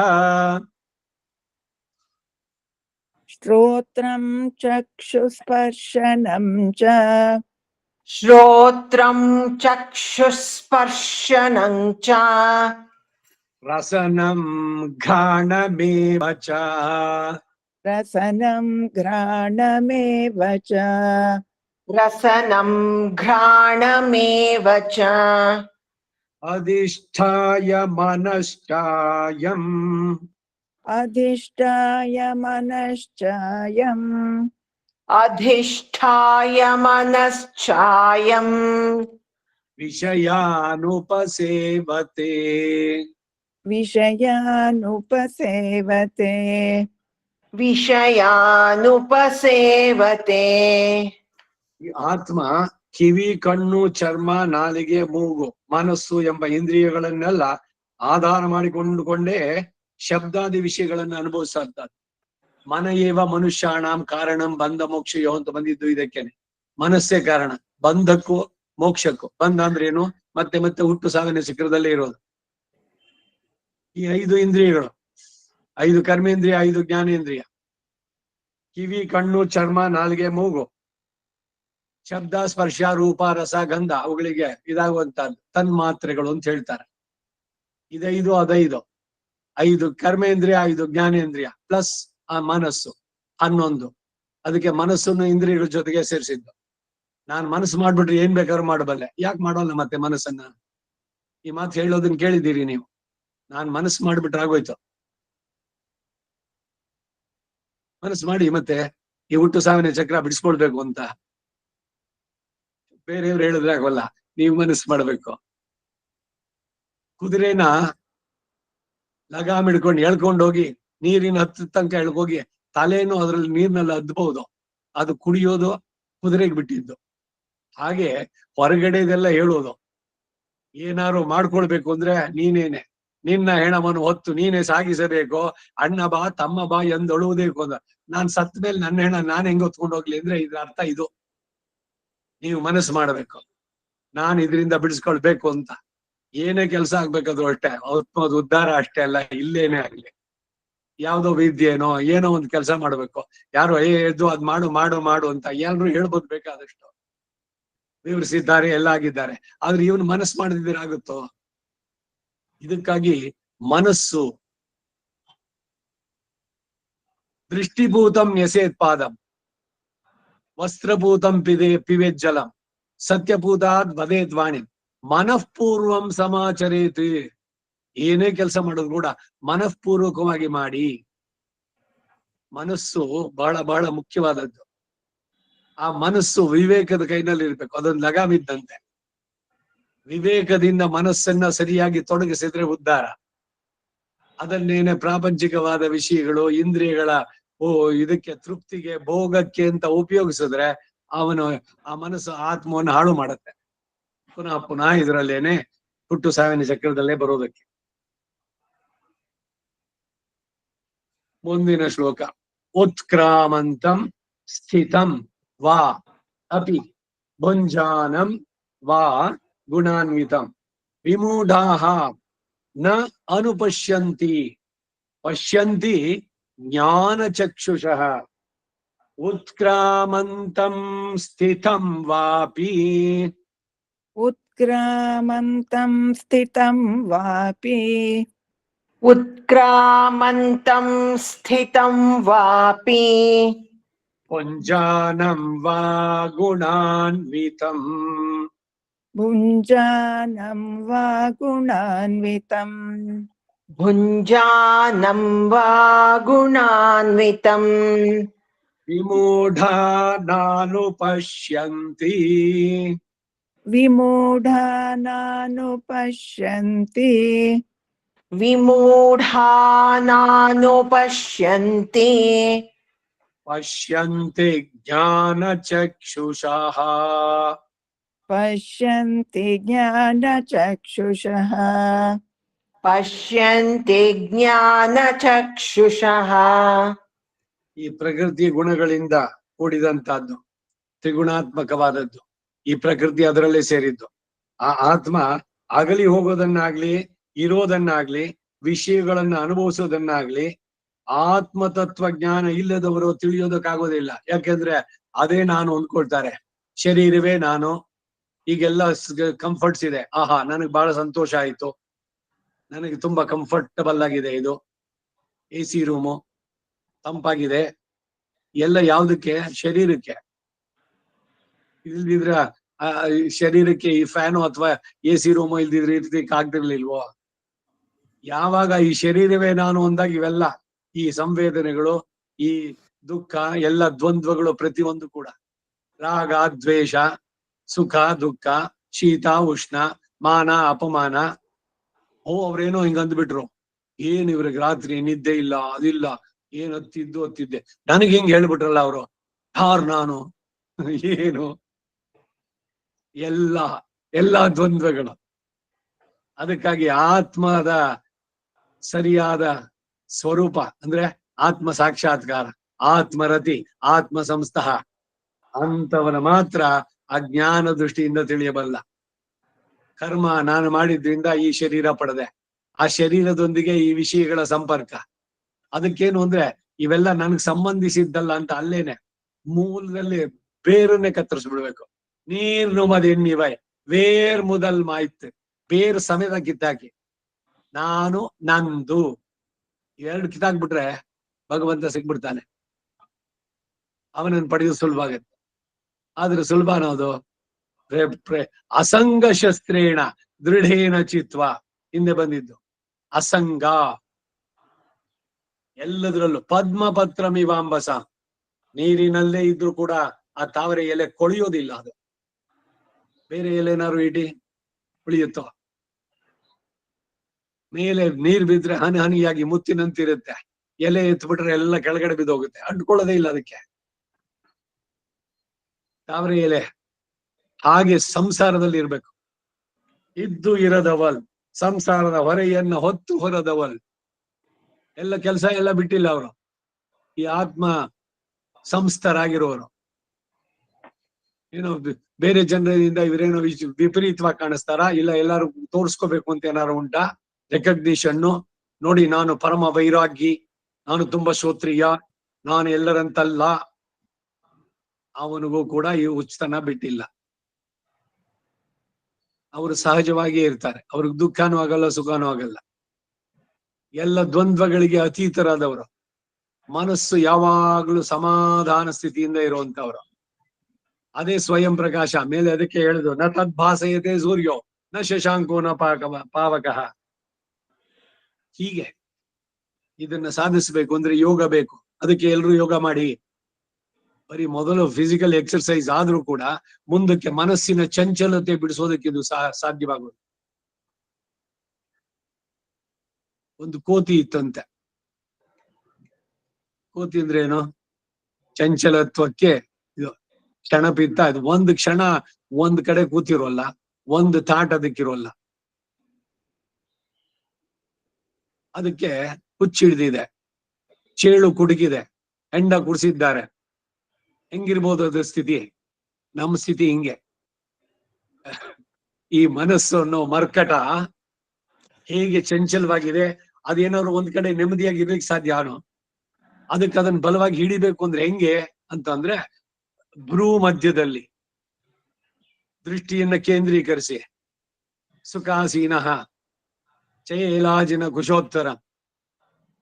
ಶ್ರೋತ್ರಂ ಚಕ್ಷುಸ್ಪರ್ಶನಂ ಚ. ಶ್ರೋತ್ರಂ ಚಕ್ಷುಸ್ಪರ್ಶನಂ ಚ. ರಸನಂ ಘ್ರಾಣಮೇವ ಚ. ರಸನಂ ಘ್ರಾಣಮೇವ ಚ. ರಸನಂ ಘ್ರಾಣಮೇವ ಚ. ಅಧಿಷ್ಠಾಯ ಮನಶ್ಚಾಯಂ. ಅಧಿಷ್ಠಾಯ ಮನಶ್ಚಾಯಂ. ಅಧಿಷ್ಠಾಯ ಮನಶ್ಚಾಯಂ. ವಿಷಯಾನುಪಸೇವತೆ. ವಿಷಯಾನುಪಸೇವತೆ. ವಿಷಯಾನುಪಸೇವತೆ. ಈ ಆತ್ಮ ಕಿವಿ, ಕಣ್ಣು, ಚರ್ಮ, ನಾಲಿಗೆ, ಮೂಗು, ಮನಸ್ಸು ಎಂಬ ಇಂದ್ರಿಯಗಳನ್ನೆಲ್ಲ ಆಧಾರ ಮಾಡಿಕೊಂಡುಕೊಂಡೇ ಶಬ್ದಾದಿ ವಿಷಯಗಳನ್ನು ಅನುಭವಿಸ್ತಾರೆ. ಮನ ಏವ ಮನುಷ್ಯಾಣಂ ಕಾರಣಂ ಬಂಧ ಮೋಕ್ಷಯೋ ಅಂತ ಬಂದಿದ್ದು ಇದಕ್ಕೇನೆ. ಮನಸ್ಸೇ ಕಾರಣ ಬಂಧಕ್ಕೂ ಮೋಕ್ಷಕ್ಕೂ. ಬಂಧ ಅಂದ್ರೆ ಏನು? ಮತ್ತೆ ಮತ್ತೆ ಹುಟ್ಟು ಸಾವಿನ ಚಕ್ರದಲ್ಲೇ ಇರೋದು. ಈ 5 ಇಂದ್ರಿಯಗಳು, 5 ಕರ್ಮೇಂದ್ರಿಯ, 5 ಜ್ಞಾನೇಂದ್ರಿಯ, ಕಿವಿ, ಕಣ್ಣು, ಚರ್ಮ, ನಾಲಿಗೆ, ಮೂಗು, ಶಬ್ದ, ಸ್ಪರ್ಶ, ರೂಪ, ರಸ, ಗಂಧ, ಅವುಗಳಿಗೆ ಇದಾಗುವಂತಹದ್ದು ತನ್ಮಾತ್ರೆಗಳು ಅಂತ ಹೇಳ್ತಾರೆ. 5 ಅದೈದು, 5 ಕರ್ಮೇಂದ್ರಿಯ, 5 ಜ್ಞಾನೇಂದ್ರಿಯ ಪ್ಲಸ್ ಆ ಮನಸ್ಸು 11. ಅದಕ್ಕೆ ಮನಸ್ಸನ್ನು ಇಂದ್ರಿಯಗಳ ಜೊತೆಗೆ ಸೇರಿಸಿದ್ದು. ನಾನ್ ಮನಸ್ಸು ಮಾಡ್ಬಿಟ್ರೆ ಏನ್ ಬೇಕಾದ್ರೂ ಮಾಡಬಲ್ಲೆ, ಯಾಕೆ ಮಾಡೋಲ್ಲ ಮತ್ತೆ ಮನಸ್ಸನ್ನ? ಈ ಮಾತು ಹೇಳೋದನ್ನ ಕೇಳಿದ್ದೀರಿ ನೀವು. ನಾನ್ ಮನಸ್ಸು ಮಾಡ್ಬಿಟ್ರೆ ಆಗೋಯ್ತು. ಮನಸ್ಸು ಮಾಡಿ ಮತ್ತೆ ಈ ಹುಟ್ಟು ಸಾವಿನ ಚಕ್ರ ಬಿಡಿಸ್ಕೊಳ್ಬೇಕು ಅಂತ ಬೇರೆಯವ್ರು ಹೇಳಿದ್ರೆ ಆಗೋಲ್ಲ, ನೀವು ಮನಸ್ಸು ಮಾಡ್ಬೇಕು. ಕುದುರೆನ ಲಗಾಮ್ ಹಿಡ್ಕೊಂಡು ಎಳ್ಕೊಂಡು ಹೋಗಿ ನೀರಿನ ಹತ್ತ ತನಕ ಎಳ್ಕೋಗಿ ತಲೆನೂ ಅದ್ರಲ್ಲಿ ನೀರ್ನಲ್ಲಿ ಹದ್ಬಹುದು, ಅದು ಕುಡಿಯೋದು ಕುದುರೆಗೆ ಬಿಟ್ಟಿದ್ದು. ಹಾಗೆ ಹೊರಗಡೆದೆಲ್ಲ ಹೇಳೋದು, ಏನಾರು ಮಾಡ್ಕೊಳ್ಬೇಕು ಅಂದ್ರೆ ನೀನೇನೆ ನಿನ್ನ ಹೆಣವನ್ನು ಹೊತ್ತು ನೀನೇ ಸಾಗಿಸಬೇಕು, ಅಣ್ಣ ಬಾ ತಮ್ಮ ಬಾ ಎಂದೊಳುವುದೇಕು ಅಂದ. ನಾನ್ ಸತ್ತ ಮೇಲೆ ನನ್ನ ಹೆಣ ನಾನ್ ಹೆಂಗ್ ಹೊತ್ಕೊಂಡು ಹೋಗ್ಲಿ ಅಂದ್ರೆ ಇದ್ರ ಅರ್ಥ ಇದು. ನೀವು ಮನಸ್ಸು ಮಾಡಬೇಕು, ನಾನು ಇದರಿಂದ ಬಿಡಿಸ್ಕೊಳ್ಬೇಕು ಅಂತ. ಏನೇ ಕೆಲಸ ಆಗ್ಬೇಕಾದ್ರು ಅಷ್ಟೇ, ಆತ್ಮದ ಉದ್ಧಾರ ಅಷ್ಟೇ ಅಲ್ಲ, ಇಲ್ಲೇನೆ ಆಗ್ಲಿ, ಯಾವ್ದೋ ವಿದ್ಯೆನೋ ಏನೋ ಒಂದ್ ಕೆಲಸ ಮಾಡ್ಬೇಕು, ಯಾರು ಎದ್ದು ಅದ್ ಮಾಡು ಮಾಡು ಮಾಡು ಅಂತ ಎಲ್ರು ಹೇಳ್ಬೋದು ಬೇಕಾದಷ್ಟು ವಿವರಿಸಿದ್ದಾರೆ, ಎಲ್ಲ ಆಗಿದ್ದಾರೆ. ಆದ್ರೆ ಇವನು ಮನಸ್ಸು ಮಾಡದಿದ್ರೆ ಆಗುತ್ತೋ? ಇದಕ್ಕಾಗಿ ಮನಸ್ಸು ದೃಷ್ಟಿಭೂತಂ ಯಸೇತ್ ಪಾದಂ, ವಸ್ತ್ರಭೂತಂ ಪಿಬೇತ್ ಜಲಂ, ಸತ್ಯಭೂತಾದ್ ವದೇದ್ ವಾಣಿ, ಮನಃಪೂರ್ವಂ ಸಮಾಚರೇತ್. ಏನೇ ಕೆಲಸ ಮಾಡೋದು ಕೂಡ ಮನಃಪೂರ್ವಕವಾಗಿ ಮಾಡಿ. ಮನಸ್ಸು ಬಹಳ ಬಹಳ ಮುಖ್ಯವಾದದ್ದು. ಆ ಮನಸ್ಸು ವಿವೇಕದ ಕೈನಲ್ಲಿ ಇರ್ಬೇಕು, ಅದೊಂದು ಲಗಾಮಿದ್ದಂತೆ. ವಿವೇಕದಿಂದ ಮನಸ್ಸನ್ನ ಸರಿಯಾಗಿ ತೊಡಗಿಸಿದ್ರೆ ಉದ್ಧಾರ. ಅದನ್ನೇನೆ ಪ್ರಾಪಂಚಿಕವಾದ ವಿಷಯಗಳು, ಇಂದ್ರಿಯಗಳ ಇದಕ್ಕೆ ತೃಪ್ತಿಗೆ, ಭೋಗಕ್ಕೆ ಅಂತ ಉಪಯೋಗಿಸಿದ್ರೆ ಅವನು ಆ ಮನಸ್ಸು ಆತ್ಮವನ್ನು ಹಾಳು ಮಾಡುತ್ತೆ. ಪುನಃ ಪುನಃ ಇದರಲ್ಲೇನೆ ಹುಟ್ಟು ಸಾವಿನ ಚಕ್ರದಲ್ಲೇ ಬರೋದಕ್ಕೆ. ಮುಂದಿನ ಶ್ಲೋಕ. ಉತ್ಕ್ರಾಮಂತಂ ಸ್ಥಿತಂ ವಾ ಅಪಿ ಭುಂಜಾನಂ ವಾ ಗುಣಾನ್ವಿತಂ ವಿಮೂಢಾಃ ನ ಅನುಪಶ್ಯಂತಿ ಪಶ್ಯಂತಿ ಜ್ಞಾನಚಕ್ಷುಷಃ. ಉತ್ಕ್ರಾಮಂತಂ ಸ್ಥಿತಂ ವಾಪಿ ಉತ್ಕ್ರಾಮಂತಂ ಸ್ಥಿತಂ ವಾಪಿ उत्क्रामन्तं स्थितं वापि ಭುಂಜಾನಂ ವಾ ಗುಣಾನ್ವಿತಂ ಭುಂಜಾನಂ ವಾ ಗುಣಾನ್ವಿತಂ भुञ्जानं वा गुणान्वितं ವಿಮೂಢಾ ನಾನುಪಶ್ಯಂತಿ ವಿಮೂಢಾನಾನುಪಶ್ಯಂತಿ विमूढानानुपश्यन्ति ಪಶ್ಯಂತಿ ಜ್ಞಾನಚಕ್ಷುಷಃ. ಪಶ್ಯಂತಿ ಜ್ಞಾನಚಕ್ಷುಷಃ. पश्यन्ति ज्ञानचक्षुषः. ಈ ಪ್ರಕೃತಿ ಗುಣಗಳಿಂದ ಕೂಡಿದಂತಹದ್ದು, ತ್ರಿಗುಣಾತ್ಮಕವಾದದ್ದು. ಈ ಪ್ರಕೃತಿ ಅದರಲ್ಲೇ ಸೇರಿದ್ದು. ಆ ಆತ್ಮ ಅಗಲಿ ಹೋಗೋದನ್ನಾಗ್ಲಿ, ಇರೋದನ್ನಾಗ್ಲಿ, ವಿಷಯಗಳನ್ನ ಅನುಭವಿಸೋದನ್ನಾಗ್ಲಿ ಆತ್ಮ ತತ್ವ ಜ್ಞಾನ ಇಲ್ಲದವರು ತಿಳಿಯೋದಕ್ಕಾಗೋದಿಲ್ಲ. ಯಾಕೆಂದ್ರೆ ಅದೇ ನಾನು ಅಂದ್ಕೊಳ್ತಾರೆ, ಶರೀರವೇ ನಾನು, ಈಗೆಲ್ಲ ಕಂಫರ್ಟ್ಸ್ ಇದೆ, ಆಹಾ ನನಗೆ ಬಹಳ ಸಂತೋಷ ಆಯ್ತು, ನನಗೆ ತುಂಬಾ ಕಂಫರ್ಟಬಲ್ ಆಗಿದೆ, ಇದು AC ರೂಮು ತಂಪಾಗಿದೆ, ಎಲ್ಲ ಯಾವ್ದಕ್ಕೆ? ಶರೀರಕ್ಕೆ. ಇಲ್ದಿದ್ರ ಶರೀರಕ್ಕೆ ಈ ಫ್ಯಾನು ಅಥವಾ AC ರೂಮು ಇಲ್ದಿದ್ರೆ ಇರ್ಲಿಕ್ಕೆ ಆಗ್ತಿರ್ಲಿಲ್ವೋ? ಯಾವಾಗ ಈ ಶರೀರವೇ ನಾನು ಅಂದಾಗ ಇವೆಲ್ಲ ಈ ಸಂವೇದನೆಗಳು, ಈ ದುಃಖ, ಎಲ್ಲ ದ್ವಂದ್ವಗಳು ಪ್ರತಿಯೊಂದು ಕೂಡ, ರಾಗ ದ್ವೇಷ, ಸುಖ ದುಃಖ, ಶೀತ ಉಷ್ಣ, ಮಾನ ಅಪಮಾನ. ಅವ್ರೇನೋ ಹಿಂಗ ಅಂದ್ಬಿಟ್ರು, ಏನ್ ಇವ್ರಿಗೆ ರಾತ್ರಿ ನಿದ್ದೆ ಇಲ್ಲ, ಅದಿಲ್ಲ, ಏನ್ ಹತ್ತಿದ್ದೆ, ನನಗೆ ಹಿಂಗ್ ಹೇಳ್ಬಿಟ್ರಲ್ಲ ಅವರು. ಯಾರು ನಾನು? ಏನು? ಎಲ್ಲ ದ್ವಂದ್ವಗಳು. ಅದಕ್ಕಾಗಿ ಆತ್ಮದ ಸರಿಯಾದ ಸ್ವರೂಪ ಅಂದ್ರೆ ಆತ್ಮ ಸಾಕ್ಷಾತ್ಕಾರ, ಆತ್ಮರತಿ, ಆತ್ಮ ಸಂಸ್ಥಃ ಅಂತವನ ಮಾತ್ರ ಅಜ್ಞಾನ ದೃಷ್ಟಿಯಿಂದ ತಿಳಿಯಬಲ್ಲ. ಕರ್ಮ ನಾನು ಮಾಡಿದ್ರಿಂದ ಈ ಶರೀರ ಪಡೆದೆ, ಆ ಶರೀರದೊಂದಿಗೆ ಈ ವಿಷಯಗಳ ಸಂಪರ್ಕ. ಅದಕ್ಕೇನು ಅಂದ್ರೆ ಇವೆಲ್ಲ ನನಗ್ ಸಂಬಂಧಿಸಿದ್ದಲ್ಲ ಅಂತ ಅಲ್ಲೇನೆ ಮೂಲದಲ್ಲಿ ಬೇರನ್ನೇ ಕತ್ತರಿಸ್ಬಿಡ್ಬೇಕು. ನೀರ್ ನುಮದ್ ಎಣ್ಣಿವೈ ಬೇರ್ ಮುದಲ್ ಮಾಯ್ತು, ಬೇರ್ ಸಮೇತ ಕಿತ್ತಾಕಿ ನಾನು ನಂದು ಎರಡು ಕಿತ್ತಾಕ್ಬಿಟ್ರೆ ಭಗವಂತ ಸಿಗ್ಬಿಡ್ತಾನೆ. ಅವನನ್ನು ಪಡೆಯೋದು ಸುಲಭ ಆಗತ್ತೆ. ಆದ್ರೆ ಸುಲಭ ಅನ್ನೋದು ಅಸಂಗ ಶಸ್ತ್ರೇಣ ದೃಢೇನ ಚಿತ್ವ ಹಿಂದೆ ಬಂದಿದ್ದು. ಅಸಂಗ ಎಲ್ಲದರಲ್ಲೂ. ಪದ್ಮಪತ್ರಮಿವಾಂಬಸ, ನೀರಿನಲ್ಲೇ ಇದ್ರು ಕೂಡ ಆ ತಾವರೆ ಎಲೆ ಕೊಳೆಯೋದಿಲ್ಲ. ಅದು ಬೇರೆ ಎಲೆನಾರು ಇಡಿ ಉಳಿಯುತ್ತೋ? ಮೇಲೆ ನೀರ್ ಬಿದ್ರೆ ಹನಿ ಹನಿಯಾಗಿ ಮುತ್ತಿನಂತಿರುತ್ತೆ, ಎಲೆ ಎತ್ಬಿಟ್ರೆ ಎಲ್ಲ ಕೆಳಗಡೆ ಬಿದ್ದೋಗುತ್ತೆ, ಅಂಟ್ಕೊಳ್ಳೋದೇ ಇಲ್ಲ ಅದಕ್ಕೆ. ತಾವರೆ ಎಲೆ ಹಾಗೆ ಸಂಸಾರದಲ್ಲಿ ಇರ್ಬೇಕು. ಇದ್ದು ಇರದವಲ್, ಸಂಸಾರದ ಹೊರೆಯನ್ನ ಹೊತ್ತು ಹೊರದವಲ್. ಎಲ್ಲ ಕೆಲಸ ಎಲ್ಲ ಬಿಟ್ಟಿಲ್ಲ ಅವರು, ಈ ಆತ್ಮ ಸಂಸ್ಥರಾಗಿರೋರು. ಏನೋ ಬೇರೆ ಜನರಿಂದ ಇವರೇನೋ ವಿಪರೀತವಾಗಿ ಕಾಣಿಸ್ತಾರ, ಇಲ್ಲ ಎಲ್ಲಾರು ತೋರ್ಸ್ಕೋಬೇಕು ಅಂತ ಏನಾರು ಉಂಟಾ? ರೆಕಗ್ನಿಷನ್ ನೋಡಿ, ನಾನು ಪರಮ ವೈರಾಗಿ, ನಾನು ತುಂಬಾ ಶ್ರೋತ್ರಿಯ, ನಾನು ಎಲ್ಲರಂತಲ್ಲ. ಅವನಿಗೂ ಕೂಡ ಈ ಹುಚ್ಚತನ ಬಿಟ್ಟಿಲ್ಲ. ಅವರು ಸಹಜವಾಗಿಯೇ ಇರ್ತಾರೆ. ಅವ್ರಿಗೆ ದುಃಖನೂ ಆಗಲ್ಲ, ಸುಖನೂ ಆಗಲ್ಲ. ಎಲ್ಲ ದ್ವಂದ್ವಗಳಿಗೆ ಅತೀತರಾದವರು. ಮನಸ್ಸು ಯಾವಾಗ್ಲೂ ಸಮಾಧಾನ ಸ್ಥಿತಿಯಿಂದ ಇರುವಂತವ್ರು. ಅದೇ ಸ್ವಯಂ ಪ್ರಕಾಶ. ಮೇಲೆ ಅದಕ್ಕೆ ಹೇಳುದು, ನ ತದ್ಭಾಸಯತೆ ಸೂರ್ಯೋ ನ ಶಶಾಂಕೋ ನ ಪಾವಕಃ. ಹೀಗೆ ಇದನ್ನ ಸಾಧಿಸಬೇಕು ಅಂದ್ರೆ ಯೋಗ ಬೇಕು. ಅದಕ್ಕೆ ಎಲ್ರು ಯೋಗ ಮಾಡಿ. ಬರೀ ಮೊದಲು ಫಿಸಿಕಲ್ ಎಕ್ಸರ್ಸೈಸ್ ಆದ್ರೂ ಕೂಡ ಮುಂದಕ್ಕೆ ಮನಸ್ಸಿನ ಚಂಚಲತೆ ಬಿಡಿಸೋದಕ್ಕೆ ಇದು ಸಾಧ್ಯವಾಗುವುದು. ಒಂದು ಕೋತಿ ಇತ್ತಂತೆ. ಕೋತಿ ಅಂದ್ರೆ ಏನು? ಚಂಚಲತ್ವಕ್ಕೆ ಇದು ಕ್ಷಣಪಿತ್ತ. ಇದು ಒಂದು ಕ್ಷಣ ಒಂದ್ ಕಡೆ ಕೂತಿರೋಲ್ಲ, ಒಂದು ತಾಟ್ ಅದಕ್ಕಿರೋಲ್ಲ. ಅದಕ್ಕೆ ಹುಚ್ಚಿಡ್ದಿದೆ, ಚೇಳು ಕುಡುಕಿದೆ, ಹೆಂಡ ಕುಡಿಸಿದ್ದಾರೆ. ಹೆಂಗಿರ್ಬೋದು ಅದ್ರ ಸ್ಥಿತಿ? ನಮ್ಮ ಸ್ಥಿತಿ ಹಿಂಗೆ. ಈ ಮನಸ್ಸು ಅನ್ನೋ ಮರ್ಕಟ ಹೇಗೆ ಚಂಚಲವಾಗಿದೆ, ಅದೇನಾದ್ರು ಒಂದ್ ಕಡೆ ನೆಮ್ಮದಿಯಾಗಿ ಇರ್ಲಿಕ್ಕೆ ಸಾಧ್ಯ ಅನ್ನೋ? ಅದಕ್ಕೆ ಅದನ್ನ ಬಲವಾಗಿ ಹಿಡಿಬೇಕು ಅಂದ್ರೆ ಹೆಂಗೆ ಅಂತಂದ್ರೆ, ಭ್ರೂ ಮಧ್ಯದಲ್ಲಿ ದೃಷ್ಟಿಯನ್ನ ಕೇಂದ್ರೀಕರಿಸಿ, ಸುಖಾಸೀನಃ ಚೈಲಾಜಿನ ಕುಶೋತ್ತರ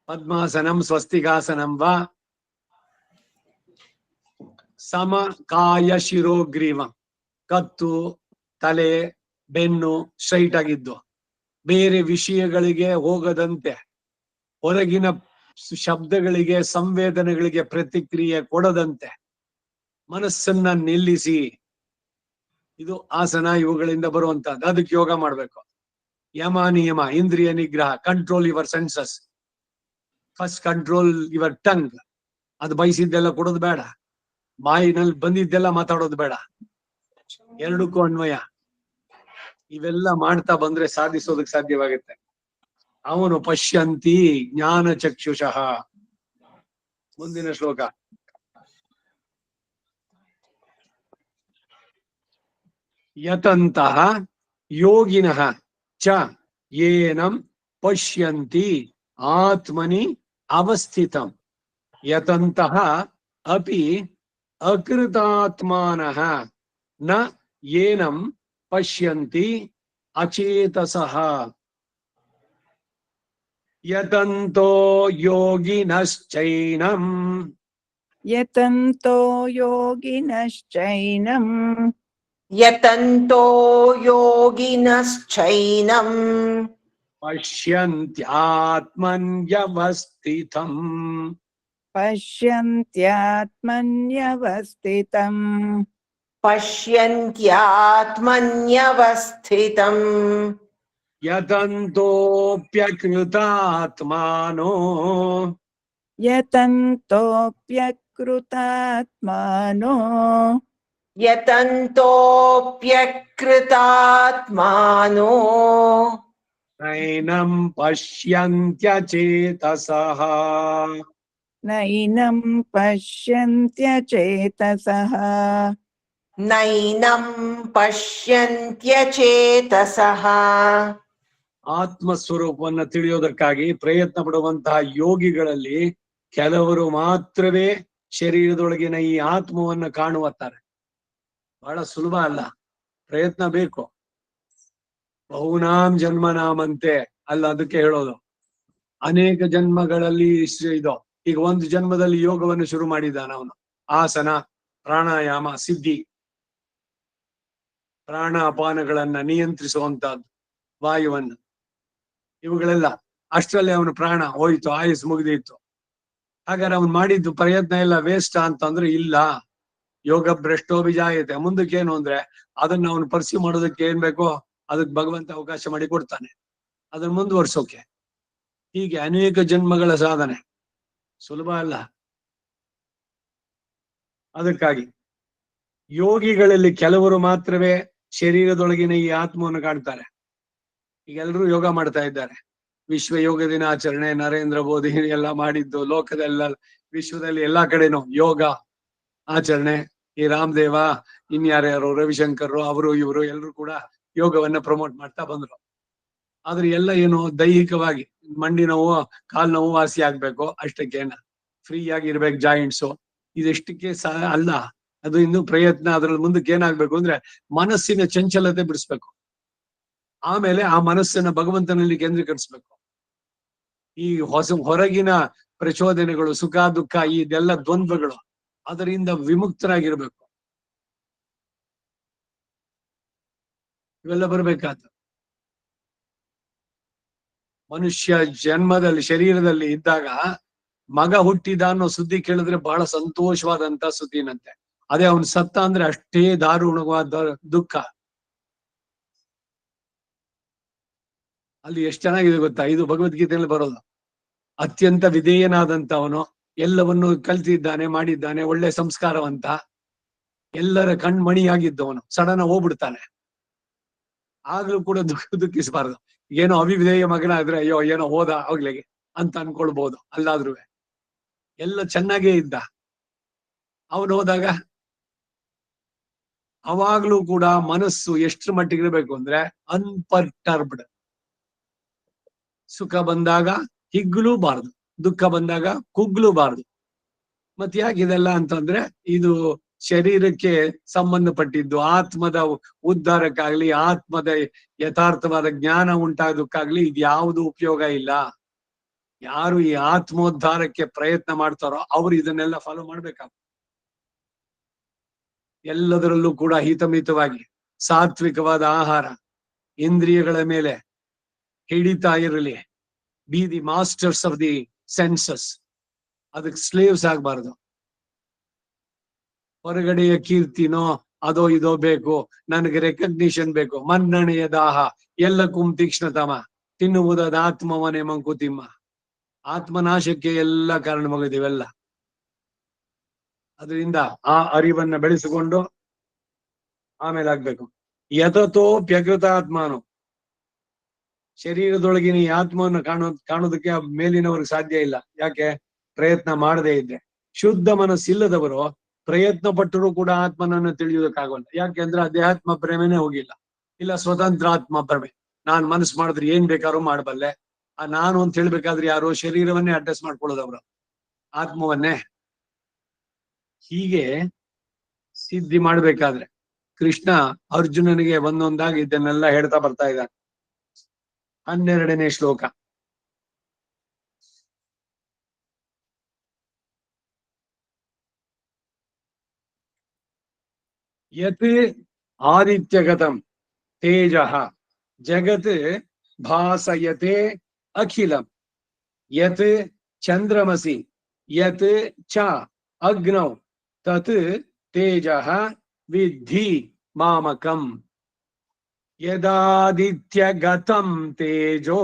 ಪದ್ಮಾಸನಂ ಸ್ವಸ್ತಿಕಾಸನಂ ವಾ ಸಮ ಕಾಯ ಶಿರೋಗ್ರೀವ. ಕತ್ತು, ತಲೆ, ಬೆನ್ನು ಸ್ಟ್ರೈಟ್ ಆಗಿದ್ದು, ಬೇರೆ ವಿಷಯಗಳಿಗೆ ಹೋಗದಂತೆ, ಹೊರಗಿನ ಶಬ್ದಗಳಿಗೆ ಸಂವೇದನೆಗಳಿಗೆ ಪ್ರತಿಕ್ರಿಯೆ ಕೊಡದಂತೆ ಮನಸ್ಸನ್ನ ನಿಲ್ಲಿಸಿ. ಇದು ಆಸನ, ಇವುಗಳಿಂದ ಬರುವಂತಹದ್ದು. ಅದಕ್ಕೆ ಯೋಗ ಮಾಡ್ಬೇಕು. ಯಮ ನಿಯಮ, ಇಂದ್ರಿಯ ನಿಗ್ರಹ, control your senses. First control your tongue. ಅದು ಬಯಸಿದ್ದೆಲ್ಲ ಕೊಡೋದು ಬೇಡ, ಬಾಯಿನಲ್ಲಿ ಬಂದಿದ್ದೆಲ್ಲ ಮಾತಾಡೋದು ಬೇಡ. ಎರಡಕ್ಕೂ ಅನ್ವಯ. ಇವೆಲ್ಲ ಮಾಡ್ತಾ ಬಂದ್ರೆ ಸಾಧಿಸೋದಕ್ಕೆ ಸಾಧ್ಯವಾಗುತ್ತೆ. ಅವನು ಪಶ್ಯಂತಿ ಜ್ಞಾನ ಚಕ್ಷುಷಃ. ಮುಂದಿನ ಶ್ಲೋಕ. ಯತಂತಹ ಯೋಗಿನಃ ಚ ಏನಂ ಪಶ್ಯಂತಿ ಆತ್ಮನಿ ಅವಸ್ಥಿತಂ. ಯತಂತಹ ಅಪಿ ಅಕೃತಾತ್ಮಾನಃ ನ ಏನಂ ಪಶ್ಯಂತಿ ಅಚೇತಸಃ. ಯತಂತೋ ಯೋಗಿನಶ್ಚೈನಂ ಯತಂತೋ ಯೋಗಿನಶ್ಚೈನಂ ಯತಂತೋ ಯೋಗಿನಶ್ಚೈನಂ ಪಶ್ಯಂತ್ಯಾತ್ಮನ್ಯವಸ್ಥಿತಂ. ಪಶ್ಯಂತ್ಯಾತ್ಮನ್ಯವಸ್ಥಿತಂ. ಪಶ್ಯಂತ್ಯಾತ್ಮನ್ಯವಸ್ಥಿತಂ. ಯತಂತೋಪ್ಯಕೃತಾತ್ಮಾನೋ ಯತಂತೋಪ್ಯಕೃತಾತ್ಮಾನೋ ಯತಂತೋಪ್ಯಕೃತಾತ್ಮಾನೋ ನೈನಂ ಪಶ್ಯಂತ್ಯಚೇತಸಃ. ನೈನಂ ಪಶ್ಯಂತ್ಯಚೇತಸಃ. ನೈನಂ ಪಶ್ಯಂತ್ಯಚೇತಸಃ. ಆತ್ಮಸ್ವರೂಪವನ್ನ ತಿಳಿಯೋದಕ್ಕಾಗಿ ಪ್ರಯತ್ನ ಪಡುವಂತಹ ಯೋಗಿಗಳಲ್ಲಿ ಕೆಲವರು ಮಾತ್ರವೇ ಶರೀರದೊಳಗಿನ ಈ ಆತ್ಮವನ್ನ ಕಾಣುತ್ತಾರೆ. ಬಹಳ ಸುಲಭ ಅಲ್ಲ, ಪ್ರಯತ್ನ ಬೇಕು. ಬಹುನಾಂ ಜನ್ಮನಾಮಂತೆ ಅಲ್ಲ, ಅದಕ್ಕೆ ಹೇಳೋದು ಅನೇಕ ಜನ್ಮಗಳಲ್ಲಿ ಇದು. ಈಗ ಒಂದು ಜನ್ಮದಲ್ಲಿ ಯೋಗವನ್ನು ಶುರು ಮಾಡಿದ್ದಾನ ಅವನು. ಆಸನ, ಪ್ರಾಣಾಯಾಮ, ಸಿದ್ಧಿ, ಪ್ರಾಣ ಅಪಾನಗಳನ್ನ ನಿಯಂತ್ರಿಸುವಂತಹದ್ದು, ವಾಯುವನ್ನ, ಇವುಗಳೆಲ್ಲ. ಅಷ್ಟರಲ್ಲಿ ಅವನು ಪ್ರಾಣ ಹೋಯ್ತು, ಆಯುಸ್ ಮುಗಿದಿತ್ತು. ಹಾಗಾದ್ರೆ ಅವನು ಮಾಡಿದ್ದು ಪ್ರಯತ್ನ ಎಲ್ಲ ವೇಸ್ಟ್ ಅಂತಂದ್ರೆ ಇಲ್ಲ. ಯೋಗ ಭ್ರಷ್ಟೋ ವಿಜಾಯತೆ. ಮುಂದಕ್ಕೇನು ಅಂದ್ರೆ ಅದನ್ನ ಅವನು ಪರ್ಸ್ಯೂ ಮಾಡೋದಕ್ಕೆ ಏನ್ ಬೇಕೋ ಅದಕ್ಕೆ ಭಗವಂತ ಅವಕಾಶ ಮಾಡಿ ಕೊಡ್ತಾನೆ, ಅದನ್ನ ಮುಂದುವರ್ಸೋಕೆ. ಹೀಗೆ ಅನೇಕ ಜನ್ಮಗಳ ಸಾಧನೆ ಸುಲಭ ಅಲ್ಲ. ಅದಕ್ಕಾಗಿ ಯೋಗಿಗಳಲ್ಲಿ ಕೆಲವರು ಮಾತ್ರವೇ ಶರೀರದೊಳಗಿನ ಈ ಆತ್ಮವನ್ನು ಕಾಣ್ತಾರೆ. ಈಗ ಎಲ್ಲರೂ ಯೋಗ ಮಾಡ್ತಾ ಇದ್ದಾರೆ. ವಿಶ್ವ ಯೋಗ ದಿನಾಚರಣೆ ನರೇಂದ್ರ ಮೋದಿ ಎಲ್ಲ ಮಾಡಿದ್ದು, ಲೋಕದೆಲ್ಲ, ವಿಶ್ವದಲ್ಲಿ ಎಲ್ಲಾ ಕಡೆನೂ ಯೋಗ ಆಚರಣೆ ಈ ರಾಮದೇವ ಇನ್ಯಾರ್ಯಾರು ರವಿಶಂಕರ್ ಅವರು ಇವರು ಎಲ್ಲರೂ ಕೂಡ ಯೋಗವನ್ನ ಪ್ರಮೋಟ್ ಮಾಡ್ತಾ ಬಂದ್ರು. ಆದ್ರೆ ಎಲ್ಲ ಏನು ದೈಹಿಕವಾಗಿ ಮಂಡಿ ನೋವು ಕಾಲ್ ನೋವು ವಾಸಿ ಆಗ್ಬೇಕು ಅಷ್ಟಕ್ಕೇನ, ಫ್ರೀ ಆಗಿರ್ಬೇಕು ಜಾಯಿಂಟ್ಸು, ಇದೆಷ್ಟಕ್ಕೆ ಅಲ್ಲ. ಅದು ಇನ್ನು ಪ್ರಯತ್ನ, ಅದ್ರಲ್ಲಿ ಮುಂದಕ್ಕೆ ಏನಾಗ್ಬೇಕು ಅಂದ್ರೆ ಮನಸ್ಸಿನ ಚಂಚಲತೆ ಬಿಡಿಸ್ಬೇಕು. ಆಮೇಲೆ ಆ ಮನಸ್ಸನ್ನ ಭಗವಂತನಲ್ಲಿ ಕೇಂದ್ರೀಕರಿಸ್ಬೇಕು. ಈ ಹೊರಗಿನ ಪ್ರಚೋದನೆಗಳು, ಸುಖ ದುಃಖ, ಇದೆಲ್ಲ ದ್ವಂದ್ವಗಳು, ಅದರಿಂದ ವಿಮುಕ್ತರಾಗಿರ್ಬೇಕು. ಇವೆಲ್ಲ ಬರ್ಬೇಕಾದ ಮನುಷ್ಯ ಜನ್ಮದಲ್ಲಿ ಶರೀರದಲ್ಲಿ ಇದ್ದಾಗ ಮಗ ಹುಟ್ಟಿದ ಅನ್ನೋ ಸುದ್ದಿ ಕೇಳಿದ್ರೆ ಬಹಳ ಸಂತೋಷವಾದಂತ ಸುದ್ದಿನಂತೆ. ಅದೇ ಅವನ್ ಸತ್ತ ಅಂದ್ರೆ ಅಷ್ಟೇ ದಾರುಣವಾದ ದುಃಖ. ಅಲ್ಲಿ ಎಷ್ಟು ಚೆನ್ನಾಗಿದೆ ಗೊತ್ತಾ, ಇದು ಭಗವದ್ಗೀತೆಯಲ್ಲಿ ಬರೋದು. ಅತ್ಯಂತ ವಿಧೇಯನಾದಂತವನು, ಎಲ್ಲವನ್ನು ಕಲ್ತಿದ್ದಾನೆ, ಮಾಡಿದ್ದಾನೆ, ಒಳ್ಳೆ ಸಂಸ್ಕಾರವಂತ, ಎಲ್ಲರ ಕಣ್ಮಣಿಯಾಗಿದ್ದವನು ಸಡನ್ ಹೋಗ್ಬಿಡ್ತಾನೆ. ಆಗ್ಲೂ ಕೂಡ ದುಃಖಿಸಬಾರ್ದು. ಏನೋ ಅವಿಧೇಯ ಮಗನ ಆದ್ರೆ ಅಯ್ಯೋ ಏನೋ ಹೋದ ಆಗ್ಲಿಗೆ ಅಂತ ಅನ್ಕೊಳ್ಬಹುದು. ಅಲ್ಲಾದ್ರೂ ಎಲ್ಲ ಚೆನ್ನಾಗೇ ಇದ್ದ, ಅವನು ಹೋದಾಗ ಅವಾಗ್ಲೂ ಕೂಡ ಮನಸ್ಸು ಎಷ್ಟ್ರ ಮಟ್ಟಿಗೆ ಇರಬೇಕು ಅಂದ್ರೆ ಅನ್ಪರ್ಟರ್ಬ್ಡ್. ಸುಖ ಬಂದಾಗ ಹಿಗ್ಲೂಬಾರ್ದು, ದುಃಖ ಬಂದಾಗ ಕುಗ್ಲೂಬಾರ್ದು. ಮತ್ತೆ ಯಾಕೆ ಇದೆಲ್ಲ ಅಂತಂದ್ರೆ ಇದು ಶರೀರಕ್ಕೆ ಸಂಬಂಧಪಟ್ಟಿದ್ದು. ಆತ್ಮದ ಉದ್ಧಾರಕ್ಕಾಗ್ಲಿ, ಆತ್ಮದ ಯಥಾರ್ಥವಾದ ಜ್ಞಾನ ಉಂಟಾಗೋದಕ್ಕಾಗ್ಲಿ ಇದು ಯಾವುದು ಉಪಯೋಗ ಇಲ್ಲ. ಯಾರು ಈ ಆತ್ಮೋದ್ಧಾರಕ್ಕೆ ಪ್ರಯತ್ನ ಮಾಡ್ತಾರೋ ಅವ್ರು ಇದನ್ನೆಲ್ಲ ಫಾಲೋ ಮಾಡ್ಬೇಕಾಗ್ತದೆ. ಎಲ್ಲದರಲ್ಲೂ ಕೂಡ ಹಿತಮಿತವಾಗಿ ಸಾತ್ವಿಕವಾದ ಆಹಾರ, ಇಂದ್ರಿಯಗಳ ಮೇಲೆ ಹಿಡಿತಾ ಇರಲಿ. Be the masters of the senses, ಅದಕ್ಕೆ ಸ್ಲೇವ್ಸ್ ಆಗ್ಬಾರ್ದು. ಹೊರಗಡೆಯ ಕೀರ್ತಿನೋ ಅದೋ ಇದೋ ಬೇಕು, ನನಗೆ ರೆಕಗ್ನಿಷನ್ ಬೇಕು, ಮನ್ನಣೆಯ ದಾಹ ಎಲ್ಲಕ್ಕೂ ತೀಕ್ಷ್ಣತಮ, ತಿನ್ನುವುದಾದ ಆತ್ಮವನೇ ಮಂಕುತಿಮ್ಮ. ಆತ್ಮನಾಶಕ್ಕೆ ಎಲ್ಲ ಕಾರಣವಾಗುದಿವೆಲ್ಲ. ಅದರಿಂದ ಆ ಅರಿವನ್ನ ಬೆಳೆಸಿಕೊಂಡು ಆಮೇಲೆ ಆಗ್ಬೇಕು. ಯತತೋ ಪ್ಯಕೃತಾತ್ಮನು, ಶರೀರದೊಳಗಿನ ಈ ಆತ್ಮವನ್ನು ಕಾಣೋದಕ್ಕೆ ಮೇಲಿನವ್ರಿಗೆ ಸಾಧ್ಯ ಇಲ್ಲ. ಯಾಕೆ? ಪ್ರಯತ್ನ ಮಾಡದೇ ಇದ್ರೆ. ಶುದ್ಧ ಮನಸ್ಸಿಲ್ಲದವರು ಪ್ರಯತ್ನ ಪಟ್ಟರೂ ಕೂಡ ಆತ್ಮನನ್ನು ತಿಳಿಯೋದಕ್ಕಾಗಲ್ಲ. ಯಾಕೆಂದ್ರೆ ಅಧ್ಯಾತ್ಮ ಪ್ರೇಮನೇ ಹೋಗಿಲ್ಲ. ಇಲ್ಲ ಸ್ವತಂತ್ರ ಆತ್ಮ ಭ್ರಮೆ, ನಾನ್ ಮನಸ್ಸು ಮಾಡಿದ್ರೆ ಏನ್ ಬೇಕಾದ್ರೂ ಮಾಡಬಲ್ಲೆ. ಆ ನಾನು ಅಂತ ಹೇಳ್ಬೇಕಾದ್ರೆ ಯಾರು? ಶರೀರವನ್ನೇ ಅಡ್ರೆಸ್ ಮಾಡ್ಕೊಳ್ಳೋದವ್ರು, ಆತ್ಮವನ್ನೇ. ಹೀಗೆ ಸಿದ್ಧಿ ಮಾಡ್ಬೇಕಾದ್ರೆ ಕೃಷ್ಣ ಅರ್ಜುನನಿಗೆ ಒಂದೊಂದಾಗಿ ಇದನ್ನೆಲ್ಲ ಹೇಳ್ತಾ ಬರ್ತಾ ಇದ್ದಾನೆ. 12ನೇ ಶ್ಲೋಕ. ಯತ್ ಆದಿತ್ಯಗತಂ ತೇಜಃ ಜಗತ್ ಭಾಸಯತೆ ಅಖಿಲಂ ಯತ್ ಚಂದ್ರಮಸಿ ಯತ್ ಚ ಅಗ್ನೌ ತತ್ ತೇಜಃ ವಿದ್ಧಿ ಮಾಮಕಂ. ಯದಾದಿತ್ಯಗತಂ ತೇಜೋ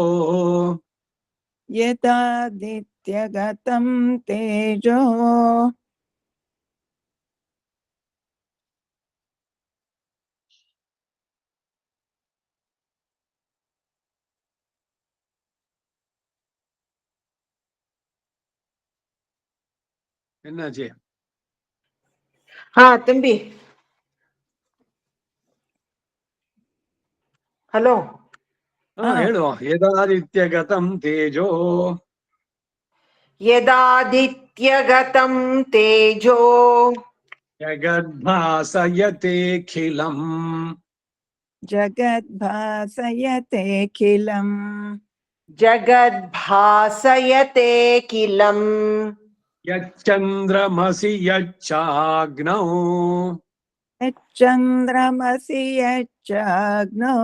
ಯದಾದಿತ್ಯಗತಂ ತೇಜೋ ಎನ್ನಾಚೆ ಹಾ ತಂಬಿ, ಹಲೋ. ಹೇಳು. ಯದಾದಿತ್ಯಗತಂ ತೇಜೋ ಯದಾದಿತ್ಯಗತಂ ತೇಜೋ ಜಗದ್ಭಾಸಯತೆಖಿಲಂ ಜಗದ್ಭಾಸಯತೆಖಿಲಂ ಜಗದ್ಭಾಸಯತೆಖಿಲಂ ಯಚ್ಚಂದ್ರಮಸಿ ಯಚ್ಚಾಗ್ನೌ ಯಚ್ಚಂದ್ರಮಸಿ ಯಚ್ಚಾಗ್ನೌ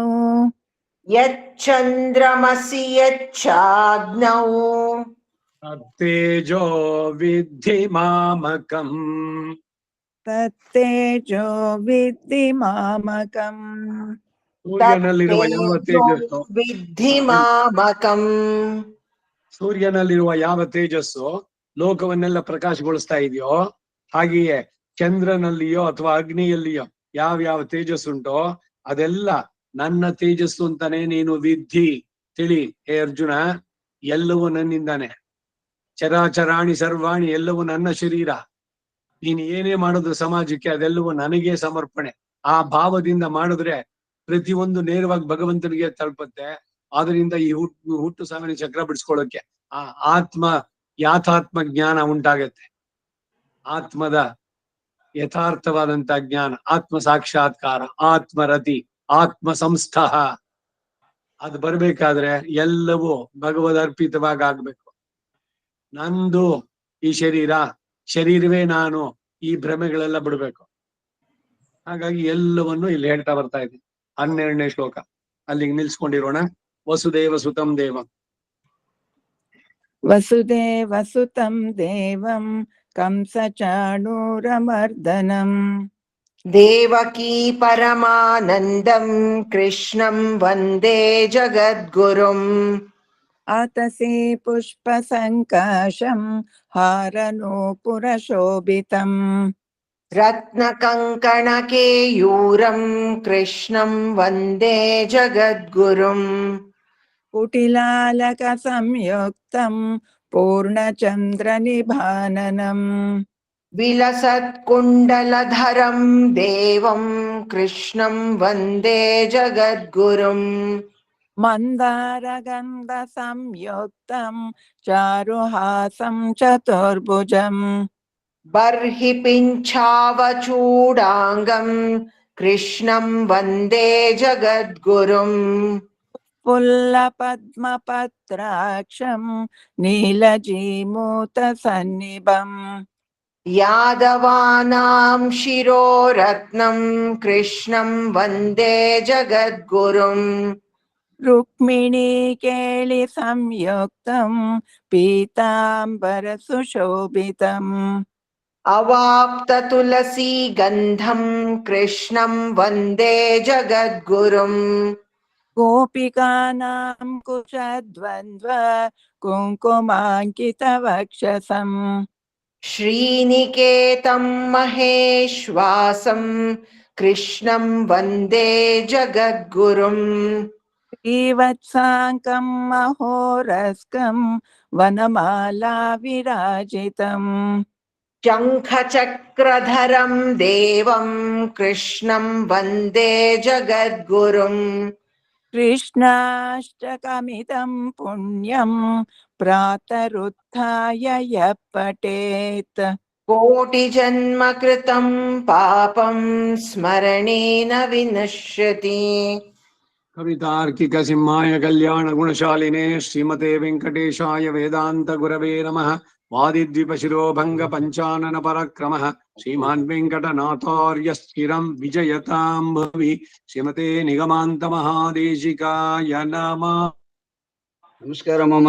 ಯಚ್ಚಂದ್ರಮಸಿ ಯಚ್ಚಾಗ್ನೌ ತತ್ತೇಜೋ ವಿದ್ಧಿ ಮಾಮಕಂ. ತತ್ತೇಜೋ ವಿದ್ಧಿ ಮಾಮಕಂ. ಸೂರ್ಯನಲ್ಲಿರುವ ಯಾವ ತೇಜಸ್ಸು, ವಿದ್ಧಿ ಮಾಮಕಂ. ಸೂರ್ಯನಲ್ಲಿರುವ ಯಾವ ತೇಜಸ್ಸು ಲೋಕವನ್ನೆಲ್ಲ ಪ್ರಕಾಶಗೊಳಿಸ್ತಾ ಇದೆಯೋ, ಹಾಗೆಯೇ ಚಂದ್ರನಲ್ಲಿಯೋ ಅಥವಾ ಅಗ್ನಿಯಲ್ಲಿಯೋ ಯಾವ ತೇಜಸ್ಸುಂಟೋ ಅದೆಲ್ಲ ನನ್ನ ತೇಜಸ್ಸು ಅಂತಾನೆ ನೀನು ವಿದ್ಧಿ ತಿಳಿ. ಹೇ ಅರ್ಜುನ, ಎಲ್ಲವೂ ನನ್ನಿಂದಾನೆ. ಚರಾಚರಾಣಿ ಸರ್ವಾಣಿ ಎಲ್ಲವೂ ನನ್ನ ಶರೀರ. ನೀನು ಏನೇ ಮಾಡಿದ್ರು ಸಮಾಜಕ್ಕೆ ಅದೆಲ್ಲವೂ ನನಗೆ ಸಮರ್ಪಣೆ. ಆ ಭಾವದಿಂದ ಮಾಡಿದ್ರೆ ಪ್ರತಿಯೊಂದು ನೇರವಾಗಿ ಭಗವಂತನಿಗೆ ತಲುಪುತ್ತೆ. ಆದ್ರಿಂದ ಈ ಹುಟ್ಟು ಸಾವಿನ ಚಕ್ರ ಬಿಡಿಸ್ಕೊಳ್ಳೋಕೆ ಆ ಆತ್ಮ ಯಾಥಾತ್ಮ ಜ್ಞಾನ ಉಂಟಾಗತ್ತೆ. ಆತ್ಮದ ಯಥಾರ್ಥವಾದಂತ ಜ್ಞಾನ, ಆತ್ಮ ಸಾಕ್ಷಾತ್ಕಾರ, ಆತ್ಮರತಿ, ಆತ್ಮ ಸಂಸ್ಥಃ ಅದು ಬರ್ಬೇಕಾದ್ರೆ ಎಲ್ಲವೂ ಭಗವದ್ ಅರ್ಪಿತವಾಗಿ ಆಗ್ಬೇಕು. ನಂದು ಈ ಶರೀರವೇ ನಾನು, ಈ ಭ್ರಮೆಗಳೆಲ್ಲ ಬಿಡ್ಬೇಕು. ಹಾಗಾಗಿ ಎಲ್ಲವನ್ನು ಇಲ್ಲಿ ಹೇಳ್ತಾ ಬರ್ತಾ ಇದ್ದೀನಿ. 12ನೇ ಶ್ಲೋಕ ಅಲ್ಲಿಗೆ ನಿಲ್ಸ್ಕೊಂಡಿರೋಣ. ವಸುದೇವ ಸುತಂ ದೇವಂ. ವಸುದೇವ ಸುತಂ ದೇವಂ ಕಂಸ ಚಾಣೂರಮರ್ದನಂ ದೇವಕೀ ಪರಮಾನಂದಂ ಕೃಷ್ಣಂ ವಂದೇ ಜಗದ್ಗುರುಂ. ಆತಸೇ ಪುಷ್ಪ ಸಂಕಾಶಂ ಹಾರನೂಪುರ ಶೋಭಿತಂ ರತ್ನ ಕಂಕಣ ಕೇಯೂರಂ ಕೃಷ್ಣಂ ವಂದೇ ಜಗದ್ಗುರುಂ. ಕುಟಿಲಾಲಕ ಸಂಯುಕ್ತಂ ಪೂರ್ಣಚಂದ್ರ ನಿಭಾನನಂ ವಿಲಸತ್ ಕುಂಡಲಧರಂ ದೇವಂ ಕೃಷ್ಣಂ ವಂದೇ ಜಗದ್ಗುರುಂ. ಮಂದಾರಗಂಧ ಸಂಯುಕ್ತಂ ಚಾರುಹಾಸಂ ಚತುರ್ಭುಜಂ ಬರ್ಹಿ ಪಿಂಚಾವಚೂಡಾಂಗಂ ಕೃಷ್ಣಂ ವಂದೇ ಜಗದ್ಗುರುಂ. ಪುಲ್ಲ ಪದ್ಮಪತ್ರಾಕ್ಷಂ ನೀಲಜೀಮೂತ ಸನ್ನಿಭಂ ಯಾದವಾನಾಂ ಶಿರೋರತ್ನಂ ಕೃಷ್ಣಂ ವಂದೇ ಜಗದ್ಗುರುಂ. ರುಕ್ಮಿಣೀ ಕೇಳಿ ಸಂಯುಕ್ತಂ ಪೀತಾಂಬರ ಸುಶೋಭಿತಂ ಅವಾಪ್ತ ತುಳಸಿ ಗಂಧಂ ಕೃಷ್ಣಂ ವಂದೇ ಜಗದ್ಗುರುಂ. ಗೋಪಿಕಾನಾಂ ಕುಶದ್ವಂದ್ವ ಕುಂಕುಮಾಂಕಿತ ವಕ್ಷಸಂ ಶ್ರೀನಿಕೇತಂ ಮಹೇಶ್ವಾಸಂ ಕೃಷ್ಣಂ ವಂದೇ ಜಗದ್ಗುರುಂ. ಶ್ರೀವತ್ಸಾಂಕಂ ಮಹೋರಸ್ಕಂ ವನಮಾಲಾ ವಿರಾಜಿತಂ ಶಂಖಚಕ್ರಧರಂ ದೇವಂ ಕೃಷ್ಣಂ ವಂದೇ ಜಗದ್ಗುರುಂ. ಕೃಷ್ಣಾಷ್ಟಕಮಿದಂ ಪುಣ್ಯಂ ಪ್ರಾತರುತ್ಥಾಯ ಯಃ ಪಠೇತ್ ಕೋಟಿ ಜನ್ಮ ಕೃತಂ ಪಾಪಂ ಸ್ಮರಣೇನ ವಿನಶ್ಯತಿ. ಕವಿತಾರ್ಕಿಕ ಸಿಂಹಾಯ ಕಲ್ಯಾಣ ಗುಣಶಾಲಿನೇ ಶ್ರೀಮತೆ ವೆಂಕಟೇಶಾಯ ವೇದಾಂತ ಗುರವೇ ನಮಃ. ವಾದಿದ್ವಿಪಶಿರೋ ಭಂಗ ಪಂಚಾನನ ಪರಕ್ರಮಃ ಶ್ರೀಮಾನ್ ವೆಂಕಟನಾಥಾರ್ಯ ಸ್ಥಿರಂ ವಿಜಯತಾಂ ಭುವಿ. ಶ್ರೀಮತೆ ನಿಗಮಾಂತ ಮಹಾದೇಶಿಕಾಯ ನಮಃ. ನಮಸ್ಕಾರ ಮಾಮ.